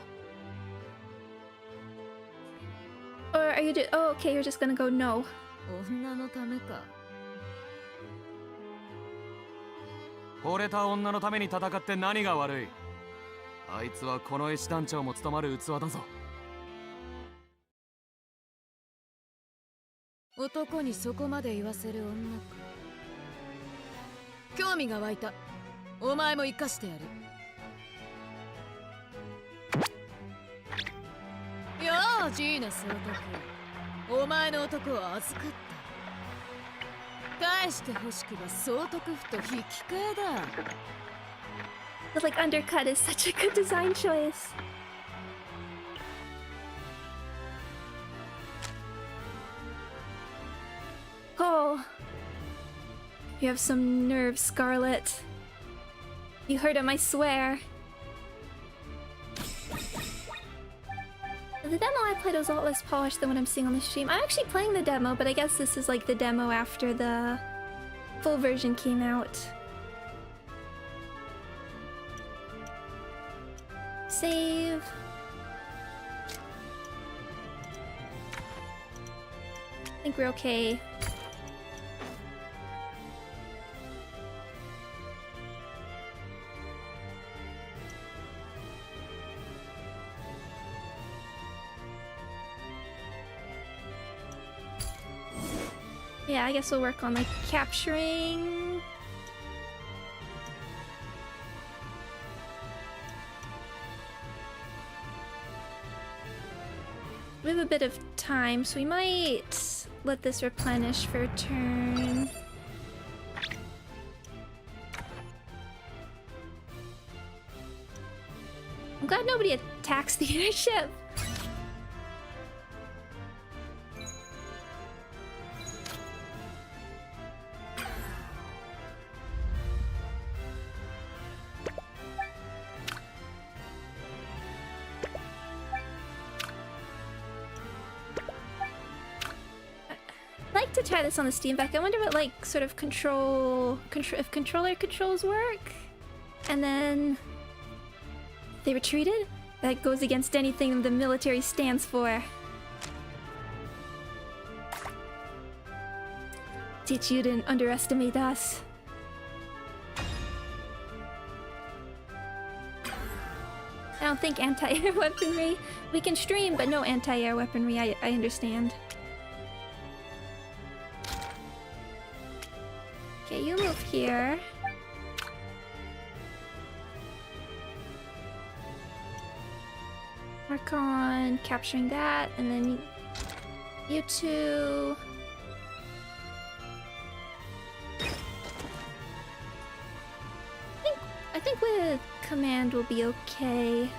Or are you just? Oh, okay. You're just gonna go no. 女のためか。惚れた女のために戦って何が悪い。あいつはこの絵師団長も務まる器だぞ。男にそこまで言わせる女か。興味が湧いた。お前も生かしてやる。よージーナ総督、お前の男を預かった。返して欲しくば総督府と引き換えだ。 But like undercut is such a good design choice. Oh, you have some nerve, Scarlet. You heard him, I swear. The demo I played was a lot less polished than what I'm seeing on the stream. I'm actually playing the demo, but I guess this is like the demo after the full version came out. Save. I think we're okay. Yeah, I guess we'll work on like capturing. We have a bit of time, so we might let this replenish for a turn. I'm glad nobody attacks the inner ship. I'd like to try this on the Steam Deck. I wonder what like sort of if controller controls work, and then they retreated. That goes against anything the military stands for. Teach you to underestimate us. I don't think anti-air weaponry. We can stream, but no anti-air weaponry. I understand. Okay, you move here. Work on capturing that, and then you two. I think with command will be okay.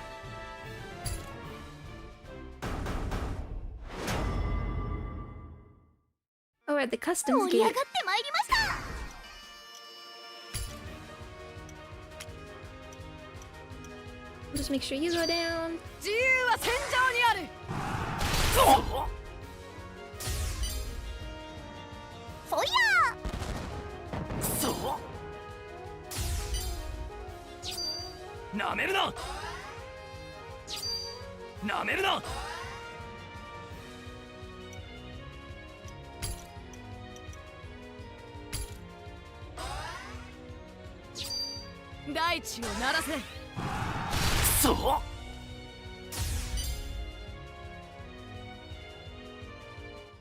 Oh, we're at the customs gate. Just make sure you go down.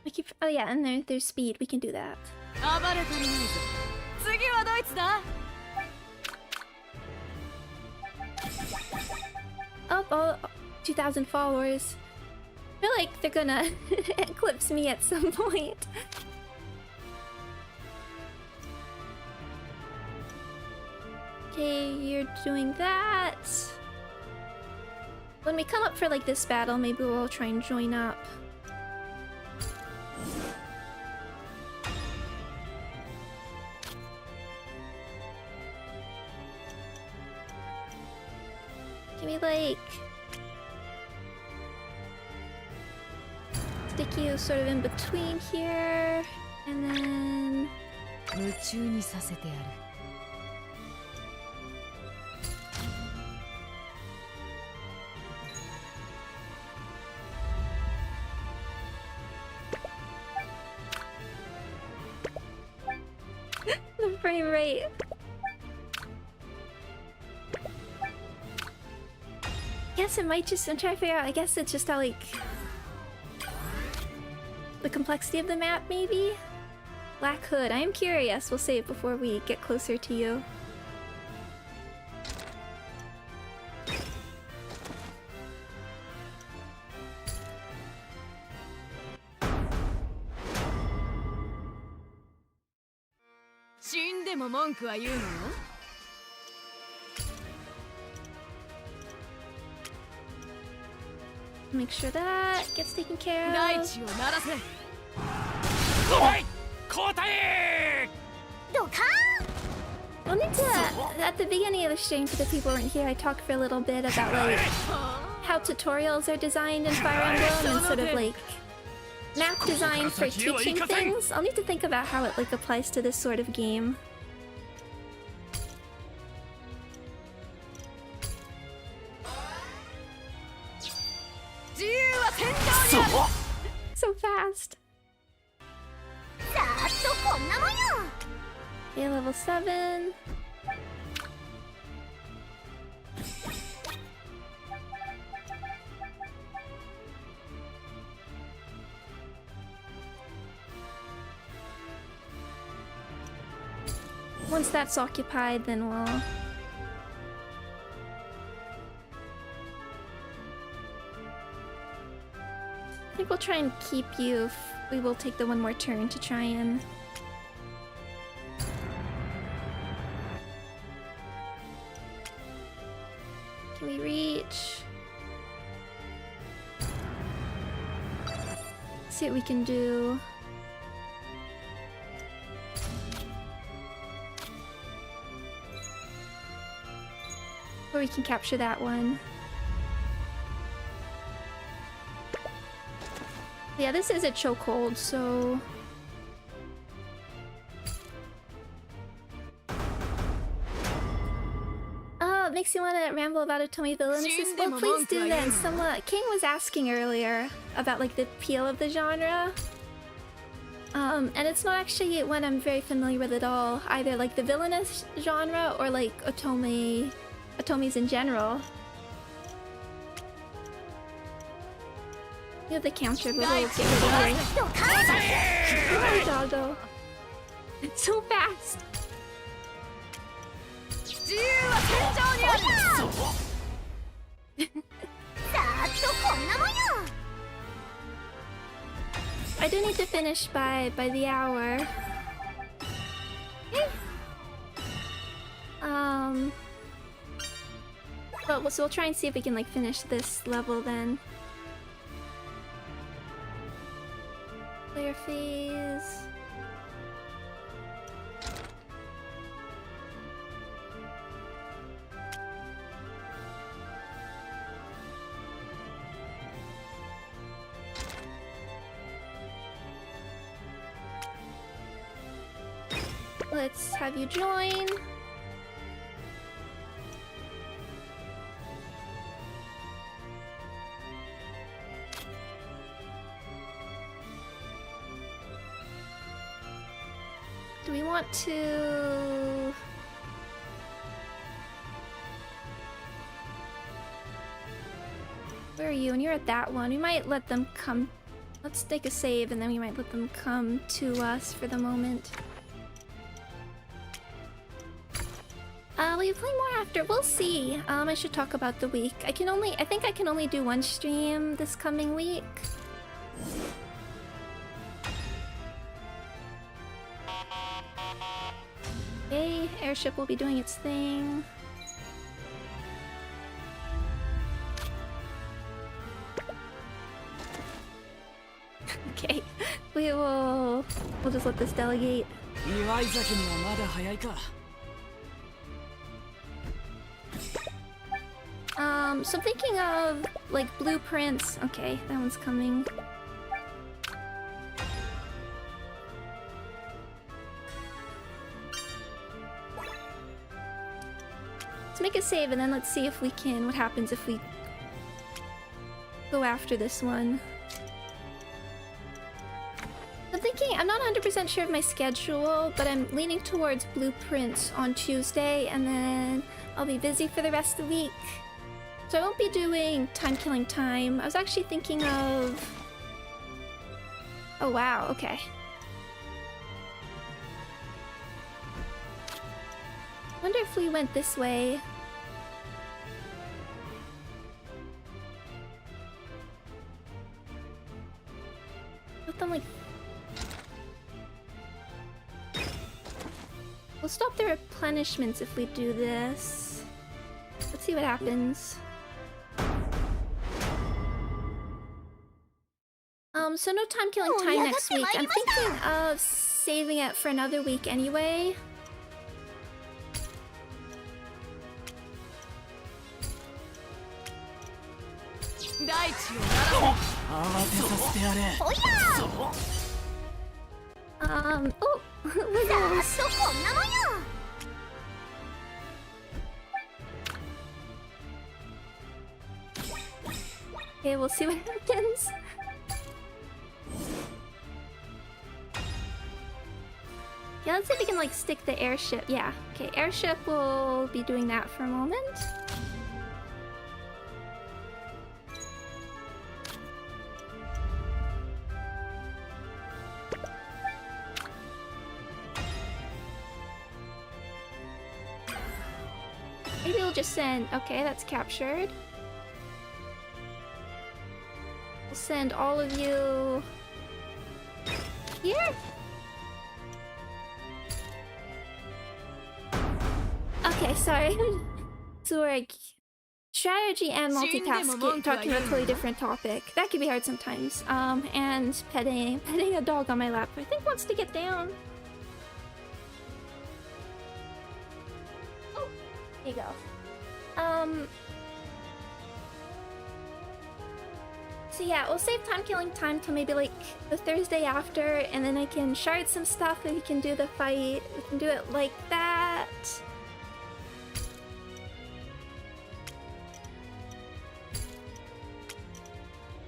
We keep. Oh yeah, and there's speed. We can do that. Oh, 2,000 followers. I feel like they're gonna eclipse me at some point. Okay, you're doing that. When we come up for like this battle, maybe we'll try and join up. Can we like stick you sort of in between here, and then the frame rate. I guess it might just. I'm trying to figure out. I guess it's just how like the complexity of the map, maybe. Black Hood. I am curious. We'll say it before we get closer to you. Make sure that gets taken care of. I'll need to, at the beginning of the stream, for the people who weren't here, I talked for a little bit about like how tutorials are designed in Fire Emblem and sort of like map design for teaching things. I'll need to think about how it like applies to this sort of game. So fast. Okay, level 7. Once that's occupied, then we'll... I think we'll try and keep you. We will take the one more turn to try and... Can we reach? Let's see what we can do. Or we can capture that one. Yeah, this is a chokehold, so... Oh, it makes you want to ramble about Otomi Villainess. Well, please do then. King was asking earlier about like the appeal of the genre. And it's not actually one I'm very familiar with at all. Either like the Villainess genre or like Otomis in general. You have the counter, but we'll get rid of it. Oh, doggo. It's so fast. I do need to finish by the hour. But so we'll try and see if we can like finish this level then. Player phase. Let's have you join. Do we want to... Where are you? And you're at that one. We might let them come... Let's take a save and then we might let them come to us for the moment. Will you play more after? We'll see. I should talk about the week. I think I can only do one stream this coming week. Okay, airship will be doing its thing. Okay, we'll just let this delegate. So I'm thinking of like blueprints. Okay, that one's coming. Let's make a save and then let's see if we can. What happens if we go after this one? I'm thinking, I'm not 100% sure of my schedule, but I'm leaning towards blueprints on Tuesday and then I'll be busy for the rest of the week. So I won't be doing time-killing time. I was actually thinking of... Oh wow, okay. Wonder if we went this way. Let them like... We'll stop the replenishments if we do this. Let's see what happens. So no time killing time next week. I'm thinking of saving it for another week anyway. Oh, Wiggles. Okay, we'll see what happens. Yeah, let's see if we can like stick the airship. Yeah, okay, airship will be doing that for a moment. Maybe we'll just send... Okay, that's captured. We'll send all of you... here? Okay, sorry. Zorg strategy and multitasking, talking about a totally different topic. That can be hard sometimes. And petting a dog on my lap, who I think wants to get down. Oh, there you go. So yeah, we'll save time killing time till maybe like the Thursday after, and then I can shard some stuff and we can do the fight. We can do it like that.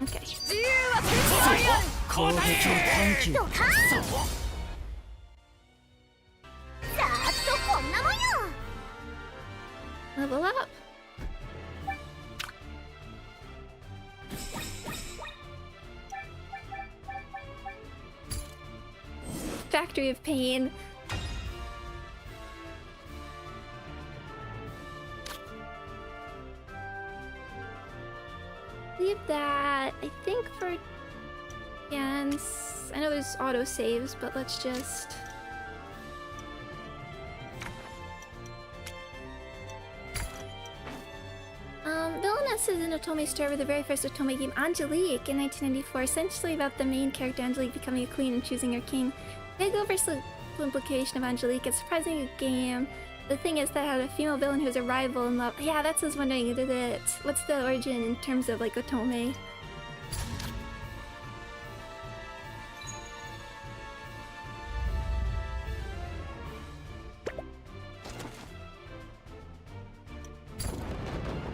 Okay. 攻撃を緩急ドカーンざーっとこんなもんよ Level up. Factory of Pain. Leave that, I think, for Jens. I know there's auto saves, but let's just. Villainess is an Otome story with the very first Otome game, Angelique, in 1994, essentially about the main character Angelique becoming a queen and choosing her king. Big oversimplification of Angelique, it's a surprising good game. The thing is that had a female villain who's a rival in love. Yeah, that's what I was wondering. What's the origin in terms of like Otome?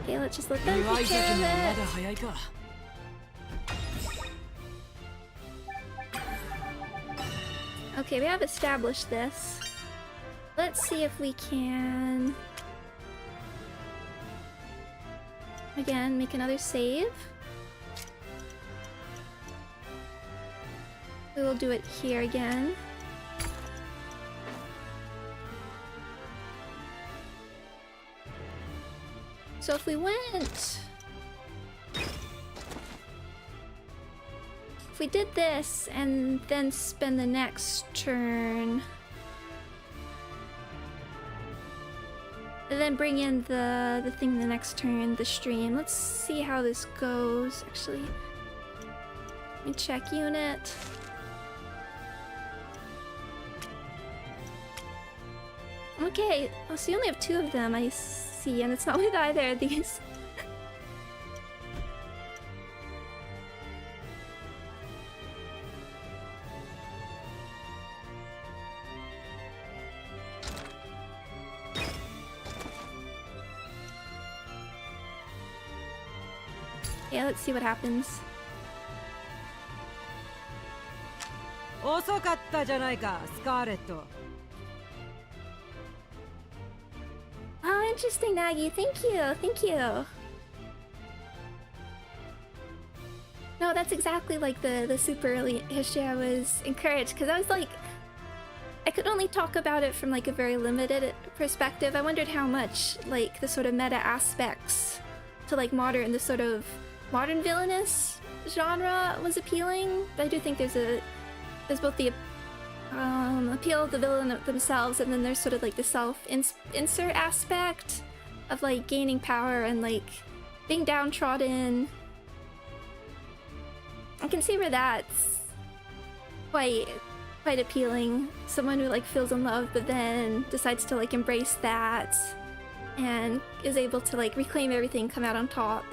Okay, let's just let them take care of it. Okay, we have established this. Let's see if we can... Again, make another save. We will do it here again. So if we went... If we did this and then spend the next turn... And then bring in the thing the next turn, the stream. Let's see how this goes. Actually, let me check unit. Okay, oh, so you only have 2 of them, I see, and it's not with either of these. Yeah, let's see what happens. 遅かったじゃないか、スカーレット。Oh, interesting, Nagi. Thank you. Thank you. No, that's exactly like the super early history I was encouraged, because I was like, I could only talk about it from like a very limited perspective. I wondered how much like the sort of meta aspects to like the sort of modern villainous genre was appealing. But I do think there's both the appeal of the villain themselves, and then there's sort of like the self-insert aspect of like gaining power and like being downtrodden. I can see where that's quite appealing. Someone who like feels in love but then decides to like embrace that and is able to like reclaim everything, come out on top.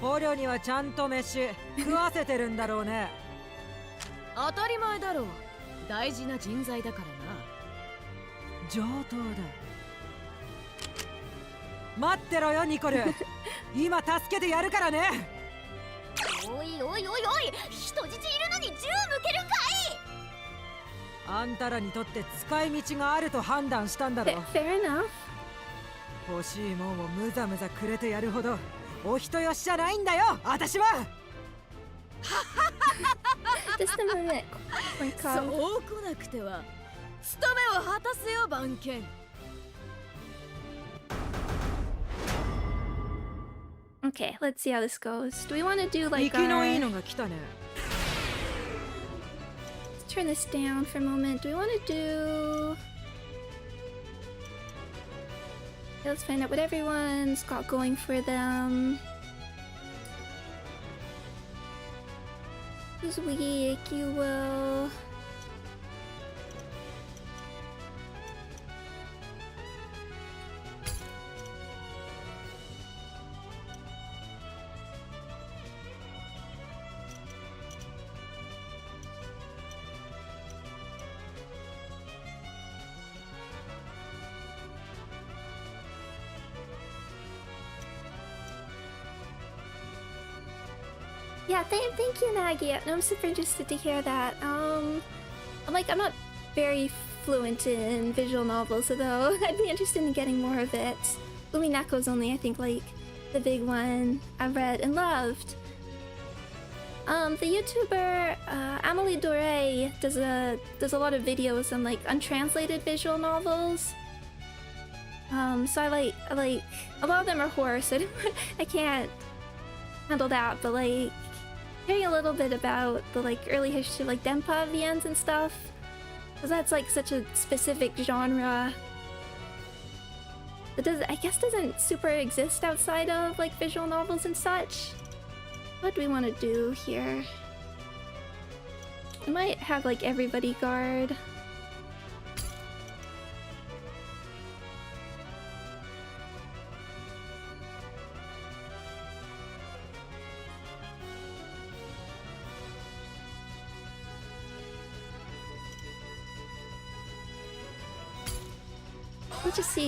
捕虜にはちゃんと飯食わせてるんだろうね。当たり前だろう。大事な人材だからな。上等だ。待ってろよニコル。今助けてやるからね。おいおいおいおい、人質いるのに銃向けるかい。あんたらにとって使い道があると判断したんだろう。Fair enough. 欲しいもんをむざむざくれてやるほどお人よしじゃないんだよ、私は。Just a minute. そう来なくては務めを果たすよ番犬。Okay, let's see how this goes. Do we want to do like 生きのいいのが来たね。Let's turn this down for a moment. Do we want to do... Okay, let's find out what everyone's got going for them. Who's weak? You will... Yeah, thank you, Nagi. No, I'm super interested to hear that. I'm not very fluent in visual novels, although I'd be interested in getting more of it. Uminako's only, I think, like, the big one I've read and loved. The YouTuber, Amelie Doré does a lot of videos on, like, untranslated visual novels. So I like, a lot of them are horror, so I can't handle that, but, like, hearing a little bit about the like early history of like Denpa VNs and stuff, because that's like such a specific genre that I guess doesn't super exist outside of like visual novels and such. What do we want to do here? I might have like everybody guard.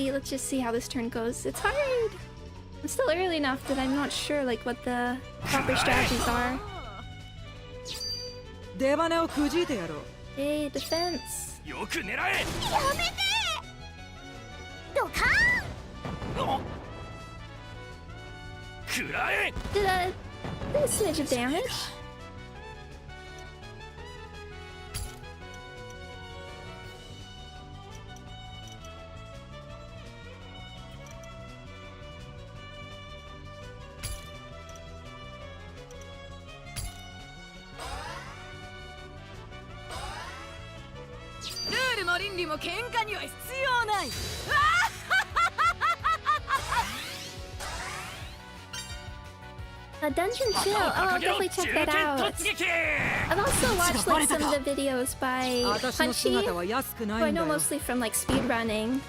Let's just see how this turn goes. It's hard. It's still early enough that I'm not sure like what the proper strategies are. Hey, defense. Did a smidge of damage. Dungeon Chill. Oh, I'll definitely check that out. I've also watched like some of the videos by Punchy, who I know mostly from like speedrunning,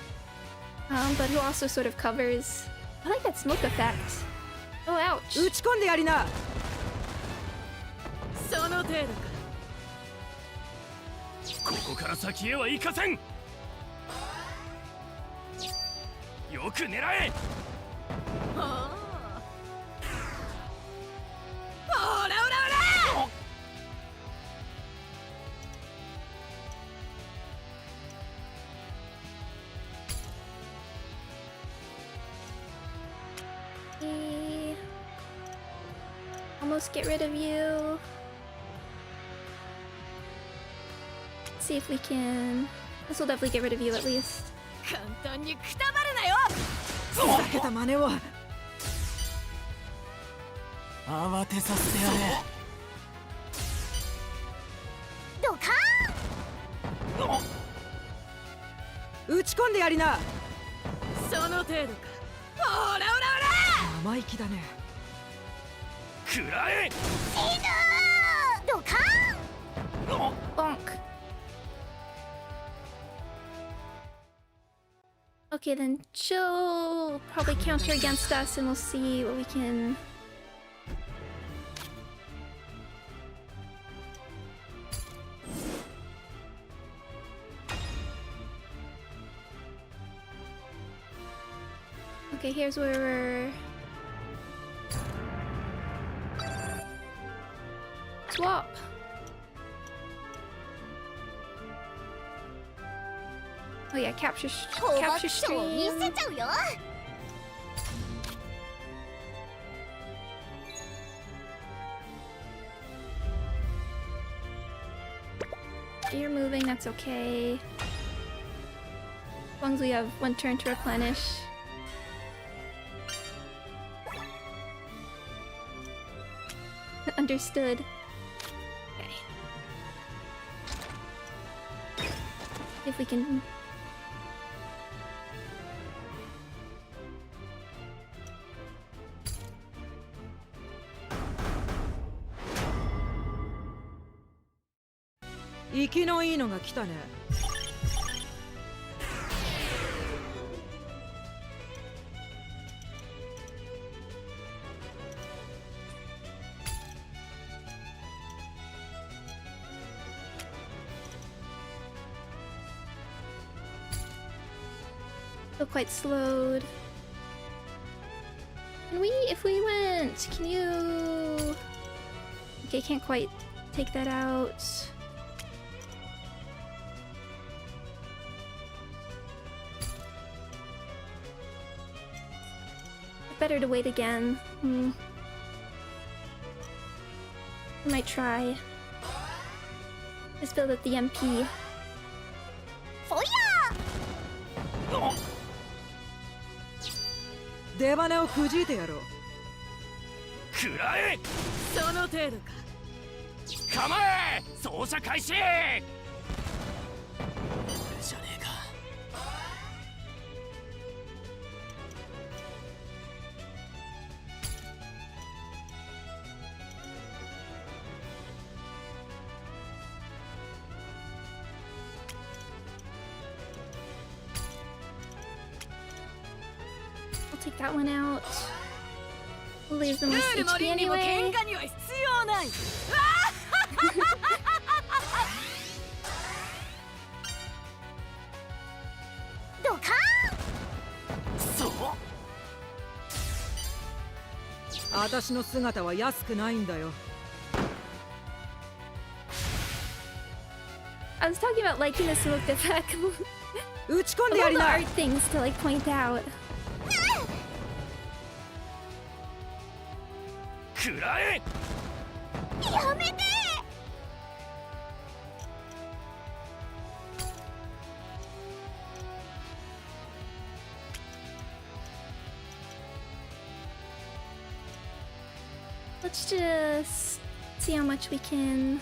but who also sort of covers. I like that smoke effect. Oh, ouch. ここから先へは行かせん。よく狙え。はあ。オラオラオラ。Almost get rid of you. See if we can. This will definitely get rid of you at least. 簡単にくたばるなよ。ふざけた真似を。慌てさせてやれ。ドカーン。打ち込んでやりな。その程度か。オラオラオラ。生意気だね。食らえ。死ぬー。ドカーン。Bonk. Okay, then she'll probably counter against us and we'll see what we can... Okay, here's where we're... Swap! Oh yeah, capture stream. You're moving, that's okay. As long as we have one turn to replenish. Understood. Okay. See if we can.生きのいいのが来たね。Still quite slowed. Can we, if we went, can you... Okay, can't quite take that out. Better to wait again. I might try. Just build up the MP. そりゃ出花をくじいてやろう。食らえ。その程度か。構え。操作開始。じゃねえか。I'll take that one out. We'll leave them ル with ールも HP 倫理も anyway. 喧嘩には必要ない。ドカーン。そう。私の姿は安くないんだよ。I was talking about liking the smoke attack. 打ち込んでや All り the な。 art things to like point out. 食らえ。やめて。Let's just see how much we can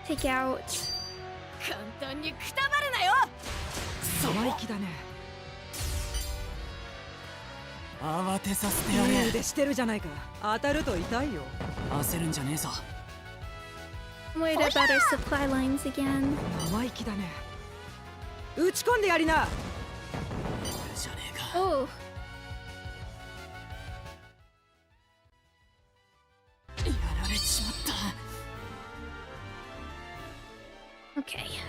take out. 簡単にくたばるなよ。生意気だね。慌てさせてやれ。いい腕してるじゃないか。当たると痛いよ。焦るんじゃねえぞ。 I'm worried about our supply lines again. 生意気だね。打ち込んでやりな。じゃねえか。 Oh, やられちまった。 okay.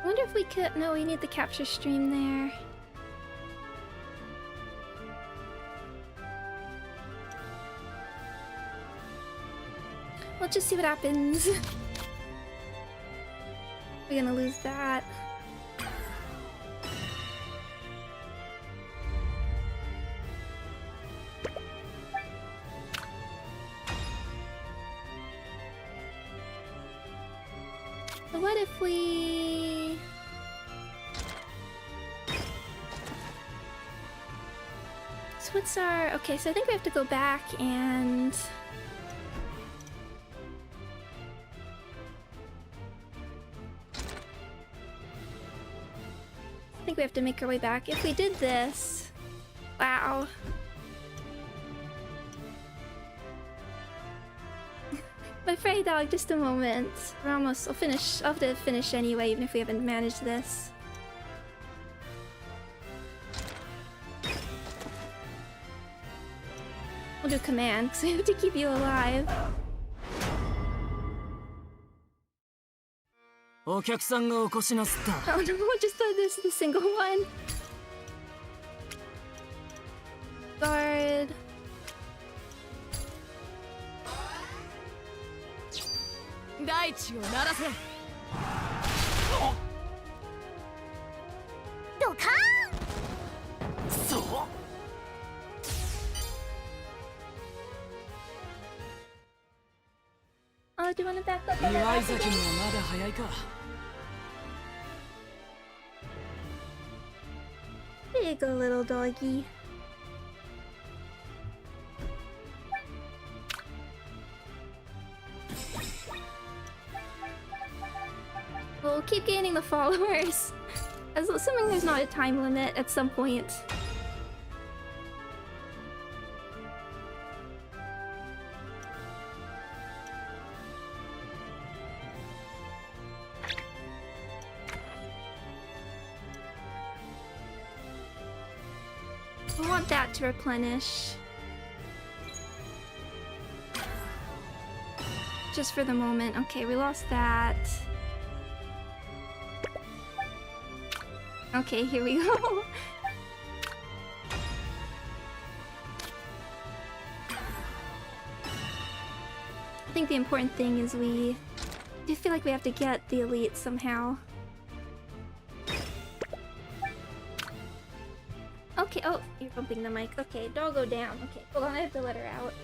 I wonder if we could. No, we need the capture stream there. We'll just see what happens. We're gonna lose that. So what if we... So what's our... Okay, so I think we have to go back and... I think we have to make our way back. If we did this... Wow. My fairy dog, just a moment. We're almost... I'll finish. I'll have to finish anyway, even if we haven't managed this. We'll do command, because we have to keep you alive. お客さんがお越しなすった。 Oh no, just this the single one. Guard. 大地を鳴らせ。ドカーン。そう。 Oh, do you want to back up on that 岩井 back 崎 again? にはまだ早いか。 There you go, little doggy. We'll keep gaining the followers. Assuming there's not a time limit at some point. I want that to replenish. Just for the moment. Okay, we lost that. Okay, here we go. I think the important thing is we do feel like we have to get the elite somehow. Okay, oh, you're bumping the mic. Okay, doggo down. Okay, hold on, I have to let her out.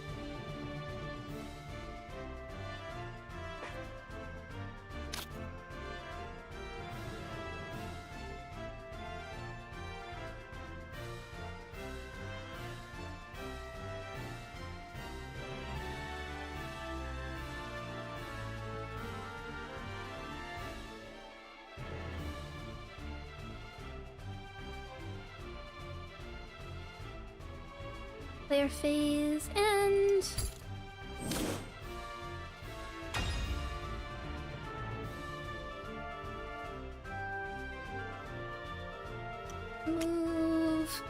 Player phase and move.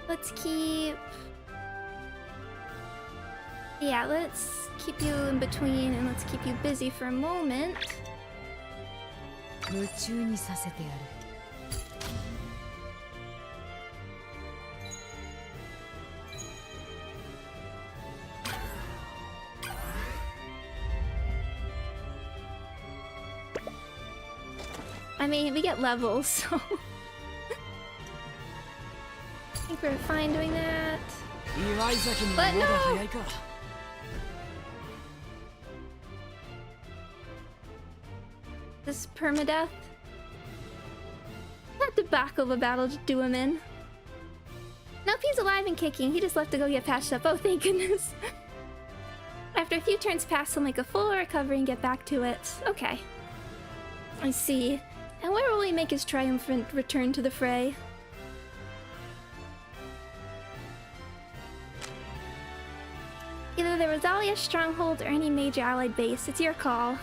Let's keep. Yeah, let's keep you in between and let's keep you busy for a moment. 夢中にさせてやる。 I mean, we get levels, so I think we're fine doing that. 岩井崎にはまだ早いか。 This permadeath? Not debacle of a battle to do him in. Nope, he's alive and kicking. He just left to go get patched up. Oh, thank goodness. After a few turns pass, he'll make a full recovery and get back to it. Okay. I see. And where will he make his triumphant return to the fray? Either the Rosalia stronghold or any major allied base. It's your call.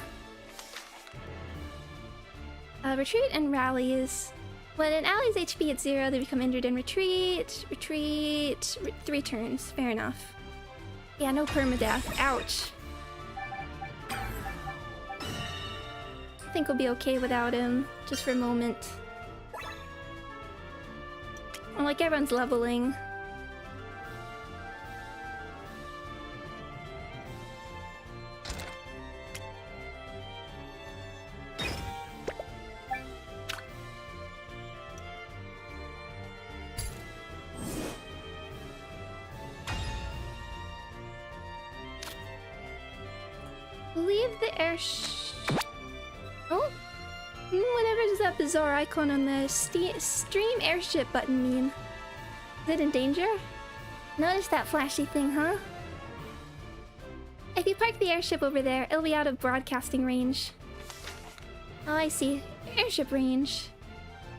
Retreat and rallies. When an ally's HP hits 0, they become injured and retreat. Retreat. 3 turns. Fair enough. Yeah, no permadeath. Ouch. I think we'll be okay without him. Just for a moment. Oh, like everyone's leveling. Leave the air oh? Whatever does that bizarre icon on the stream airship button mean? Is it in danger? Notice that flashy thing, huh? If you park the airship over there, it'll be out of broadcasting range. Oh, I see. Airship range.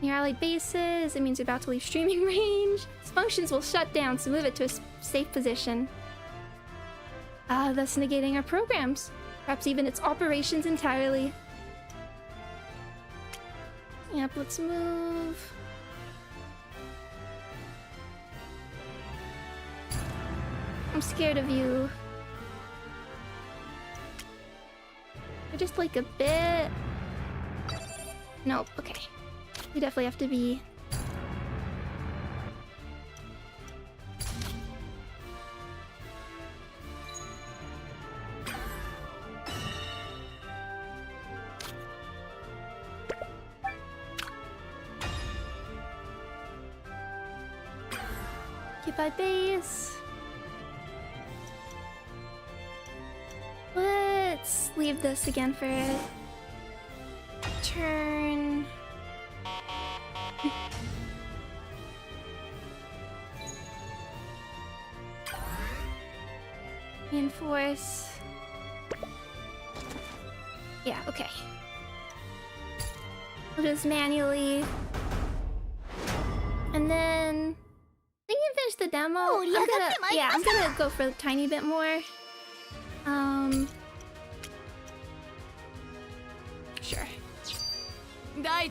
Near allied bases, it means you're about to leave streaming range. Its functions will shut down, so move it to a safe position. Thus negating our programs. Perhaps even its operations entirely. Yep, let's move. I'm scared of you. We're just like a bit... Nope, okay. We definitely have to be... Occupy base. Let's let's leave this again for a turn. Reinforce. Yeah, okay. We'll do this manually. And then I think you finish the demo. I'm gonna go for a tiny bit more. Sure. I mean, I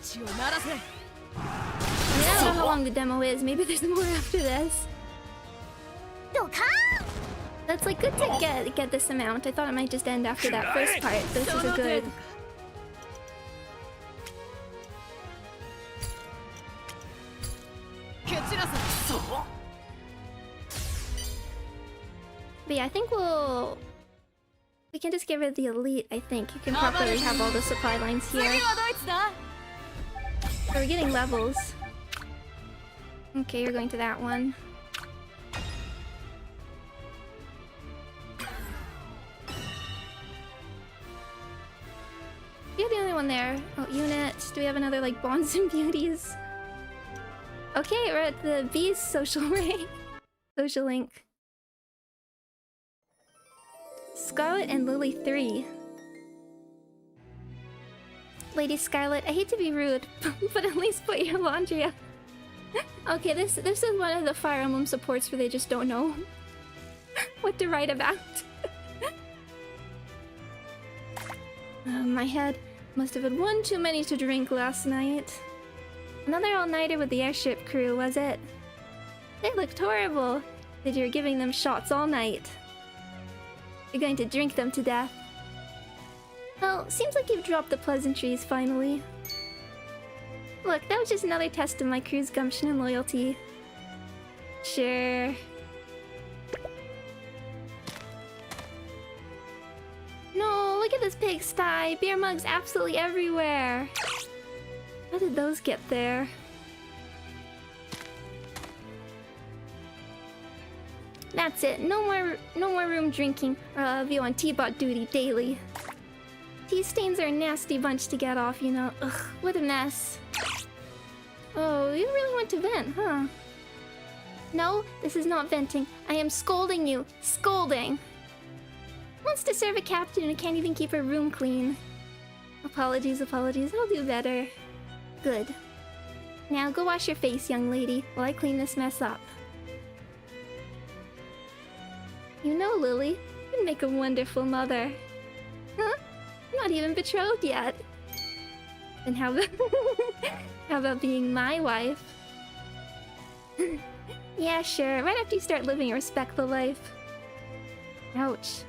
don't know how long the demo is. Maybe there's more after this. That's like good to get this amount. I thought it might just end after that first part. This is a good. But yeah, I think we can just get rid of the elite. I think you can properly have all the supply lines here. So we're getting levels. Okay, you're going to that one. You're the only one there. Oh, unit. Do we have another like bonds and beauties? Okay, we're at the B's social rank. Social link. Scarlet and Lily 3. Lady Scarlet, I hate to be rude, but at least put your laundry up. Okay, this is one of the Fire Emblem supports where they just don't know what to write about. My head must have had one too many to drink last night. Another all-nighter with the airship crew, was it? They looked horrible. That you're giving them shots all night. You're going to drink them to death. Well, seems like you've dropped the pleasantries finally. Look, that was just another test of my crew's gumption and loyalty. Sure. No, look at this pigsty. Beer mugs absolutely everywhere. How did those get there? That's it. No more room drinking, or I'll have you on T-bot duty daily. Tea stains are a nasty bunch to get off, you know. Ugh, what a mess. Oh, you really want to vent, huh? No, this is not venting. I am scolding you. Scolding. Wants to serve a captain and can't even keep her room clean. Apologies, apologies. I'll do better. Good. Now go wash your face, young lady, while I clean this mess up. You know, Lily, you'd make a wonderful mother. Huh? Not even betrothed yet. And how about how about being my wife? Yeah, sure. Right after you start living a respectful life. Ouch.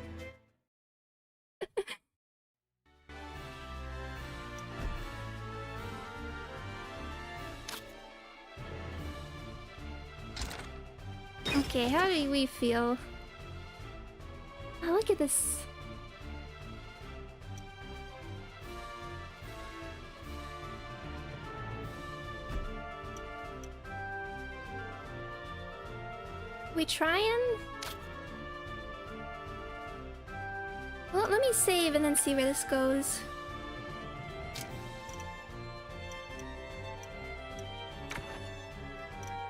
Okay, how do we feel? Oh, look at this. We trying? Well, let me save and then see where this goes.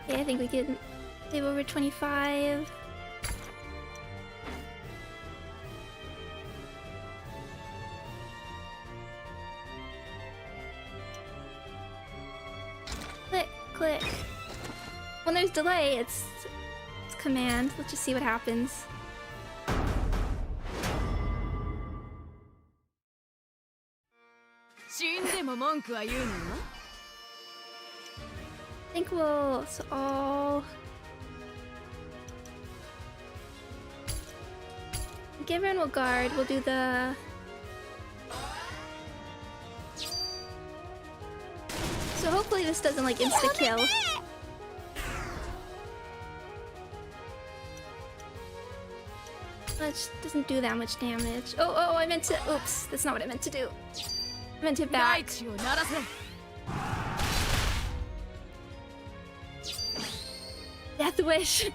Yeah, I think we could save over 25. Click, click. When there's delay, it's command. Let's just see what happens. I think we'll all give everyone will guard. We'll do the so hopefully this doesn't like insta kill. Which doesn't do that much damage. Oh, I meant to. Oops, that's not what I meant to do. I meant to back. Death wish.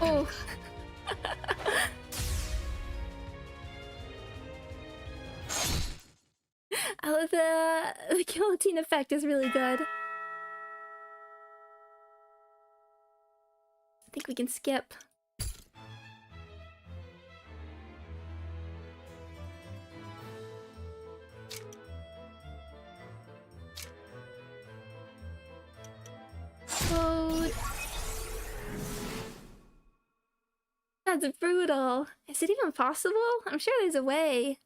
Oh. No. Oh, the guillotine effect is really good. I think we can skip. Load. That's brutal. Is it even possible? I'm sure there's a way.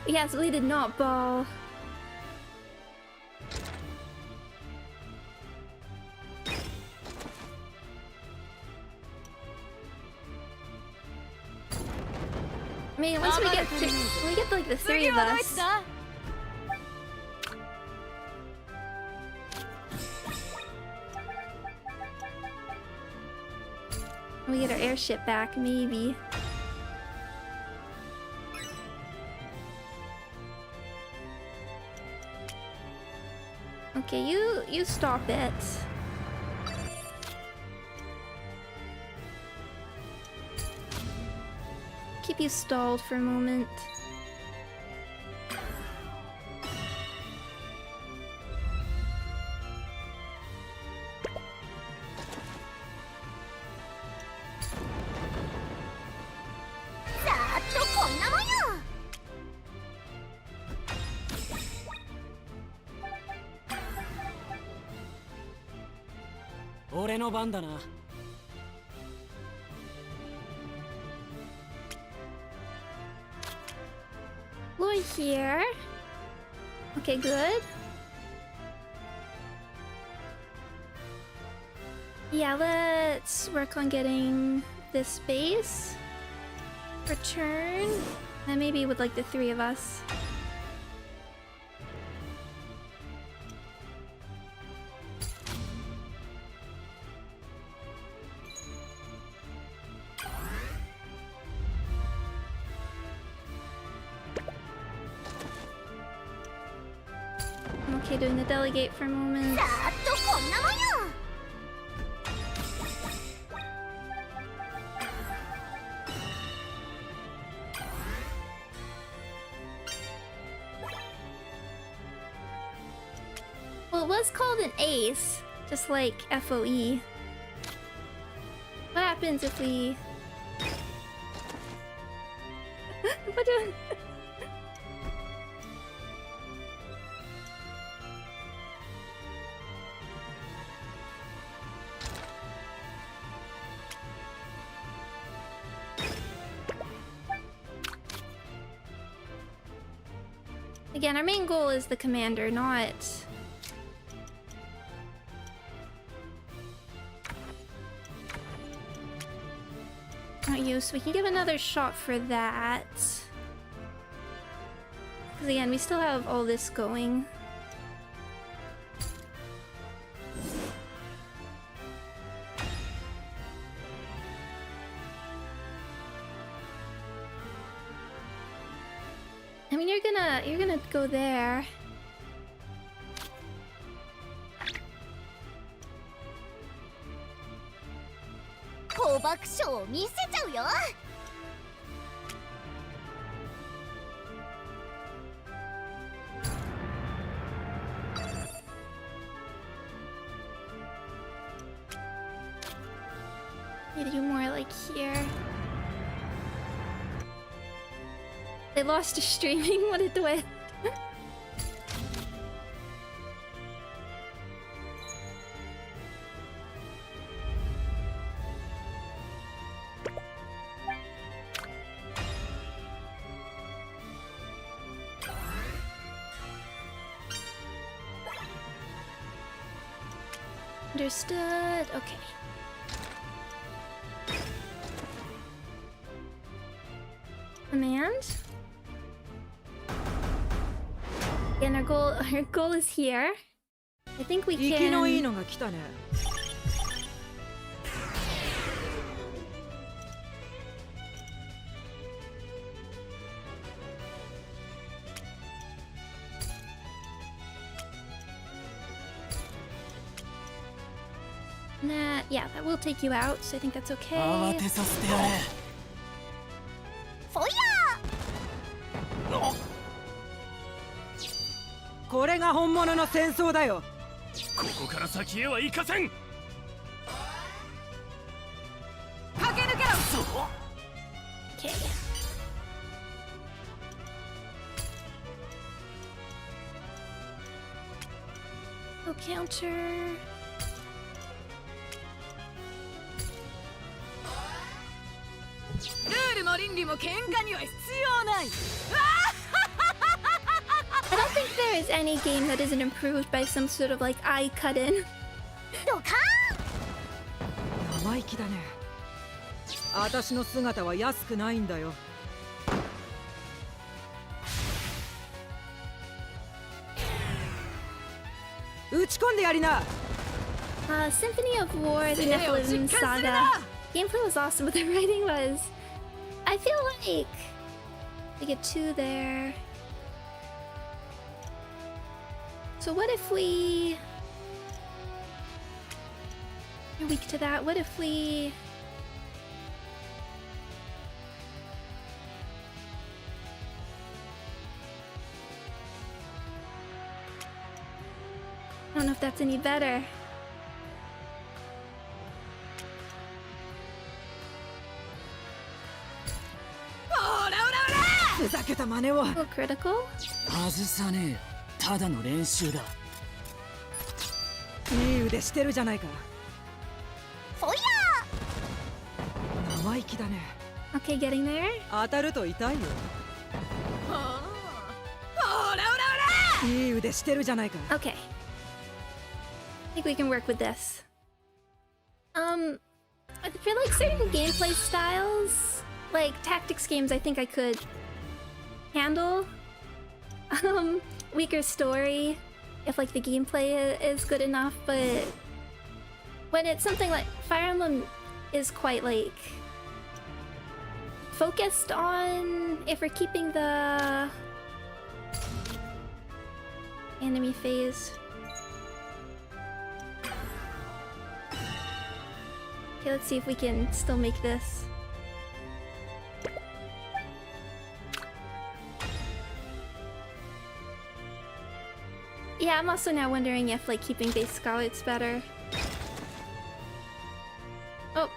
Yes, we did not ball. I mean, once we get like the three of us. We get our airship back, maybe. Okay, you stop it. Keep you stalled for a moment. Lloyd here. Okay, good. Yeah, let's work on getting this base. Return. And maybe with like the three of us. Okay, doing the delegate for a moment. Well, it was called an ace, just like FOE. What happens if we... What do... Again, our main goal is the commander, not... Not you, so we can give another shot for that. Because again, we still have all this going. I mean, you're gonna go there. Need to do more like here. They lost to streaming. What a twist. Understood. Okay. Command. And our goal is here. I think we 生きのいい can. のが来たね。Nah, yeah, that will take you out, so I think that's 慌 okay. てさせてやれ。フォイこれが本物の戦争だよ。ここから先へは行かせん。駆け抜けろ。 Okay. Go counter. ルールも倫理も喧嘩には必要ない。 I don't think there is any game that isn't improved by some sort of like eye cut in. ードカ生意気だね。私の姿は安くないんだよ。打ち込んでやりな。Symphony of War, the Nephilim saga. Gameplay was awesome, but the writing was. I feel like we get 2 there. So what if we? You're weak to that. What if we? I don't know if that's any better. ふざけた真似を。 A little critical. 外さねえよ。ただの練習だ。いい腕してるじゃないか。フォイ生意気だね。 Okay, getting there. 当たると痛いよ。ほら。いい腕してるじゃないか。 Okay. I think we can work with this. I feel like certain gameplay styles, like tactics games, I think I could handle. Weaker story, if like the gameplay is good enough, but when it's something like Fire Emblem is quite like focused on if we're keeping the enemy phase. Okay, let's see if we can still make this. Yeah, I'm also now wondering if like keeping base scouts better. Oh,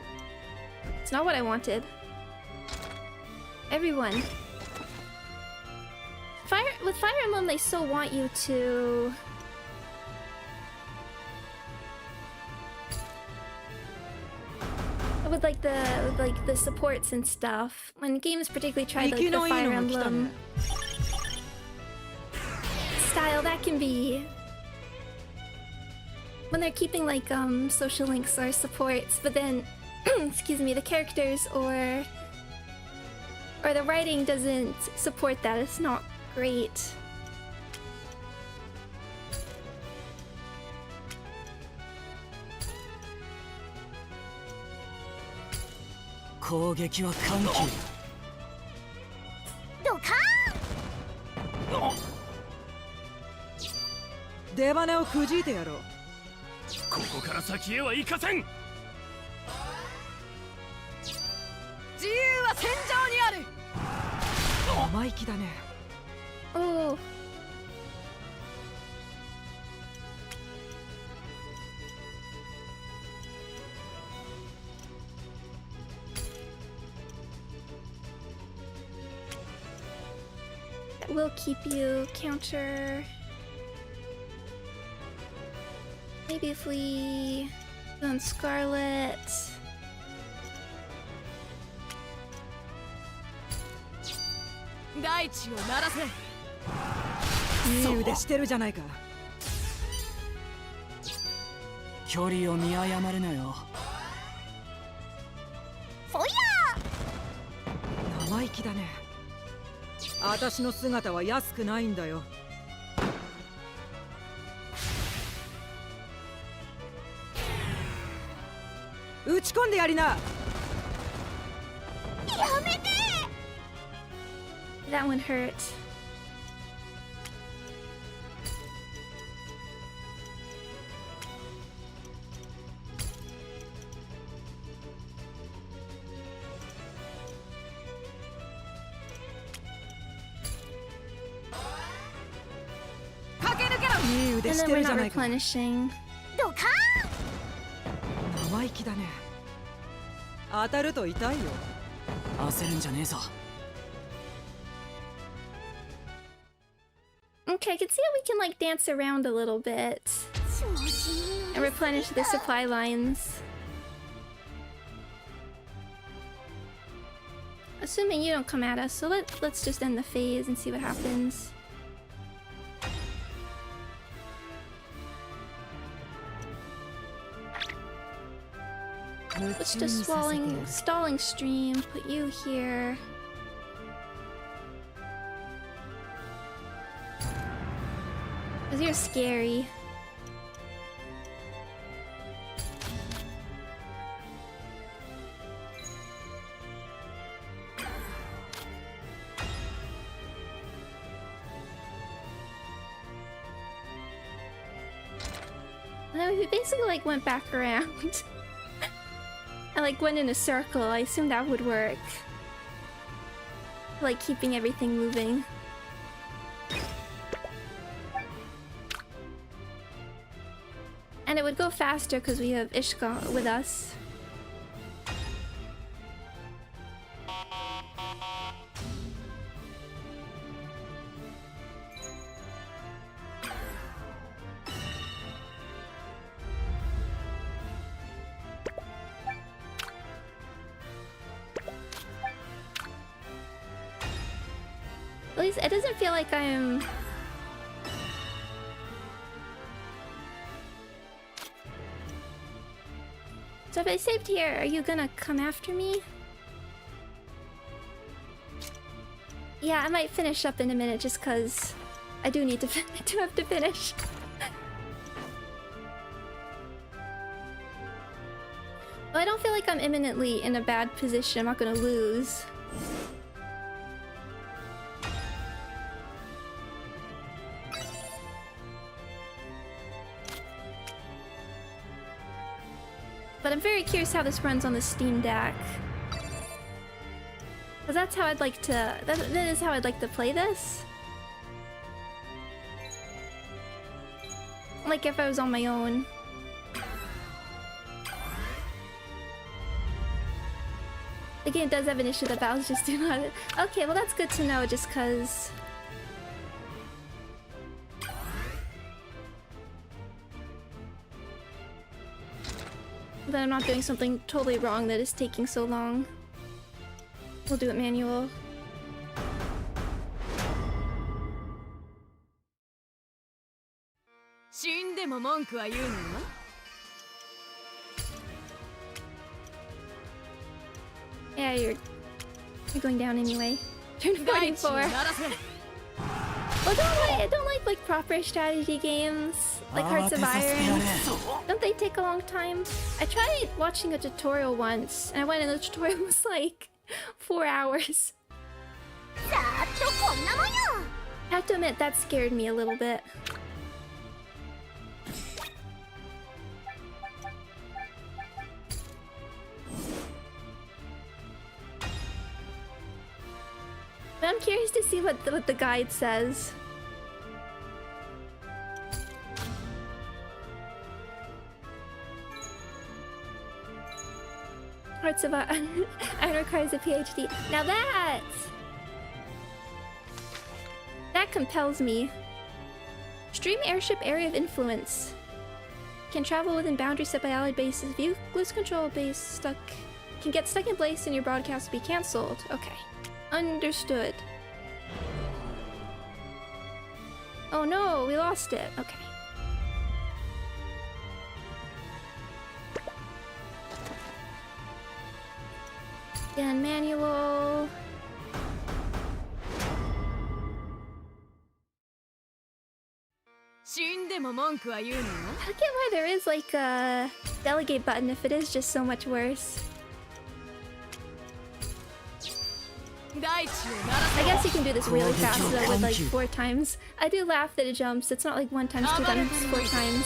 it's not what I wanted. Everyone. With Fire Emblem, they so want you to. With like the supports and stuff. When games particularly try like the Fire Emblem style, that can be when they're keeping like social links or supports, but then excuse me, the characters or the writing doesn't support that. It's not great.攻撃は緩急。ドカ出花をくじいてやろう。ここから先へは行かせん。自由は戦場にある。生意気だね。 Oh. That will keep you counter. Maybe if we go on Scarlet. 大地を鳴らせ。いい腕してるじゃないか。距離を見誤るなよ。フォイ生意気だね。私の姿は安くないんだよ。打ち込んでやりな。やめて That one hurt. 腕 And し then て we're るじゃ not ないか。 replenishing. ドカ生意気だね。当たると痛いよ。焦るんじゃねえぞ。 Okay, I can see how we can like dance around a little bit ーン調子に乗 and りすぎ replenish the supply lines. Assuming you don't come at us, so let's just end the phase and see what happens. Let's just stalling stream, put you here. Cause you're scary. And then we basically like went back around. I like went in a circle. I assumed that would work. Like keeping everything moving. And it would go faster because we have Ishka with us. At least it doesn't feel like I'm... So if I saved here, are you gonna come after me? Yeah, I might finish up in a minute just cause I do need to I do have to finish. Well, I don't feel like I'm imminently in a bad position. I'm not gonna lose. But I'm very curious how this runs on the Steam Deck. Cause that's how I'd like to... That is how I'd like to play this. Like if I was on my own. The game does have an issue that battles just do not... Okay, well that's good to know just cause... that I'm not doing something totally wrong that is taking so long. We'll do it manual. Yeah, you're going down anyway. Turn 44. Well, I don't like proper strategy games, like Hearts of Iron. Don't they take a long time? I tried watching a tutorial once, and I went and the tutorial was like 4 hours. さーっとこんなもんよ I have to admit, that scared me a little bit. But I'm curious to see what the guide says. Hearts of Iron requires a PhD. Now that compels me. Stream airship area of influence. Can travel within boundaries set by allied bases. If you lose control of base stuck, can get stuck in place and your broadcast will be cancelled. Okay. Understood. Oh no, we lost it. Okay. Again, manual. I don't get why there is like a delegate button if it is just so much worse. I guess you can do this really fast though with like 4 times. I do laugh that it jumps. It's not like 1 times, 2 times, 4 times.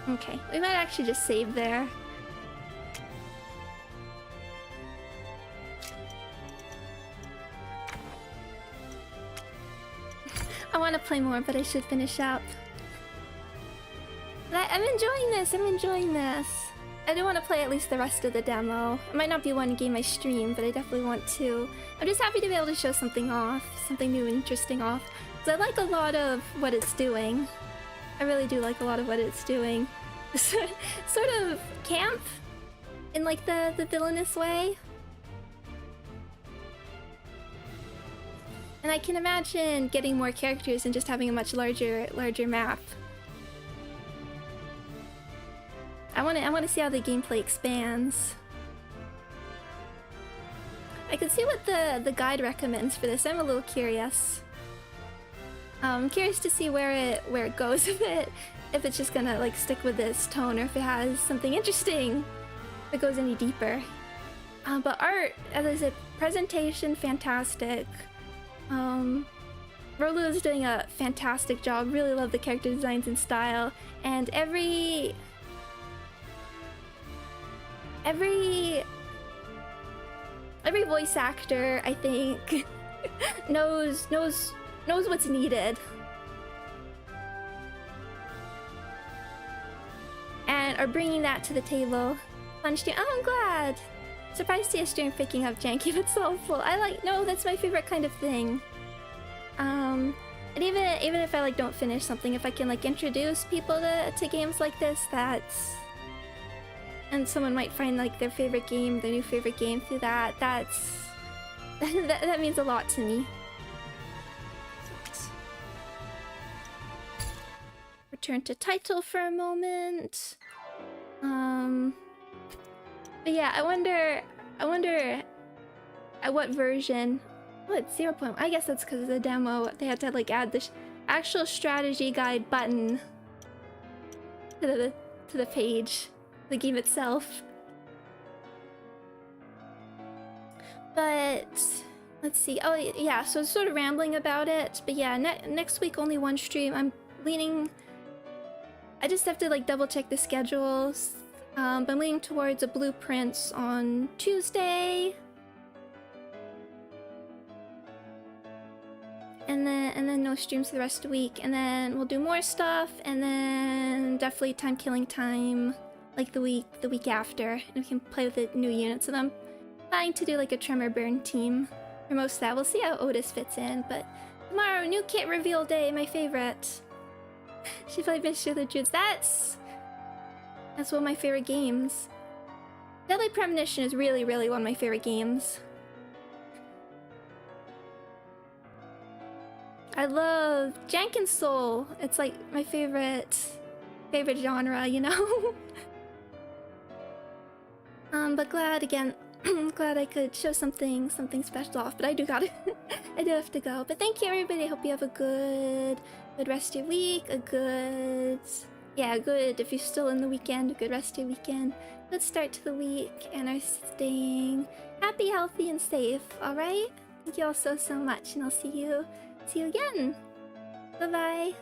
Okay, we might actually just save there. I want to play more, but I should finish up. I'm enjoying this, I'm enjoying this. I do want to play at least the rest of the demo. It might not be one game I stream, but I definitely want to. I'm just happy to be able to show something off, something new and interesting off. Because I like a lot of what it's doing. I really do like a lot of what it's doing. Sort of camp in like the villainous way. And I can imagine getting more characters and just having a much larger map. I want to see how the gameplay expands. I can see what the guide recommends for this. I'm a little curious. I'm curious to see where it goes if it's just gonna like stick with this tone or if it has something interesting that goes any deeper. But art, as I said, presentation fantastic. Rolu is doing a fantastic job. Really love the character designs and style, and every voice actor, I think, knows what's needed. And are bringing that to the table. Fun stream. Oh, I'm glad. Surprised to see a stream picking up janky but soulful. No, that's my favorite kind of thing. And even if I like don't finish something, if I can like introduce people to games like this, and someone might find like their favorite game, their new favorite game through that, that means a lot to me. Return to title for a moment. But yeah, I wonder at what version. Oh, it's 0.1. I guess that's because of the demo. They had to like add the actual strategy guide button to the page, the game itself. But let's see. Oh yeah, so it's sort of rambling about it. But yeah, next week only one stream. I'm leaning. I just have to like double check the schedules. But I'm leaning towards a blueprints on Tuesday. And then no streams for the rest of the week, and then we'll do more stuff, and then definitely time killing time like the week after, and we can play with the new units. So I'm trying to do like a Tremor Burn team for most of that. We'll see how Otis fits in, but tomorrow, new kit reveal day, my favorite. She played Mystery of the Druids. That's one of my favorite games. Deadly Premonition is really one of my favorite games. I love Jank and Soul. It's like my favorite genre, you know? But glad I could show something special off, but I do have to go. But thank you everybody. I hope you have a good rest of your week, good, if you're still in the weekend, a good rest of your weekend, good start to the week, and are staying happy, healthy, and safe, alright? Thank you all so much, and I'll see you again. Bye-bye.